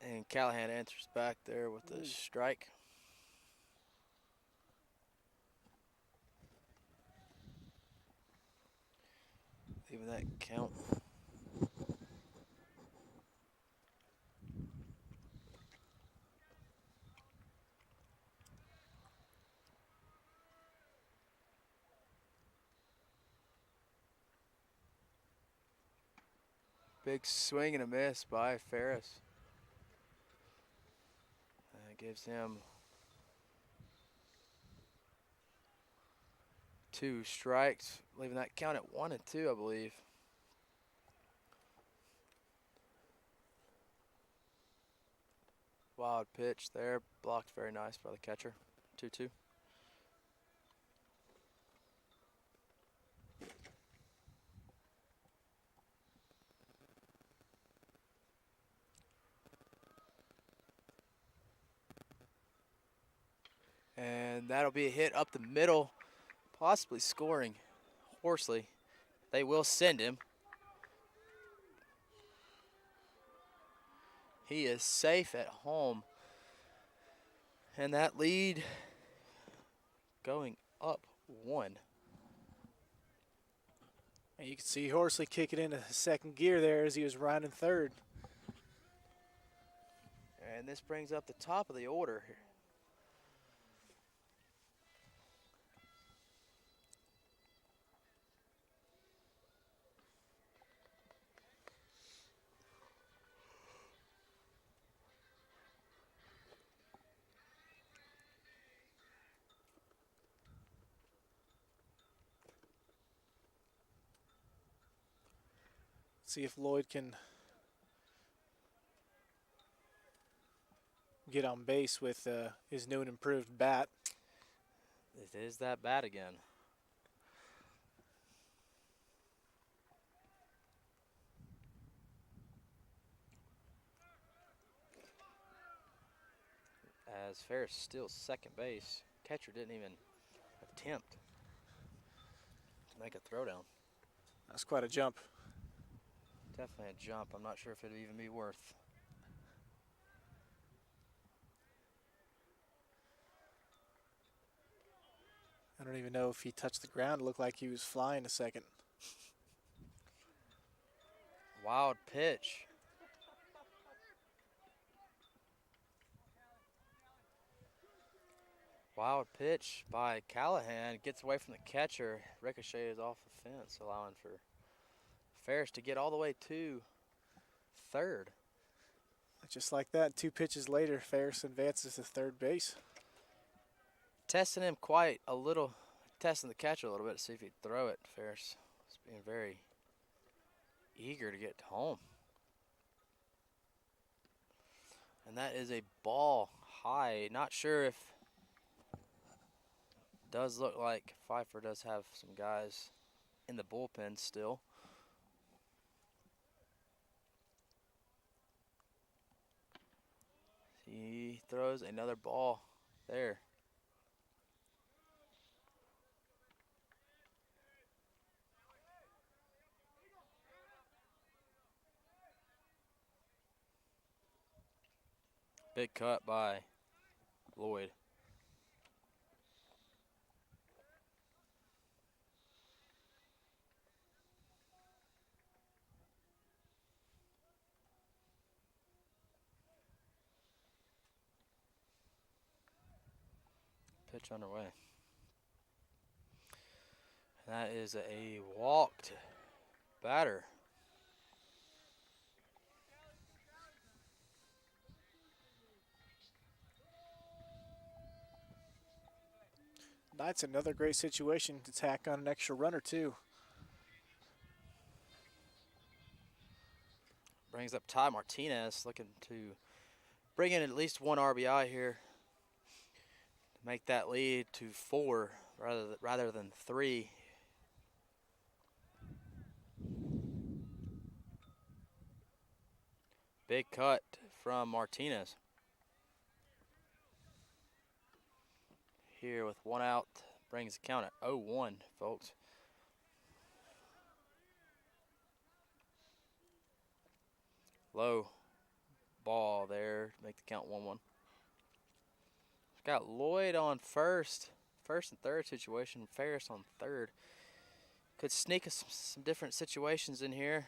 And Callahan enters back there with a strike. Even that count. Big swing and a miss by Ferris. That gives him 2 strikes, leaving that count at 1-2, I believe. Wild pitch there, blocked very nice by the catcher. 2-2. And that'll be a hit up the middle, possibly scoring Horsley. They will send him. He is safe at home. And that lead going up 1. And you can see Horsley kicking into second gear there as he was rounding third. And this brings up the top of the order here. See if Lloyd can get on base with his new and improved bat. It is that bat again. As Ferris steals second base, catcher didn't even attempt to make a throwdown. That's quite a jump. Definitely a jump. I'm not sure if it'd even be worth. I don't even know if he touched the ground. It looked like he was flying a second. Wild pitch. Wild pitch by Callahan. Gets away from the catcher. Ricochets off the fence, allowing for Ferris to get all the way to third. Just like that, 2 pitches later, Ferris advances to third base. Testing him quite a little, testing the catcher a little bit to see if he'd throw it. Ferris is being very eager to get home. And that is a ball high. Not sure if, does look like Pfeiffer does have some guys in the bullpen still. He throws another ball there. Big cut by Lloyd. Pitch underway. That is a walked batter. That's another great situation to tack on an extra run or two. Brings up Ty Martinez, looking to bring in at least 1 RBI here. Make that lead to 4 rather than 3. Big cut from Martinez. Here with 1 out, brings the count at 0-1, folks. Low ball there, make the count 1-1. Got Lloyd on first and third situation, Ferris on third. Could sneak us some different situations in here.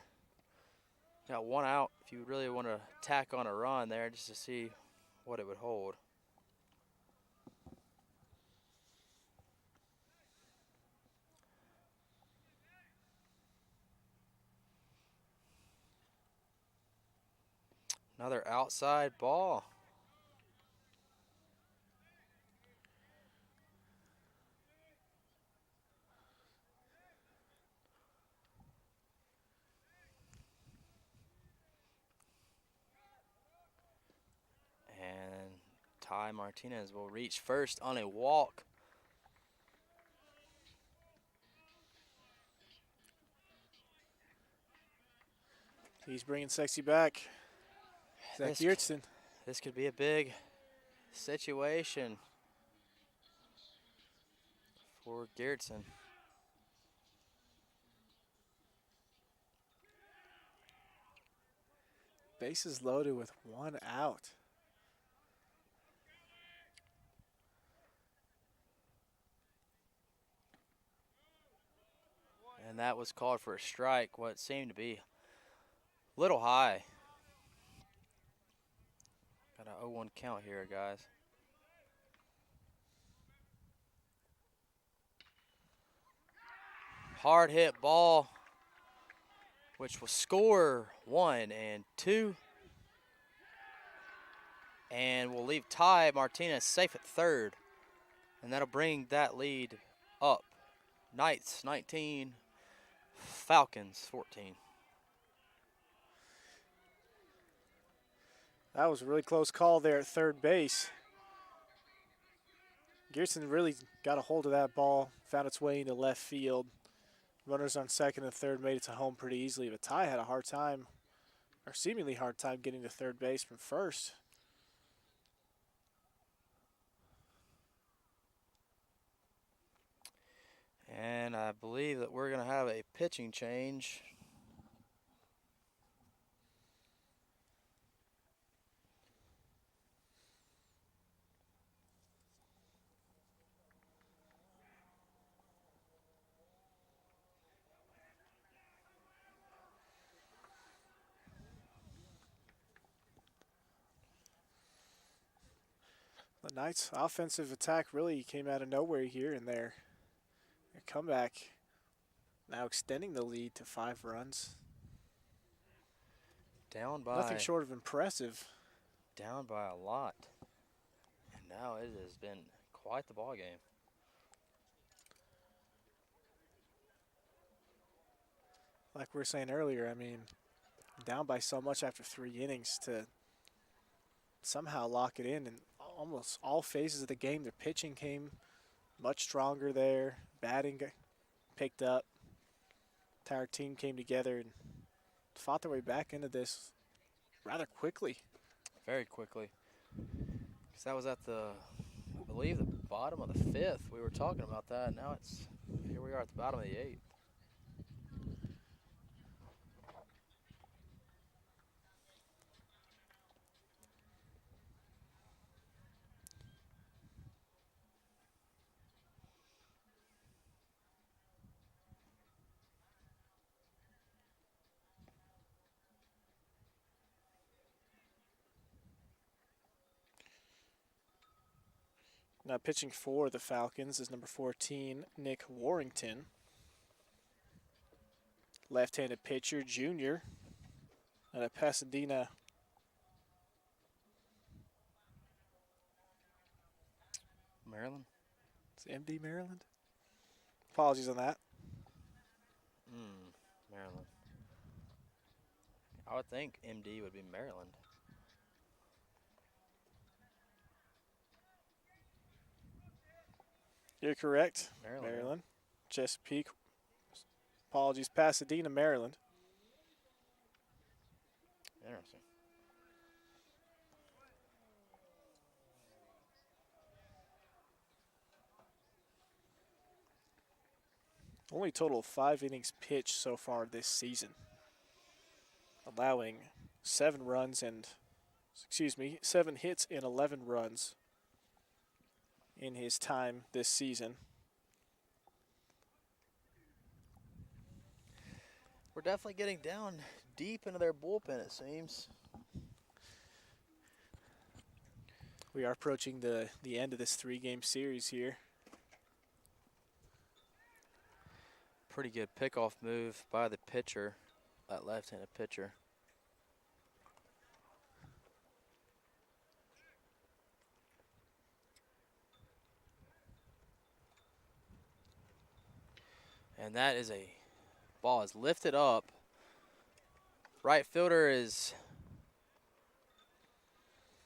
Got 1 out if you really want to tack on a run there just to see what it would hold. Another outside ball. And Ty Martinez will reach first on a walk. He's bringing Sexy back. Zach Yurtson. This could be a big situation for Gerritsen. Bases loaded with 1 out. And that was called for a strike, what seemed to be a little high. Got an 0-1 count here, guys. Hard hit ball, which will score 1 and 2. And we'll leave Ty Martinez safe at third. And that'll bring that lead up. Knights 19, Falcons 14. That was a really close call there at third base. Gearson really got a hold of that ball, found its way into left field. Runners on second and third made it to home pretty easily, but Ty had a hard time, or seemingly hard time, getting to third base from first. And I believe that we're going to have a pitching change. The Knights' offensive attack really came out of nowhere here and there. Their comeback now extending the lead to 5 runs. Down by Nothing short of impressive. down by a lot. And now it has been quite the ball game. Like we were saying earlier, I mean, down by so much after 3 innings to somehow lock it in almost all phases of the game. Their pitching came much stronger there. Batting picked up. Entire team came together and fought their way back into this rather quickly. Very quickly. Because that was at I believe, the bottom of the 5th. We were talking about that. Now here we are at the bottom of the 8th. Now pitching for the Falcons is number 14, Nick Warrington. Left-handed pitcher, junior, out of Pasadena. Maryland? It's MD Maryland? Apologies on that. Maryland. I would think MD would be Maryland. You're correct. Maryland. Maryland. Chesapeake. Apologies, Pasadena, Maryland. Interesting. Only total of 5 innings pitched so far this season, allowing 7 hits and 11 runs in his time this season. We're definitely getting down deep into their bullpen, it seems. We are approaching the end of this 3-game series here. Pretty good pickoff move by the pitcher, that left-handed pitcher. And that is ball is lifted up. Right fielder is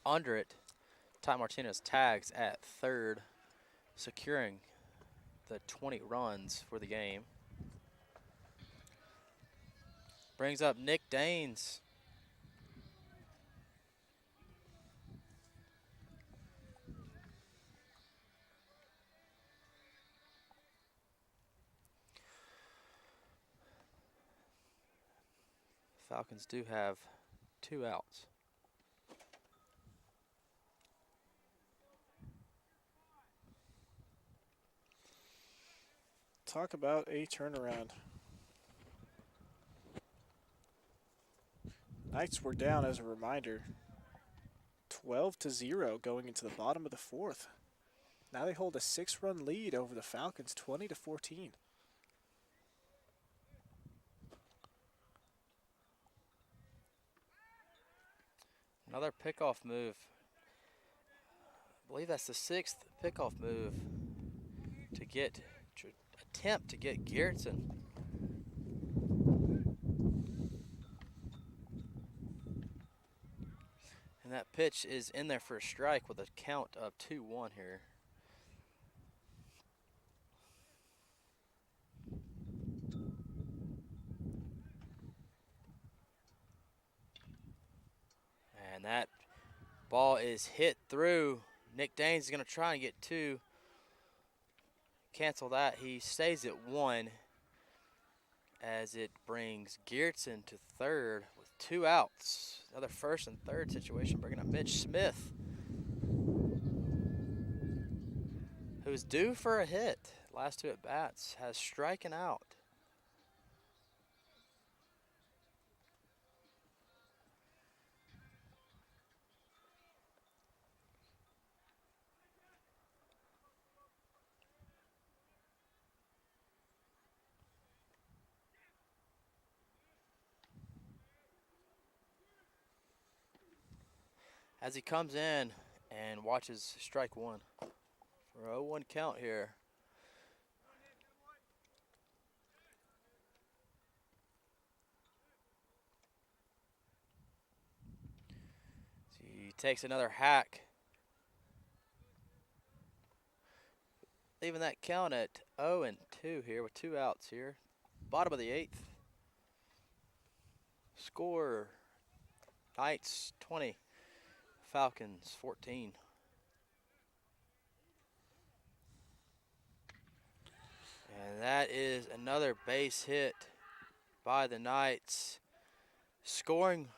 under it. Ty Martinez tags at third, securing the 20 runs for the game. Brings up Nick Danes. Falcons do have 2 outs. Talk about a turnaround. Knights were down, as a reminder, 12-0 going into the bottom of the 4th. Now they hold a 6-run lead over the Falcons, 20-14. Another pickoff move. I believe that's the 6th pickoff move to attempt to get Garrettson. And that pitch is in there for a strike with a count of 2-1 here. And that ball is hit through. Nick Daines is going to try and get 2. Cancel that. He stays at 1 as it brings Geertsen to third with 2 outs. Another first and third situation, bringing up Mitch Smith, who's due for a hit. Last 2 at-bats, has striking out. As he comes in and watches strike 1 for a 0-1 count here. So he takes another hack, leaving that count at 0-2 here with 2 outs here. Bottom of the 8th. Score, Knights 20, Falcons 14. And that is another base hit by the Knights. Scoring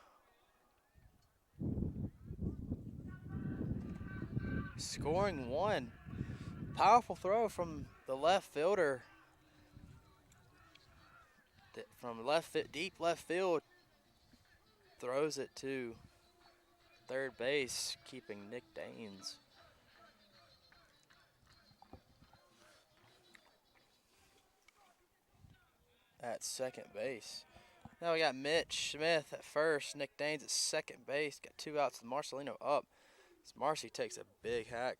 one. Powerful throw from the left fielder. From deep left field. Throws it to third base, keeping Nick Daines. At second base. Now we got Mitch Smith at first, Nick Daines at second base. Got 2 outs with Marcelino up. As Marcy takes a big hack.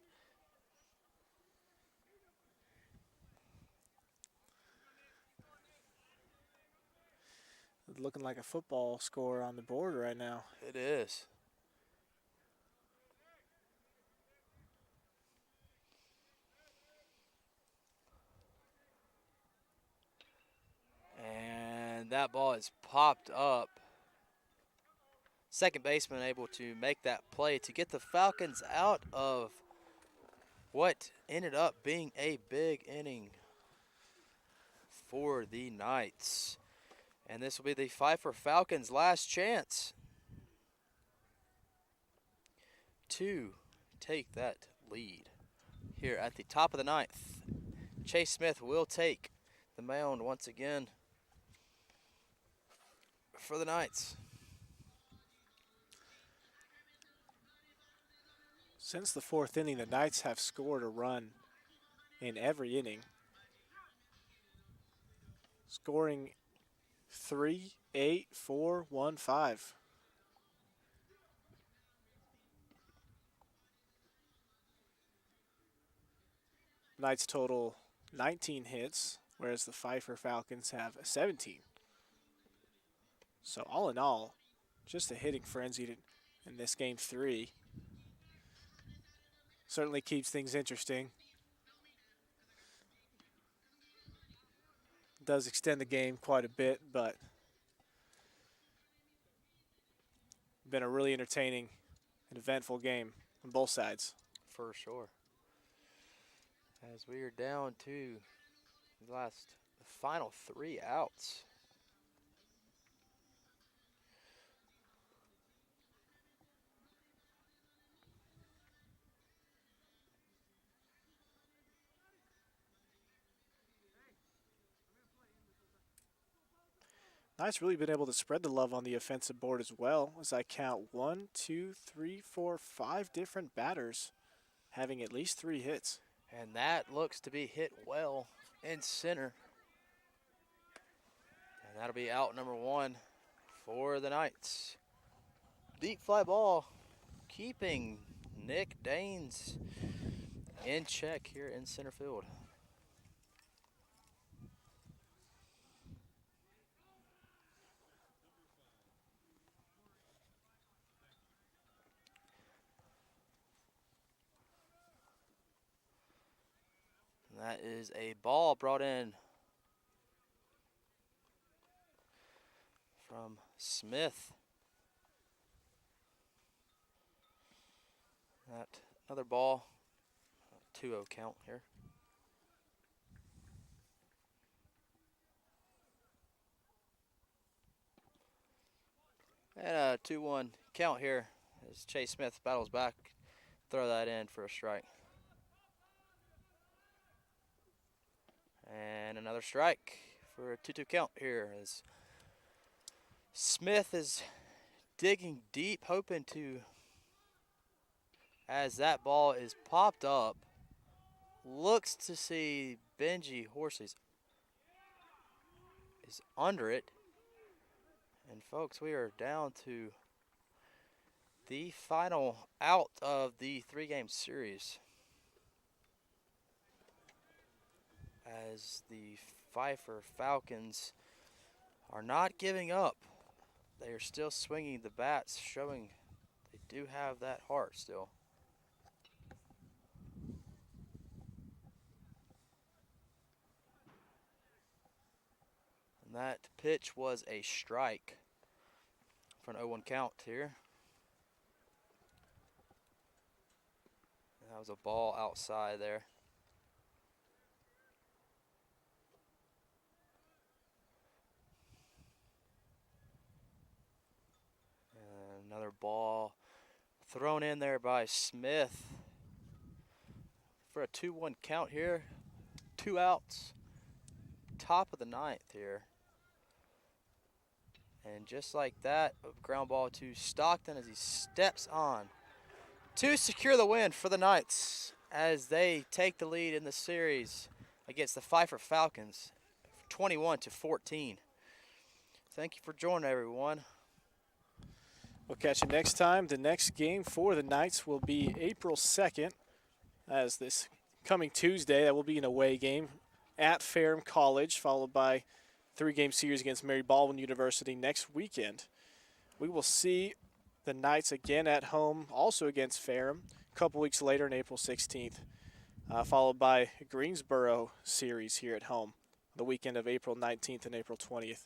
Looking like a football score on the board right now. It is. And that ball is popped up. Second baseman able to make that play to get the Falcons out of what ended up being a big inning for the Knights. And this will be the Pfeiffer Falcons' last chance to take that lead here at the top of the 9th. Chase Smith will take the mound once again for the Knights. Since the 4th inning, the Knights have scored a run in every inning. Scoring 3, 8, 4, 1, 5. Knights total 19 hits, whereas the Pfeiffer Falcons have 17. So all in all, just a hitting frenzy in this game 3. Certainly keeps things interesting. Does extend the game quite a bit, but been a really entertaining and eventful game on both sides. For sure. As we are down to the final 3 outs. Knights really been able to spread the love on the offensive board as well, as I count 1, 2, 3, 4, 5 different batters having at least 3 hits. And that looks to be hit well in center. And that'll be out number 1 for the Knights. Deep fly ball, keeping Nick Daines in check here in center field. That is a ball brought in from Smith. That another ball, 2-0 count here. And a 2-1 count here as Chase Smith battles back. Throw that in for a strike. And another strike for a 2-2 count here as Smith is digging deep, hoping to, as that ball is popped up, looks to see Benji Horses is under it. And folks, we are down to the final out of the 3-game series, as the Pfeiffer Falcons are not giving up. They are still swinging the bats, showing they do have that heart still. And that pitch was a strike for an 0-1 count here. That was a ball outside there. And another ball thrown in there by Smith for a 2-1 count here. 2 outs. Top of the 9th here. And just like that, a ground ball to Stockton as he steps on to secure the win for the Knights as they take the lead in the series against the Pfeiffer Falcons, 21-14. Thank you for joining, everyone. We'll catch you next time. The next game for the Knights will be April 2nd, as this coming Tuesday. That will be an away game at Ferrum College, followed by 3-game series against Mary Baldwin University next weekend. We will see the Knights again at home, also against Ferrum, a couple weeks later on April 16th, followed by a Greensboro series here at home the weekend of April 19th and April 20th.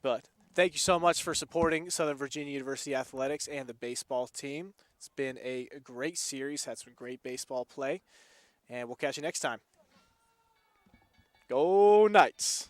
But thank you so much for supporting Southern Virginia University Athletics and the baseball team. It's been a great series, had some great baseball play, and we'll catch you next time. Go Knights!